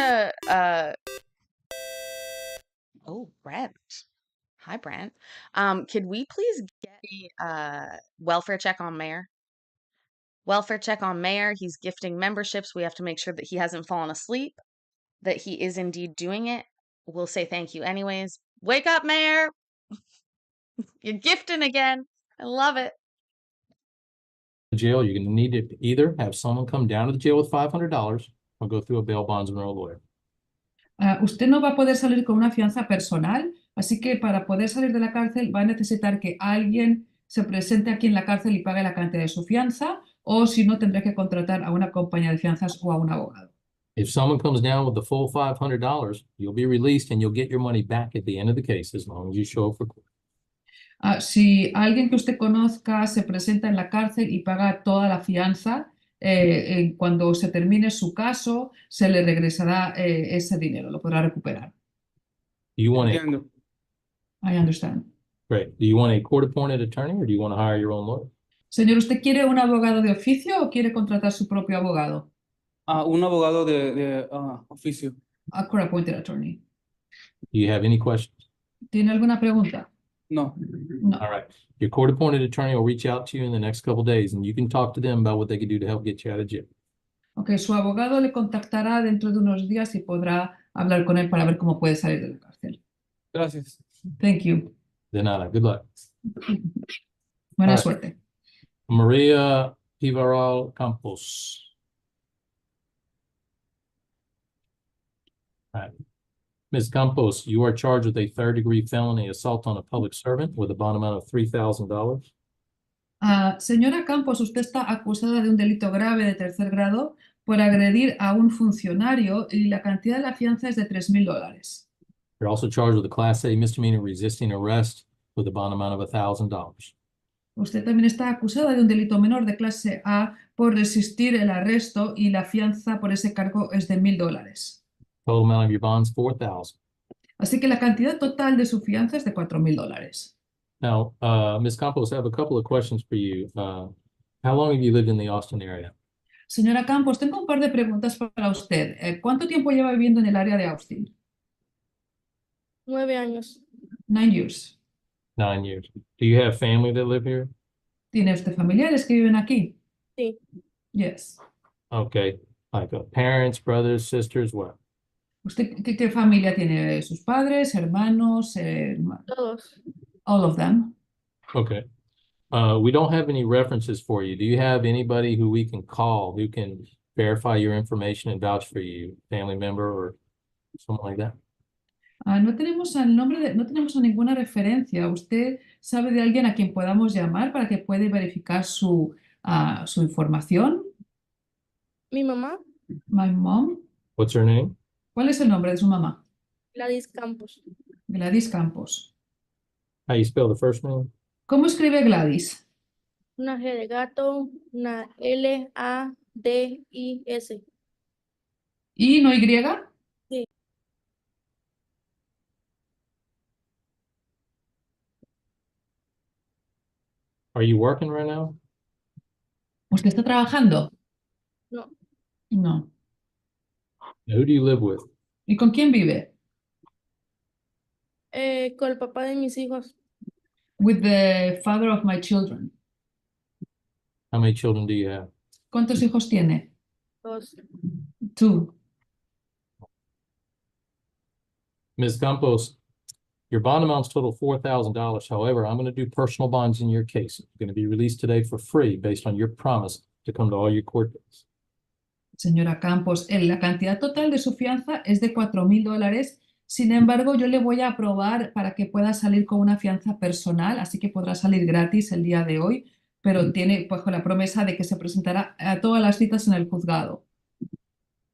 oh, Brent. Hi, Brent. Could we please get a welfare check on Mayor? Welfare check on Mayor. He's gifting memberships. We have to make sure that he hasn't fallen asleep, that he is indeed doing it. We'll say thank you anyways. Wake up, Mayor. You're gifting again. I love it. Jail, you're going to need to either have someone come down to the jail with $500 or go through a bail bondsman or a lawyer. Usted no va a poder salir con una fianza personal, así que para poder salir de la cárcel va a necesitar que alguien se presente aquí en la cárcel y pague la cantidad de su fianza, o si no, tendrá que contratar a una compañía de fianzas o a un abogado. If someone comes down with the full $500, you'll be released and you'll get your money back at the end of the case as long as you show up for court. Si alguien que usted conozca se presenta en la cárcel y paga toda la fianza, cuando se termine su caso, se le regresará ese dinero, lo podrá recuperar. Do you want Entiendo. I understand. Great. Do you want a court-appointed attorney or do you want to hire your own lawyer? Señor, ¿usted quiere un abogado de oficio o quiere contratar su propio abogado? Un abogado de oficio. A court-appointed attorney. Do you have any questions? ¿Tiene alguna pregunta? No. No. All right. Your court-appointed attorney will reach out to you in the next couple of days and you can talk to them about what they can do to help get you out of jail. Ok, su abogado le contactará dentro de unos días y podrá hablar con él para ver cómo puede salir de la cárcel. Gracias. Thank you. De nada. Good luck. Buena All right. suerte. Maria Pivaral Campos. All right. Ms. Campos, you are charged with a third-degree felony assault on a public servant with a bond amount of $3,000. Señora Campos, usted está acusada de un delito grave de tercer grado por agredir a un funcionario y la cantidad de la fianza es de $3,000. You're also charged with a Class A misdemeanor resisting arrest with a bond amount of $1,000. Usted también está acusada de un delito menor de clase A por resistir el arresto y la fianza por ese cargo es de $1,000. Total amount of your bond's 4,000. Así que la cantidad total de su fianza es de $4,000. Now, Ms. Campos, I have a couple of questions for you. How long have you lived in the Austin area? Señora Campos, tengo un par de preguntas para usted. ¿Cuánto tiempo lleva viviendo en el área de Austin? 9 años. 9 years. 9 years. Do you have family that live here? ¿Tiene usted familiares que viven aquí? Sí. Yes. Okay. Like parents, brothers, sisters, what? ¿Usted qué familia tiene? ¿Sus padres, hermanos? Todos. All of them. Okay. We don't have any references for you. Do you have anybody who we can call who can verify your information and vouch for you, family member or something like that? No tenemos no tenemos a ninguna referencia. ¿Usted sabe de alguien a quien podamos llamar para que pueda verificar su información? Mi mamá, My mom. What's her name? ¿Cuál es el nombre de su mamá? Gladys Campos. Gladys Campos. How you spell the first name? ¿Cómo escribe Gladys? Una G de gato, una L-A-D-I-S. ¿Y no Y? Sí. Are you working right now? ¿Usted está trabajando? No. No. Who do you live with? ¿Y con quién vive? Con el papá de mis hijos. With the father of my children. How many children do you have? ¿Cuántos hijos tiene? 2. 2. Ms. Campos, your bond amounts total $4,000. However, I'm going to do personal bonds in your case. It's going to be released today for free based on your promise to come to all your court dates. Señora Campos, la cantidad total de su fianza es de $4,000. Sin embargo, yo le voy a aprobar para que pueda salir con una fianza personal, así que podrá salir gratis el día de hoy, pero tiene pues, con la promesa de que se presentará a todas las citas en el juzgado.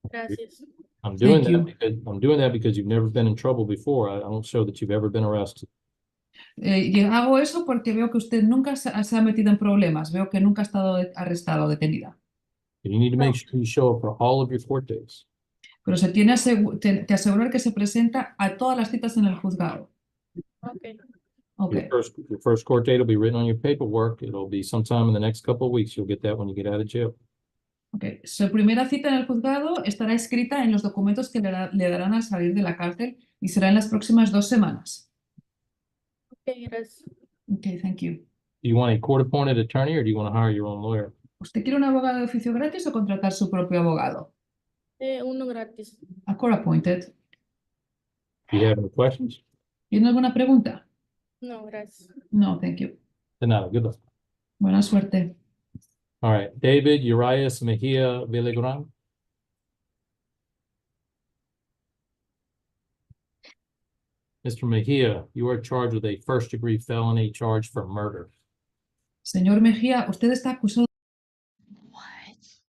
Gracias. I'm doing Thank that because you've never been in trouble before. I don't show that you've ever been arrested. Y hago eso porque veo que usted nunca se ha metido en problemas, veo que nunca ha estado arrestado o detenida. You need to make sure you show up for all of your court dates. Pero se tiene que asegurar que se presenta a todas las citas en el juzgado. Okay. Okay. Your first court date will be written on your paperwork. It'll be sometime in the next couple of weeks. You'll get that when you get out of jail. Okay. Su primera cita en el juzgado estará escrita en los documentos que le darán al salir de la cárcel y será en las próximas 2 semanas. Okay, gracias. Okay, thank you. Do you want a court-appointed attorney or do you want to hire your own lawyer? ¿Usted quiere un abogado de oficio gratis o contratar su propio abogado? Uno gratis. A court appointed. Do you have any questions? ¿Tiene alguna pregunta? No, gracias. No, thank you. De nada. Good luck. Buena suerte. All right. David Urias Mejia Villagrán. Mr. Mejia, you are charged with a first-degree felony charged for murder. Señor Mejía, usted está acusado. What?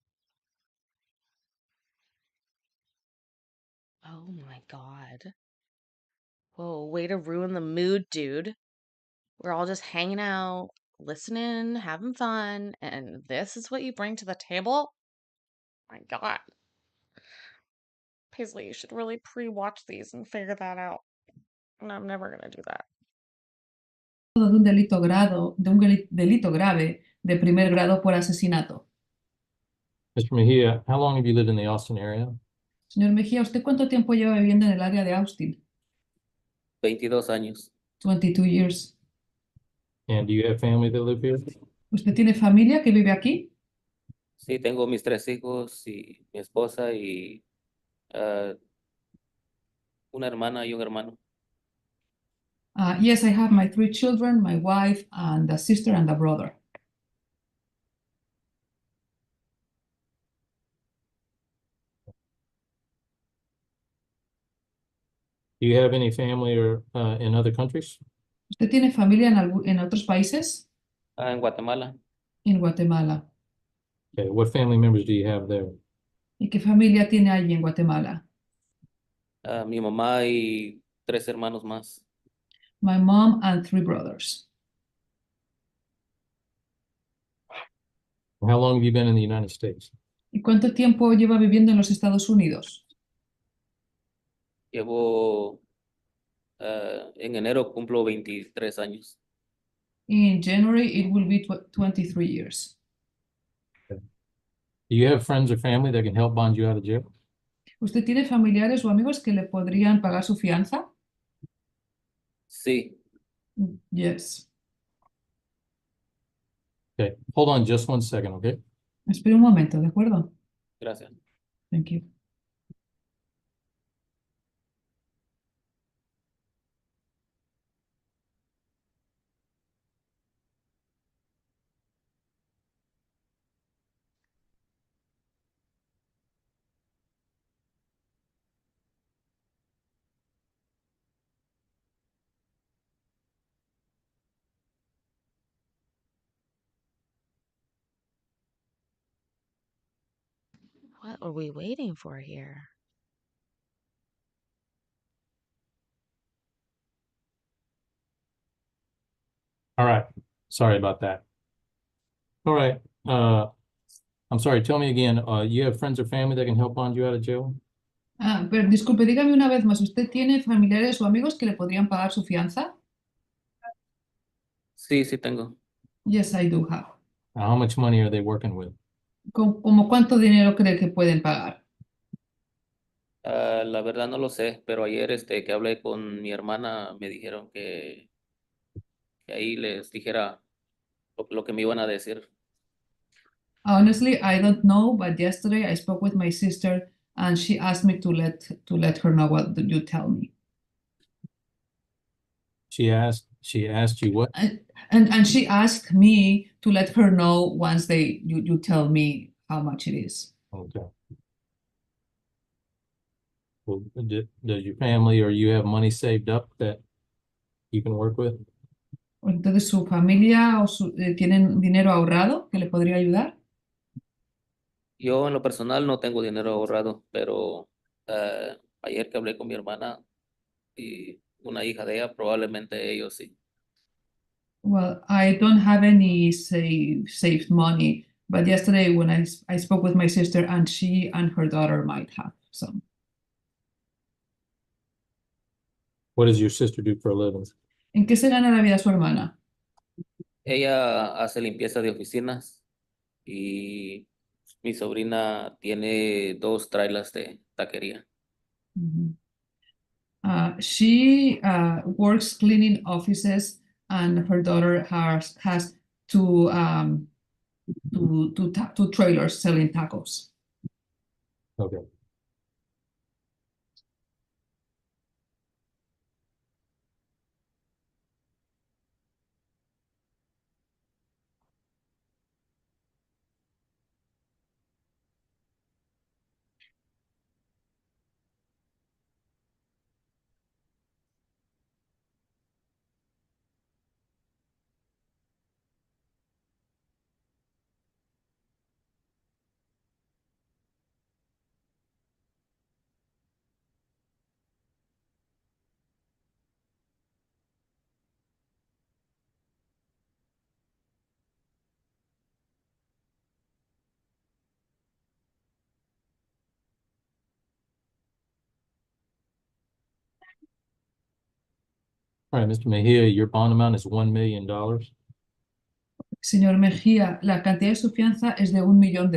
Oh my God. Whoa, way to ruin the mood, dude. We're all just hanging out, listening, having fun, and this is what you bring to the table? My God. Paisley, you should really pre-watch these and figure that out. And I'm never gonna do that. De un delito delito grave de primer grado por asesinato. Mr. Mejia, how long have you lived in the Austin area? Señor Mejía, ¿usted cuánto tiempo lleva viviendo en el área de Austin? 22 años. 22 years. And do you have family that live here? ¿Usted tiene familia que vive aquí? Sí, tengo mis 3 hijos y mi esposa y una hermana y un hermano. Yes, I have my 3 children, my wife, and a sister and a brother. Do you have any family or in other countries? ¿Usted tiene familia en otros países? En Guatemala. En Guatemala. Okay, what family members do you have there? ¿Y qué familia tiene allí en Guatemala? Mi mamá y 3 hermanos más. My mom and 3 brothers. How long have you been in the United States? ¿Y cuánto tiempo lleva viviendo en los Estados Unidos? Llevo, en enero cumplo 23 años. In January, it will be 23 years. Do you have friends or family that can help bond you out of jail? ¿Usted tiene familiares o amigos que le podrían pagar su fianza? Sí. Yes. Okay, hold on just 1 second, okay? Espera un momento, ¿de acuerdo? Gracias. Thank you. What are we waiting for here? All right, sorry about that. All right, I'm sorry, tell me again, you have friends or family that can help bond you out of jail? Pero disculpe, dígame una vez más, ¿usted tiene familiares o amigos que le podrían pagar su fianza? Sí, sí tengo. Yes, I do have. How much money are they working with? ¿Cómo cuánto dinero cree que pueden pagar? La verdad no lo sé, pero ayer que hablé con mi hermana me dijeron que ahí les dijera lo que me iban a decir. Honestly, I don't know, but yesterday I spoke with my sister and she asked me to let her know what you tell me. She asked you what? And she asked me to let her know once you tell me how much it is. Okay. Well, does your family or you have money saved up that you can work with? Entonces, ¿su familia tienen dinero ahorrado que le podría ayudar? Yo en lo personal no tengo dinero ahorrado, pero ayer que hablé con mi hermana y una hija de ella, probablemente ellos sí. Well, I don't have any saved money, but yesterday when I spoke with my sister and she and her daughter might have some. What does your sister do for a living? ¿En qué se gana la vida su hermana? Ella hace limpieza de oficinas y mi sobrina tiene 2 trailers de taquería. She works cleaning offices, and her daughter has two trailers selling tacos. Okay. All right, Mr. Mejia, your bond amount is $1 million. Señor Mejía, la cantidad de su fianza es de $1 millón.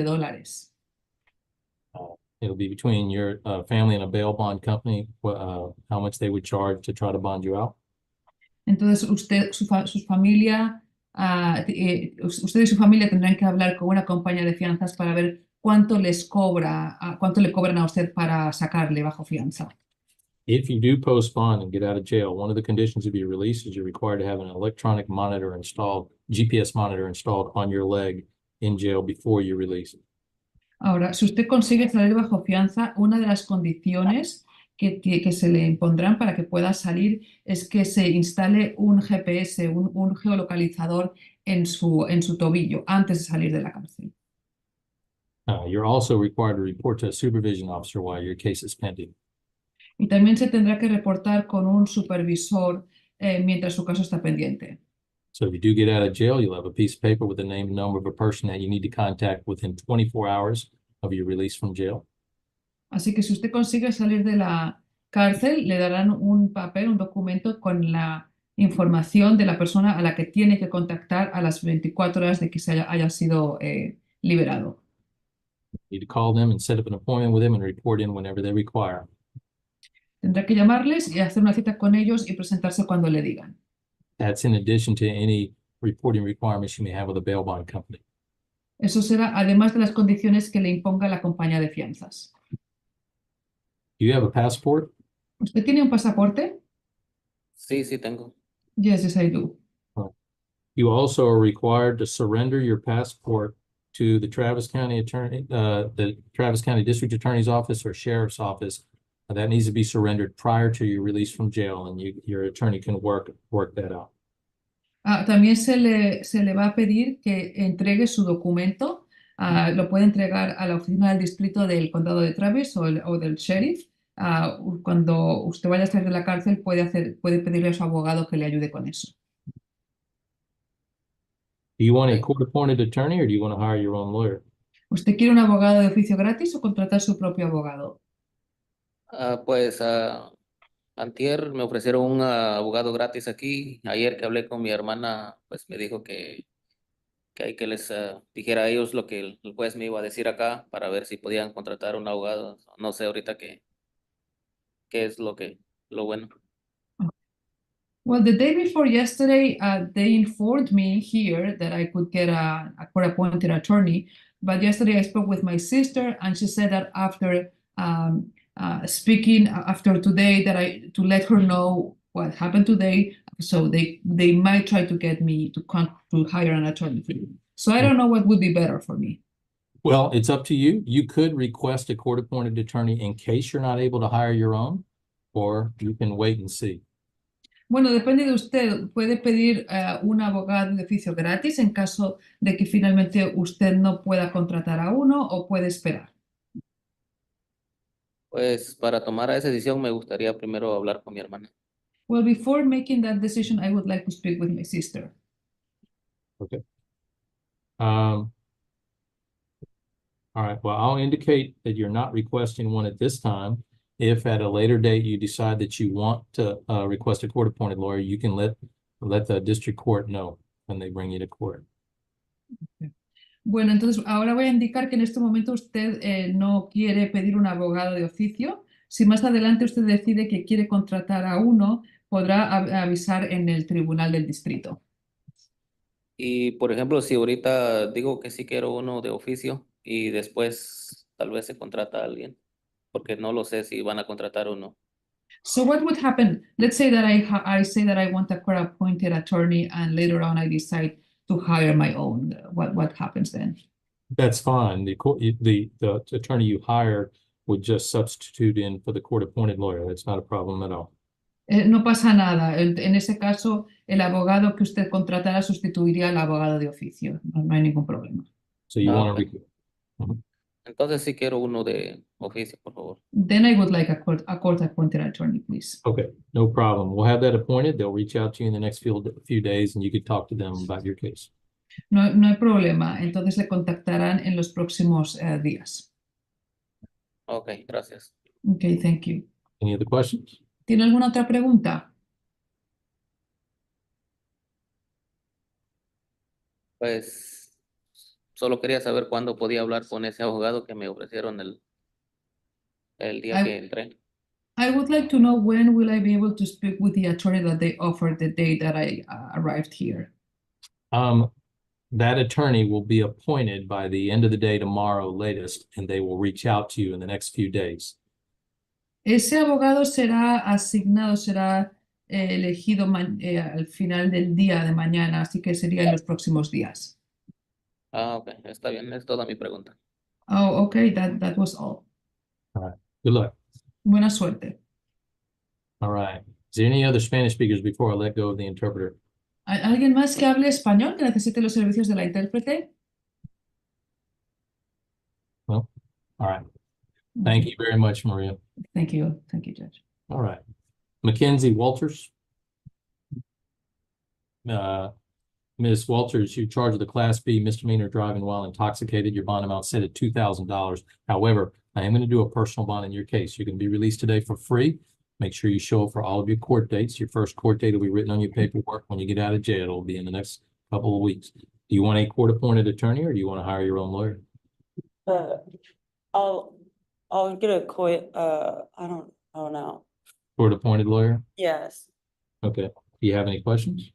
It'll be between your family and a bail bond company, how much they would charge to try to bond you out. Entonces, usted y su familia tendrán que hablar con una compañía de fianzas para ver cuánto le cobran a usted para sacarle bajo fianza. If you do post bond and get out of jail, one of the conditions of your release is you're required to have an electronic monitor installed, GPS monitor installed on your leg in jail before you release. Ahora, si usted consigue salir bajo fianza, una de las condiciones que se le impondrán para que pueda salir es que se instale un GPS, un geolocalizador en su tobillo antes de salir de la cárcel. You're also required to report to a supervision officer while your case is pending. Y también se tendrá que reportar con un supervisor mientras su caso está pendiente. So if you do get out of jail, you'll have a piece of paper with the name and number of a person that you need to contact within 24 hours of your release from jail. Así que si usted consigue salir de la cárcel, le darán un papel, un documento con la información de la persona a la que tiene que contactar a las 24 horas de que haya sido liberado. You need to call them and set up an appointment with them and report in whenever they require. Tendrá que llamarles y hacer una cita con ellos y presentarse cuando le digan. That's in addition to any reporting requirements you may have with a bail bond company. Eso será además de las condiciones que le imponga la compañía de fianzas. Do you have a passport? ¿Usted tiene un pasaporte? Sí, sí tengo. Yes, I do. You also are required to surrender your passport to the Travis County District Attorney's Office or Sheriff's Office. That needs to be surrendered prior to your release from jail, and your attorney can work that out. También se le va a pedir que entregue su documento. Lo puede entregar a la oficina del distrito del condado de Travis o del sheriff. Cuando usted vaya a salir de la cárcel, puede pedirle a su abogado que le ayude con eso. Do you want a court-appointed attorney or do you want to hire your own lawyer? ¿Usted quiere un abogado de oficio gratis o contratar su propio abogado? Pues antier me ofrecieron un abogado gratis aquí. Ayer que hablé con mi hermana, pues me dijo que hay que les dijera a ellos lo que el juez me iba a decir acá para ver si podían contratar un abogado. No sé ahorita qué es lo bueno. Well, the day before yesterday, they informed me here that I could get a court-appointed attorney. But yesterday I spoke with my sister, and she said that after speaking after today, to let her know what happened today, so they might try to get me to hire an attorney. So I don't know what would be better for me. Well, it's up to you. You could request a court-appointed attorney in case you're not able to hire your own, or you can wait and see. Bueno, depende de usted. Puede pedir un abogado de oficio gratis en caso de que finalmente usted no pueda contratar a uno, o puede esperar. Pues para tomar esa decisión me gustaría primero hablar con mi hermana. Well, before making that decision, I would like to speak with my sister. Okay. All right. Well, I'll indicate that you're not requesting one at this time. If at a later date you decide that you want to request a court-appointed lawyer, you can let the district court know when they bring you to court. Okay. Bueno, entonces ahora voy a indicar que en este momento usted no quiere pedir un abogado de oficio. Si más adelante usted decide que quiere contratar a uno, podrá avisar en el tribunal del distrito. Y por ejemplo, si ahorita digo que sí quiero uno de oficio y después tal vez se contrata a alguien, porque no lo sé si van a contratar o no. So what would happen? Let's say that I say that I want a court-appointed attorney, and later on I decide to hire my own. What happens then? That's fine. The attorney you hire would just substitute in for the court-appointed lawyer. That's not a problem at all. No pasa nada. En ese caso, el abogado que usted contratará sustituiría al abogado de oficio. No hay ningún problema. So you want Okay. to Entonces sí quiero uno de oficio, por favor. Then I would like a court-appointed attorney, please. Okay, no problem. We'll have that appointed. They'll reach out to you in the next few days, and you can talk to them about your case. No hay problema. Entonces le contactarán en los próximos días. Okay, gracias. Okay, thank you. Any other questions? ¿Tiene alguna otra pregunta? Pues solo quería saber cuándo podía hablar con ese abogado que me ofrecieron el día que entré. I would like to know when will I be able to speak with the attorney that they offered the day that I arrived here. That attorney will be appointed by the end of the day tomorrow latest, and they will reach out to you in the next few days. Ese abogado será asignado, será elegido al final del día de mañana, así que sería en los próximos días. Okay, está bien, es toda mi pregunta. Oh, okay, that was all. All right, good luck. Buena suerte. All right. Is there any other Spanish speakers before I let go of the interpreter? ¿Alguien más que hable español que necesite los servicios de la intérprete? No? All right. Thank you very much, Maria. Thank you, Judge. All right. Mackenzie Walters. Ms. Walters, you're charged with a Class B misdemeanor driving while intoxicated. Your bond amount set at $2,000. However, I am going to do a personal bond in your case. You can be released today for free. Make sure you show up for all of your court dates. Your first court date will be written on your paperwork when you get out of jail. It'll be in the next couple of weeks. Do you want a court-appointed attorney or do you want to hire your own lawyer? I'll get a court, I don't know. Court-appointed lawyer? Yes. Okay. Do you have any questions?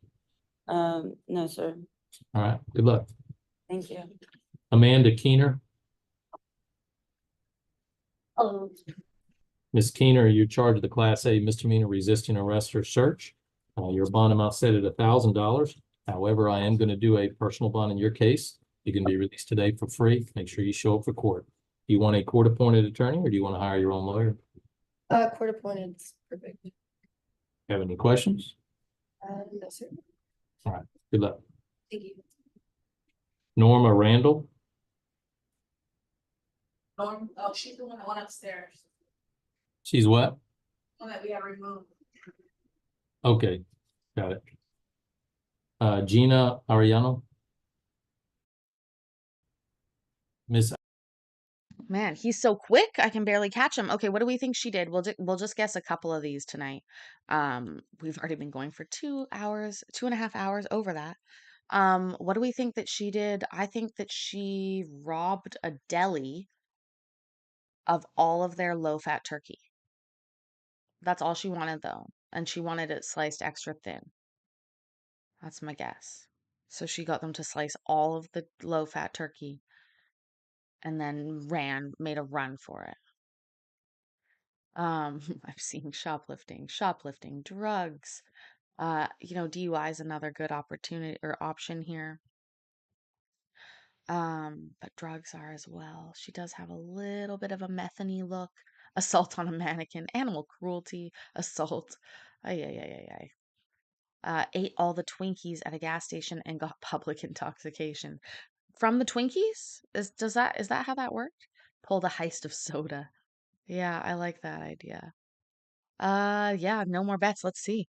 No, sir. All right. Good luck. Thank you. Amanda Keener. Hello. Ms. Keener, you're charged with a Class A misdemeanor resisting arrest or search. Your bond amount set at $1,000. However, I am going to do a personal bond in your case. You can be released today for free. Make sure you show up for court. Do you want a court-appointed attorney or do you want to hire your own lawyer? Court appointed, perfect. Have any questions? No, sir. All right. Good luck. Thank you. Norma Randall. Norm, oh, she's the one that went upstairs, She's what? one that we have removed. Okay. Got it. Gina Ariano. Miss. Man, he's so quick. I can barely catch him. Okay, what do we think she did? We'll just guess a couple of these tonight. We've already been going for 2 hours, 2.5 hours over that. What do we think that she did? I think that she robbed a deli of all of their low-fat turkey. That's all she wanted though, and she wanted it sliced extra thin. That's my guess. So she got them to slice all of the low-fat turkey and then made a run for it. I've seen shoplifting, drugs. DUI is another good opportunity or option here. But drugs are as well. She does have a little bit of a methany look. Assault on a mannequin, animal cruelty, assault. Ay. Ate all the Twinkies at a gas station and got public intoxication. From the Twinkies? Is that how that worked? Pulled a heist of soda. Yeah, I like that idea. Yeah, no more bets. Let's see.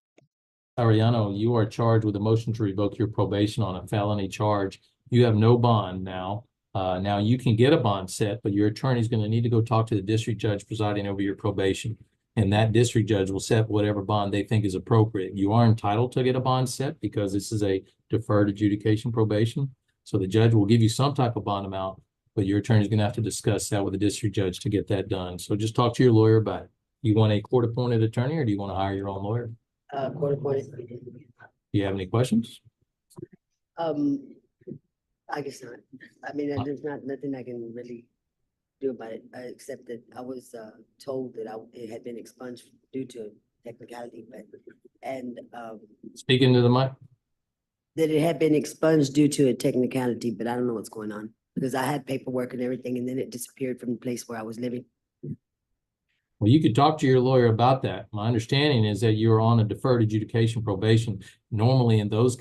Ariano, you are charged with a motion to revoke your probation on a felony charge. You have no bond now. Now you can get a bond set, but your attorney is going to need to go talk to the district judge presiding over your probation. And that district judge will set whatever bond they think is appropriate. You are entitled to get a bond set because this is a deferred adjudication probation. So the judge will give you some type of bond amount, but your attorney is going to have to discuss that with the district judge to get that done. So just talk to your lawyer about it. You want a court-appointed attorney or do you want to hire your own lawyer? Court appointed. Do you have any questions? I guess not. I mean, there's nothing I can really do about it, except that I was told that it had been expunged due to technicality, Speak into the mic. that it had been expunged due to a technicality, but I don't know what's going on because I had paperwork and everything, and then it disappeared from the place where I was living. Well, you could talk to your lawyer about that. My understanding is that you're on a deferred adjudication probation. Normally, in those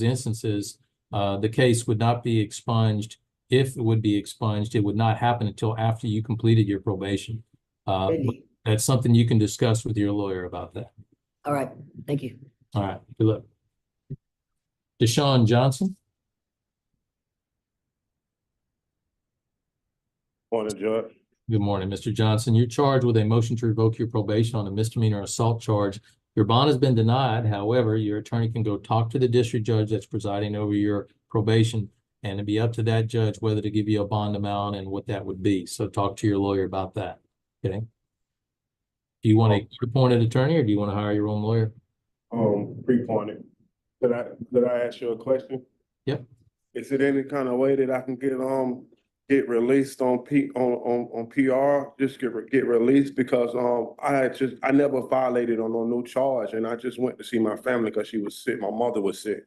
instances, the case would not be expunged. If it would be expunged, it would not happen until after you completed your probation. Really? That's something you can discuss with your lawyer about that. All right, thank you. All right, good luck. Deshaun Johnson. Morning, Judge. Good morning, Mr. Johnson. You're charged with a motion to revoke your probation on a misdemeanor assault charge. Your bond has been denied. However, your attorney can go talk to the district judge that's presiding over your probation, and it'd be up to that judge whether to give you a bond amount and what that would be. So talk to your lawyer about that. Okay. Do you want a appointed attorney or do you want to hire your own lawyer? Pre-appointed. Did I ask you a question? Yep. Is it any kind of way that I can get released on PR? Just get released because I never violated on no charge, and I just went to see my family because she was sick. My mother was sick.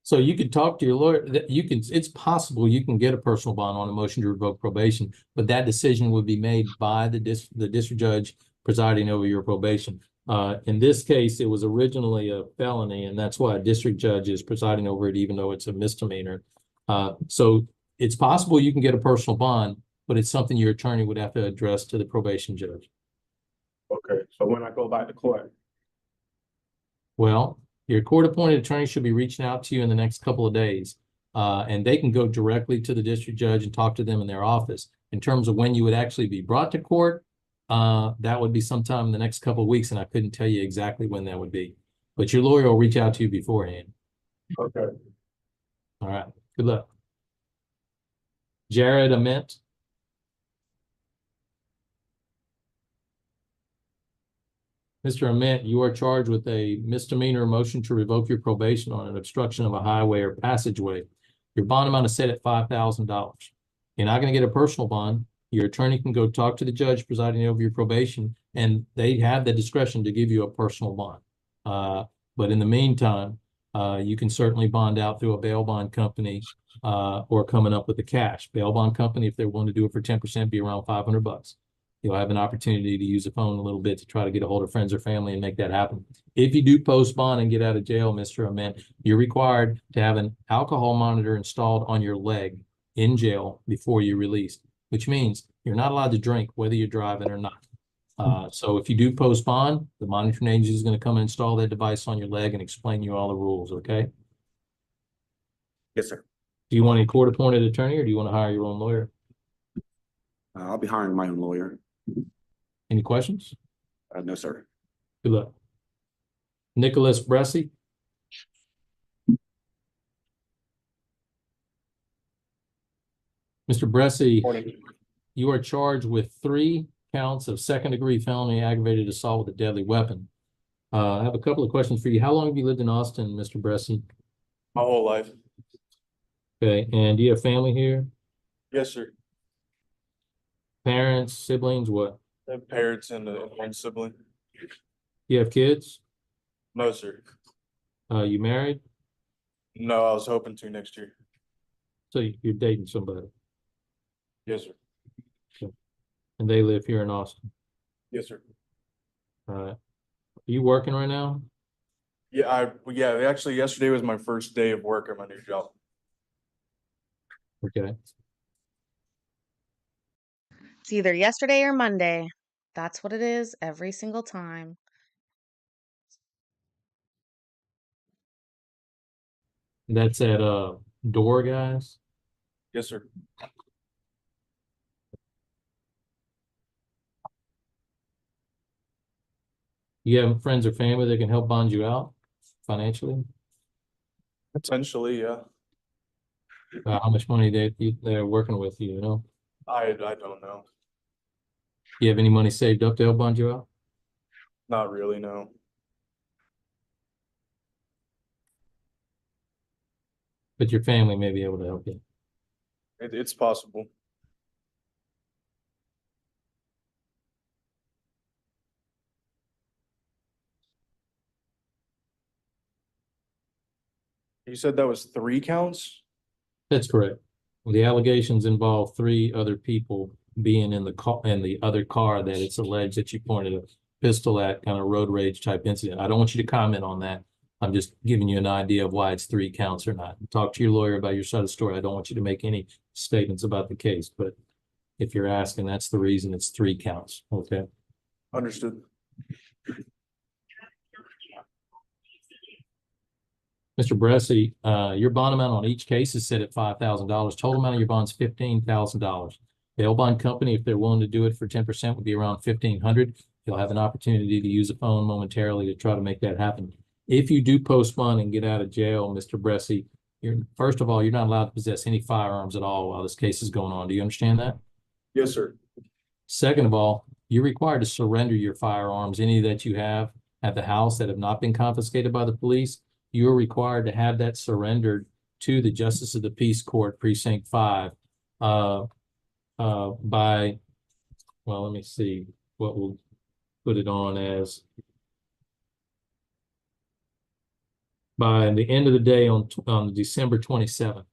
So you could talk to your lawyer. It's possible you can get a personal bond on a motion to revoke probation, but that decision would be made by the district judge presiding over your probation. In this case, it was originally a felony, and that's why a district judge is presiding over it, even though it's a misdemeanor. So it's possible you can get a personal bond, but it's something your attorney would have to address to the probation judge. Okay, so when I go back to court. Well, Your court-appointed attorney should be reaching out to you in the next couple of days. And they can go directly to the district judge and talk to them in their office. In terms of when you would actually be brought to court, that would be sometime in the next couple of weeks, and I couldn't tell you exactly when that would be. But your lawyer will reach out to you beforehand. Okay. All right. Good luck. Jared Ament. Mr. Ament, you are charged with a misdemeanor motion to revoke your probation on an obstruction of a highway or passageway. Your bond amount is set at $5,000. You're not going to get a personal bond. Your attorney can go talk to the judge presiding over your probation, and they have the discretion to give you a personal bond. But in the meantime, you can certainly bond out through a bail bond company or coming up with the cash. Bail bond company, if they're willing to do it for 10%, be around $500. You'll have an opportunity to use the phone a little bit to try to get a hold of friends or family and make that happen. If you do post bond and get out of jail, Mr. Ament, you're required to have an alcohol monitor installed on your leg in jail before you're released, which means you're not allowed to drink whether you're driving or not. So if you do post bond, the monitoring agency is going to come and install that device on your leg and explain you all the rules, okay? Yes, sir. Do you want a court-appointed attorney or do you want to hire your own lawyer? I'll be hiring my own lawyer. Any questions? No, sir. Good luck. Nicholas Bressy. Mr. Bressy, you are charged with 3 counts of second-degree felony aggravated assault with a deadly weapon. I have a couple of questions for you. How long have you lived in Austin, Mr. Bressy? My whole life. Okay, and do you have family here? Yes, sir. Parents, siblings, what? I have parents and one sibling. You have kids? No, sir. You married? No, I was hoping to next year. So you're dating somebody? Yes, sir. Okay. And they live here in Austin? Yes, sir. All right. Are you working right now? Yeah, actually yesterday was my first day of work at my new job. Okay. It's either yesterday or Monday. That's what it is every single time. That's at Door Guys? Yes, sir. You have friends or family that can help bond you out financially? Potentially, yeah. How much money they're working with you, you know? I don't know. You have any money saved up to help bond you out? Not really, no. But your family may be able to help you. It's possible. You said that was 3 counts? That's correct. The allegations involve 3 other people being in the car, in the other car that it's alleged that you pointed a pistol at, kind of road rage type incident. I don't want you to comment on that. I'm just giving you an idea of why it's 3 counts or not. Talk to your lawyer about your side of the story. I don't want you to make any statements about the case, but if you're asking, that's the reason it's 3 counts. Okay. Understood. Mr. Bressy, your bond amount on each case is set at $5,000. Total amount of your bond is $15,000. Bail bond company, if they're willing to do it for 10%, would be around $1,500. You'll have an opportunity to use a phone momentarily to try to make that happen. If you do post bond and get out of jail, Mr. Bressy, first of all, you're not allowed to possess any firearms at all while this case is going on. Do you understand that? Yes, sir. Second of all, you're required to surrender your firearms, any that you have at the house that have not been confiscated by the police. You're required to have that surrendered to the Justice of the Peace Court, Precinct 5, by, well, let me see what we'll put it on as. By the end of the day on December 27th.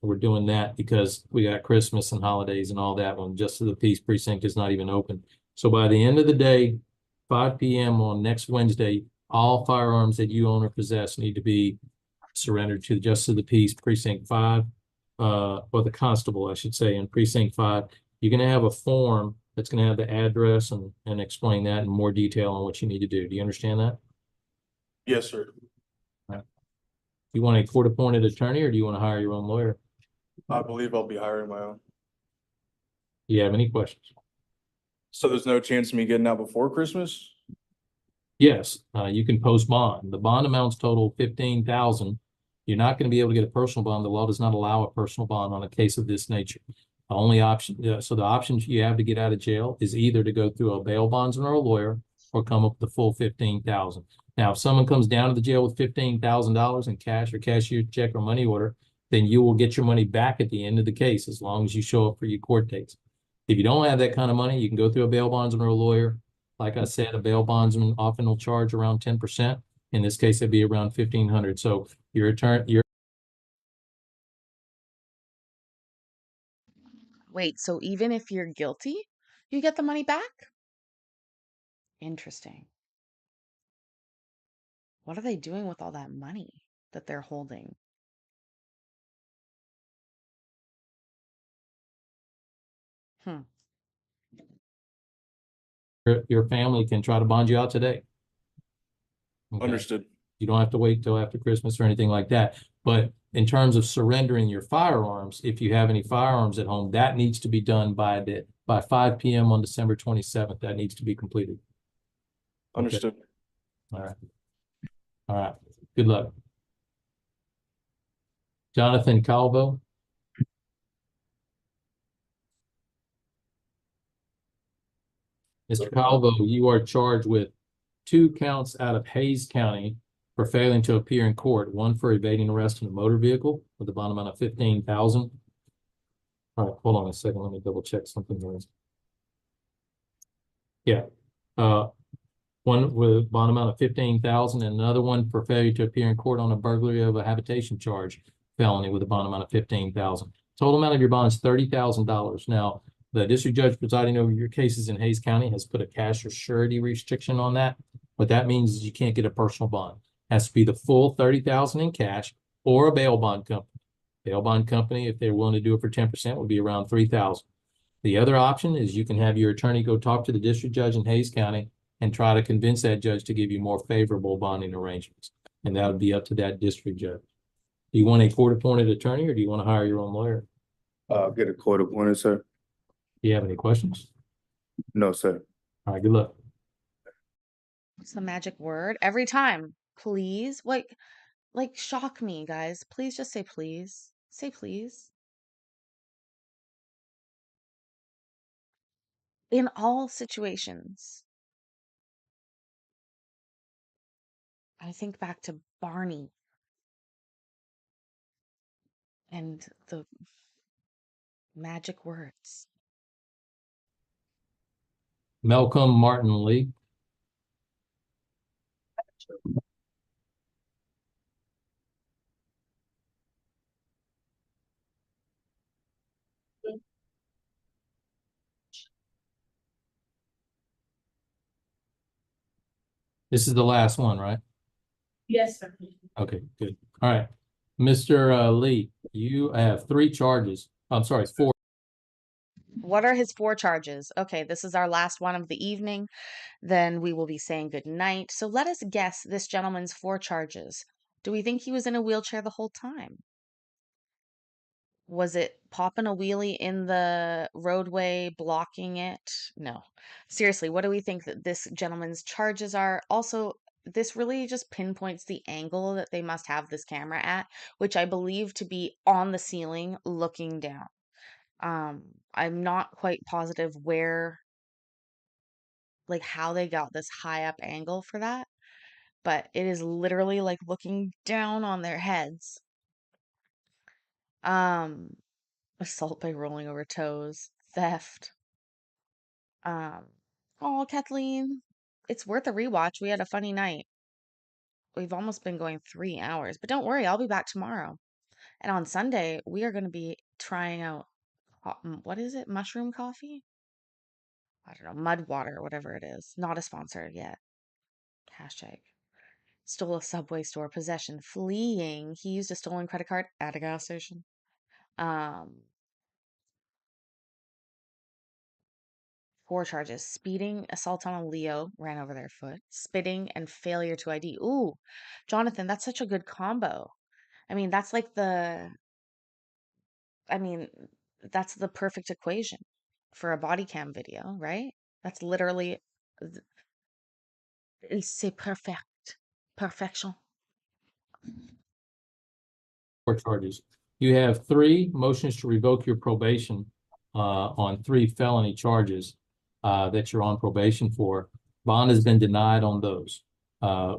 We're doing that because we got Christmas and holidays and all that when Justice of the Peace Precinct is not even open. So by the end of the day, 5 p.m. on next Wednesday, all firearms that you own or possess need to be surrendered to the Justice of the Peace Precinct 5, or the constable, I should say, in Precinct 5. You're going to have a form that's going to have the address and explain that in more detail on what you need to do. Do you understand that? Yes, sir. You want a court-appointed attorney, or do you want to hire your own lawyer? I believe I'll be hiring my own. Do you have any questions? So there's no chance of me getting out before Christmas? Yes, you can post bond. The bond amounts total 15,000. You're not going to be able to get a personal bond. The law does not allow a personal bond on a case of this nature. The only option, so the options you have to get out of jail is either to go through a bail bondsman or a lawyer, or come up with the full 15,000. Now, if someone comes down to the jail with $15,000 in cash or cashier check or money order, then you will get your money back at the end of the case as long as you show up for your court dates. If you don't have that kind of money, you can go through a bail bondsman or a lawyer. Like I said, a bail bondsman often will charge around 10%. In this case, it'd be around 1,500. So your attorney, Wait, so even if you're guilty, you get the money back? Interesting. What are they doing with all that money that they're holding? Hmm. your family can try to bond you out today. Okay? Understood. You don't have to wait till after Christmas or anything like that. But in terms of surrendering your firearms, if you have any firearms at home, that needs to be done by 5 p.m. on December 27th. That needs to be completed. Understood. All right. All right. Good luck. Jonathan Calvo. Mr. Calvo, you are charged with 2 counts out of Hayes County for failing to appear in court. One for evading arrest in a motor vehicle with a bond amount of 15,000. All right, hold on a second. Let me double check something here. Yeah. One with a bond amount of 15,000, and another one for failure to appear in court on a burglary of a habitation charge felony with a bond amount of 15,000. Total amount of your bond is $30,000. Now, the district judge presiding over your cases in Hayes County has put a cash or surety restriction on that. What that means is you can't get a personal bond. It has to be the full 30,000 in cash or a bail bond company. Bail bond company, if they're willing to do it for 10%, would be around 3,000. The other option is you can have your attorney go talk to the district judge in Hayes County and try to convince that judge to give you more favorable bonding arrangements. And that would be up to that district judge. Do you want a court-appointed attorney, or do you want to hire your own lawyer? Get a court appointed, sir. Do you have any questions? No, sir. All right, good luck. What's the magic word? Every time. Please. Like shock me, guys. Please just say please. Say please. In all situations. I think back to Barney and the magic words. Malcolm Martin Lee. This is the last one, right? Yes, sir. Okay, good. All right. Mr. Lee, you have 3 charges. I'm sorry, 4. What are his 4 charges? Okay, this is our last one of the evening. Then we will be saying good night. So let us guess this gentleman's 4 charges. Do we think he was in a wheelchair the whole time? Was it popping a wheelie in the roadway, blocking it? No. Seriously, what do we think that this gentleman's charges are? Also, this really just pinpoints the angle that they must have this camera at, which I believe to be on the ceiling looking down. I'm not quite positive where, like how they got this high up angle for that, but it is literally like looking down on their heads. Assault by rolling over toes, theft. Oh, Kathleen, it's worth a rewatch. We had a funny night. We've almost been going 3 hours, but don't worry, I'll be back tomorrow. And on Sunday, we are going to be trying out, what is it? Mushroom coffee? I don't know, mud water, whatever it is. Not a sponsor yet. Hashtag. Stole a Subway store, possession, fleeing. He used a stolen credit card at a gas station. Um, 4 charges: speeding, assault on a Leo, ran over their foot, spitting, and failure to ID. Ooh, Jonathan, that's such a good combo. I mean, that's like I mean, that's the perfect equation for a body cam video, right? That's literally, c'est perfect. Perfection. 4 charges. You have 3 motions to revoke your probation on 3 felony charges that you're on probation for. Bond has been denied on those,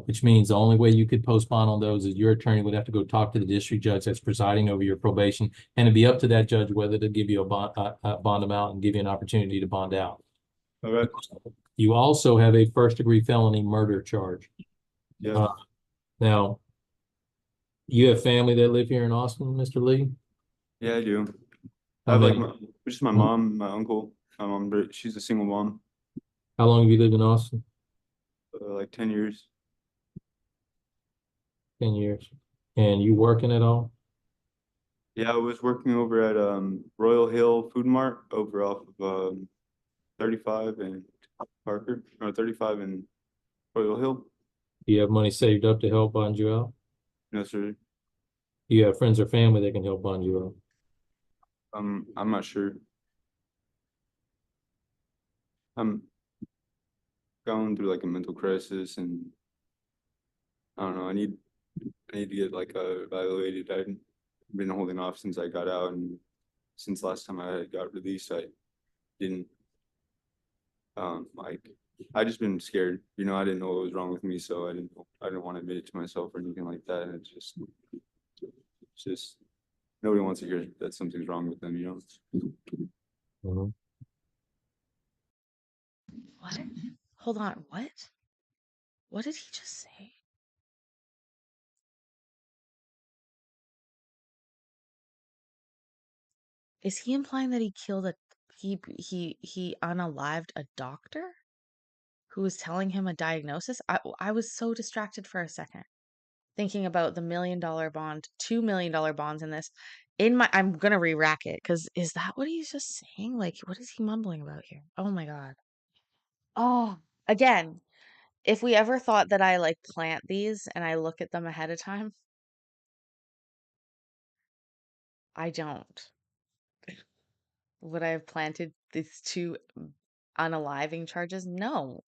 which means the only way you could postpone on those is your attorney would have to go talk to the district judge that's presiding over your probation, and it'd be up to that judge whether to give you a bond amount and give you an opportunity to bond out. Okay. You also have a first-degree felony murder charge. Yeah. Now, you have family that live here in Austin, Mr. Lee? Yeah, I do. I How have like many? just my mom, my uncle. My mom, she's a single mom. How long have you lived in Austin? Like 10 years. 10 years. And you working at all? Yeah, I was working over at Royal Hill Food Mart over off of 35 and Parker, or 35 and Royal Hill. Do you have money saved up to help bond you out? No, sir. Do you have friends or family that can help bond you out? I'm not sure. I'm going through like a mental crisis, and I don't know. I need to get like evaluated. I've been holding off since I got out, and since last time I got released, I didn't like. I just been scared. You know, I didn't know what was wrong with me, so I didn't want to admit it to myself or anything like that. And it's just nobody wants to hear that something's wrong with them, you know. Mm-hmm. What? Hold on, what? What did he just say? Is he implying that he killed he unalived a doctor who was telling him a diagnosis? I was so distracted for a second, thinking about the $1 million bond, $2 million bonds in this. I'm gonna re-rack it, because is that what he's just saying? Like, what is he mumbling about here? Oh my God. Oh, again, if we ever thought that I like plant these and I look at them ahead of time, I don't. Would I have planted these 2 unaliving charges? No.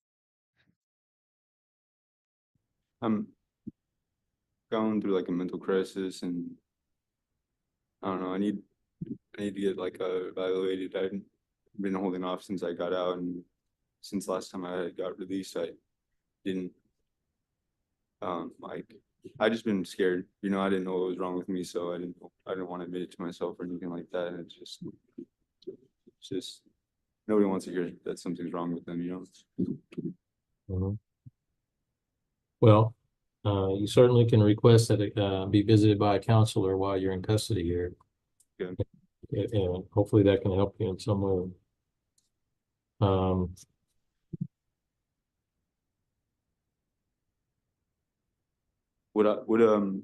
I'm going through like a mental crisis, and I don't know. I need to get like evaluated. I've been holding off since I got out, and since last time I got released, I didn't like. I just been scared. You know, I didn't know what was wrong with me, so I didn't want to admit it to myself or anything like that. And it's just nobody wants to hear that something's wrong with them, you know. Mm-hmm. Well, you certainly can request that it be visited by a counselor while you're in custody here. Yeah. And hopefully that can help you in some way. Would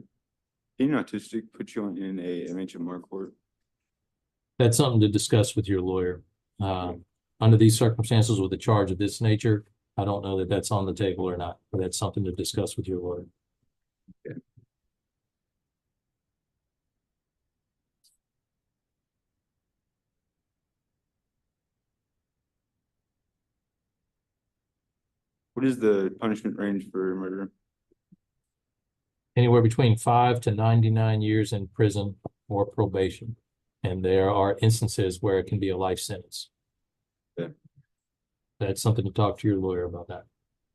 being autistic put you in a MHMR court? That's something to discuss with your lawyer. Under these circumstances with a charge of this nature, I don't know that that's on the table or not, but that's something to discuss with your lawyer. Okay. What is the punishment range for murder? Anywhere between 5 to 99 years in prison or probation. And there are instances where it can be a life sentence. Yeah. That's something to talk to your lawyer about that.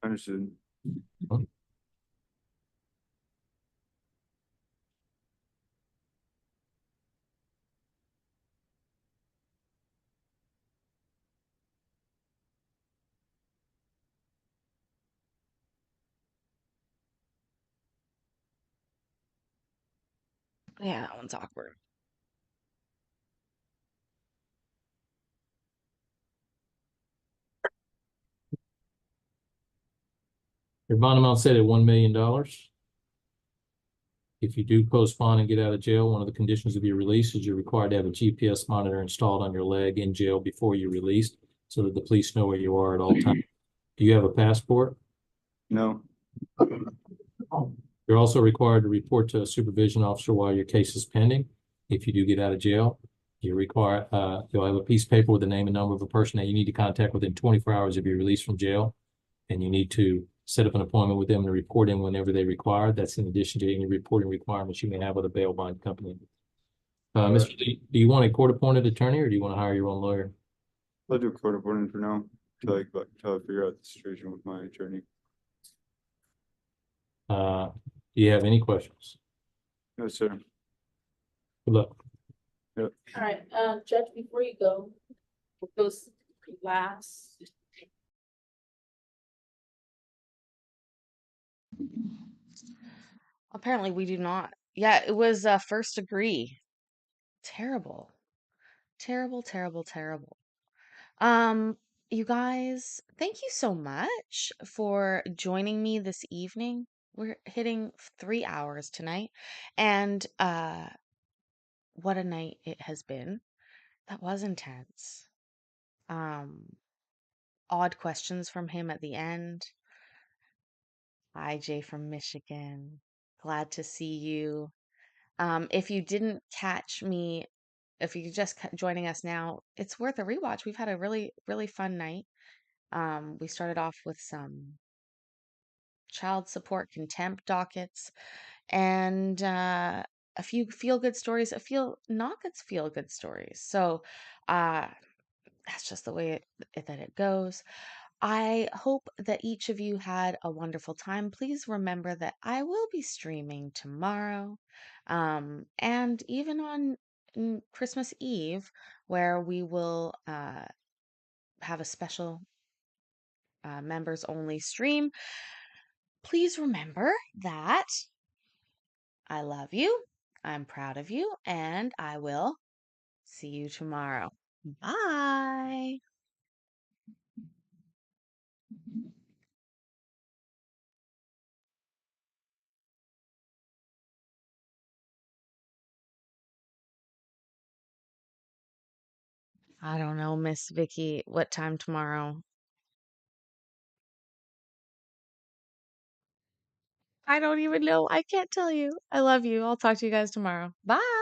Understood. Huh? Yeah, that one's awkward. Your bond amount set at $1 million. If you do postpone and get out of jail, one of the conditions of your release is you're required to have a GPS monitor installed on your leg in jail before you're released. so that the police know where you are at all times. Do you have a passport? No. You're also required to report to a supervision officer while your case is pending. If you do get out of jail, you'll have a piece of paper with the name and number of a person that you need to contact within 24 hours of your release from jail. And you need to set up an appointment with them to report in whenever they require. That's in addition to any reporting requirements you may have with a bail bond company. Mr. Lee, do you want a court-appointed attorney or do you want to hire your own lawyer? I'll do court appointed for now till I figure out the situation with my attorney. Do you have any questions? No, sir. Good luck. Yep. All right, Judge, before you go, those last. Apparently we do not. Yeah, it was first degree. Terrible. Terrible, terrible, terrible. You guys, thank you so much for joining me this evening. We're hitting 3 hours tonight, and what a night it has been. That was intense. Odd questions from him at the end. Hi, Jay from Michigan. Glad to see you. If you didn't catch me, if you're just joining us now, it's worth a rewatch. We've had a really, really fun night. We started off with some child support contempt dockets and a few feel good stories, a few not good feel good stories. So that's just the way that it goes. I hope that each of you had a wonderful time. Please remember that I will be streaming tomorrow, and even on Christmas Eve, where we will have a special members only stream. Please remember that I love you, I'm proud of you, and I will see you tomorrow. Bye. I don't know, Miss Vicky, what time tomorrow? I don't even know. I can't tell you. I love you. I'll talk to you guys tomorrow. Bye.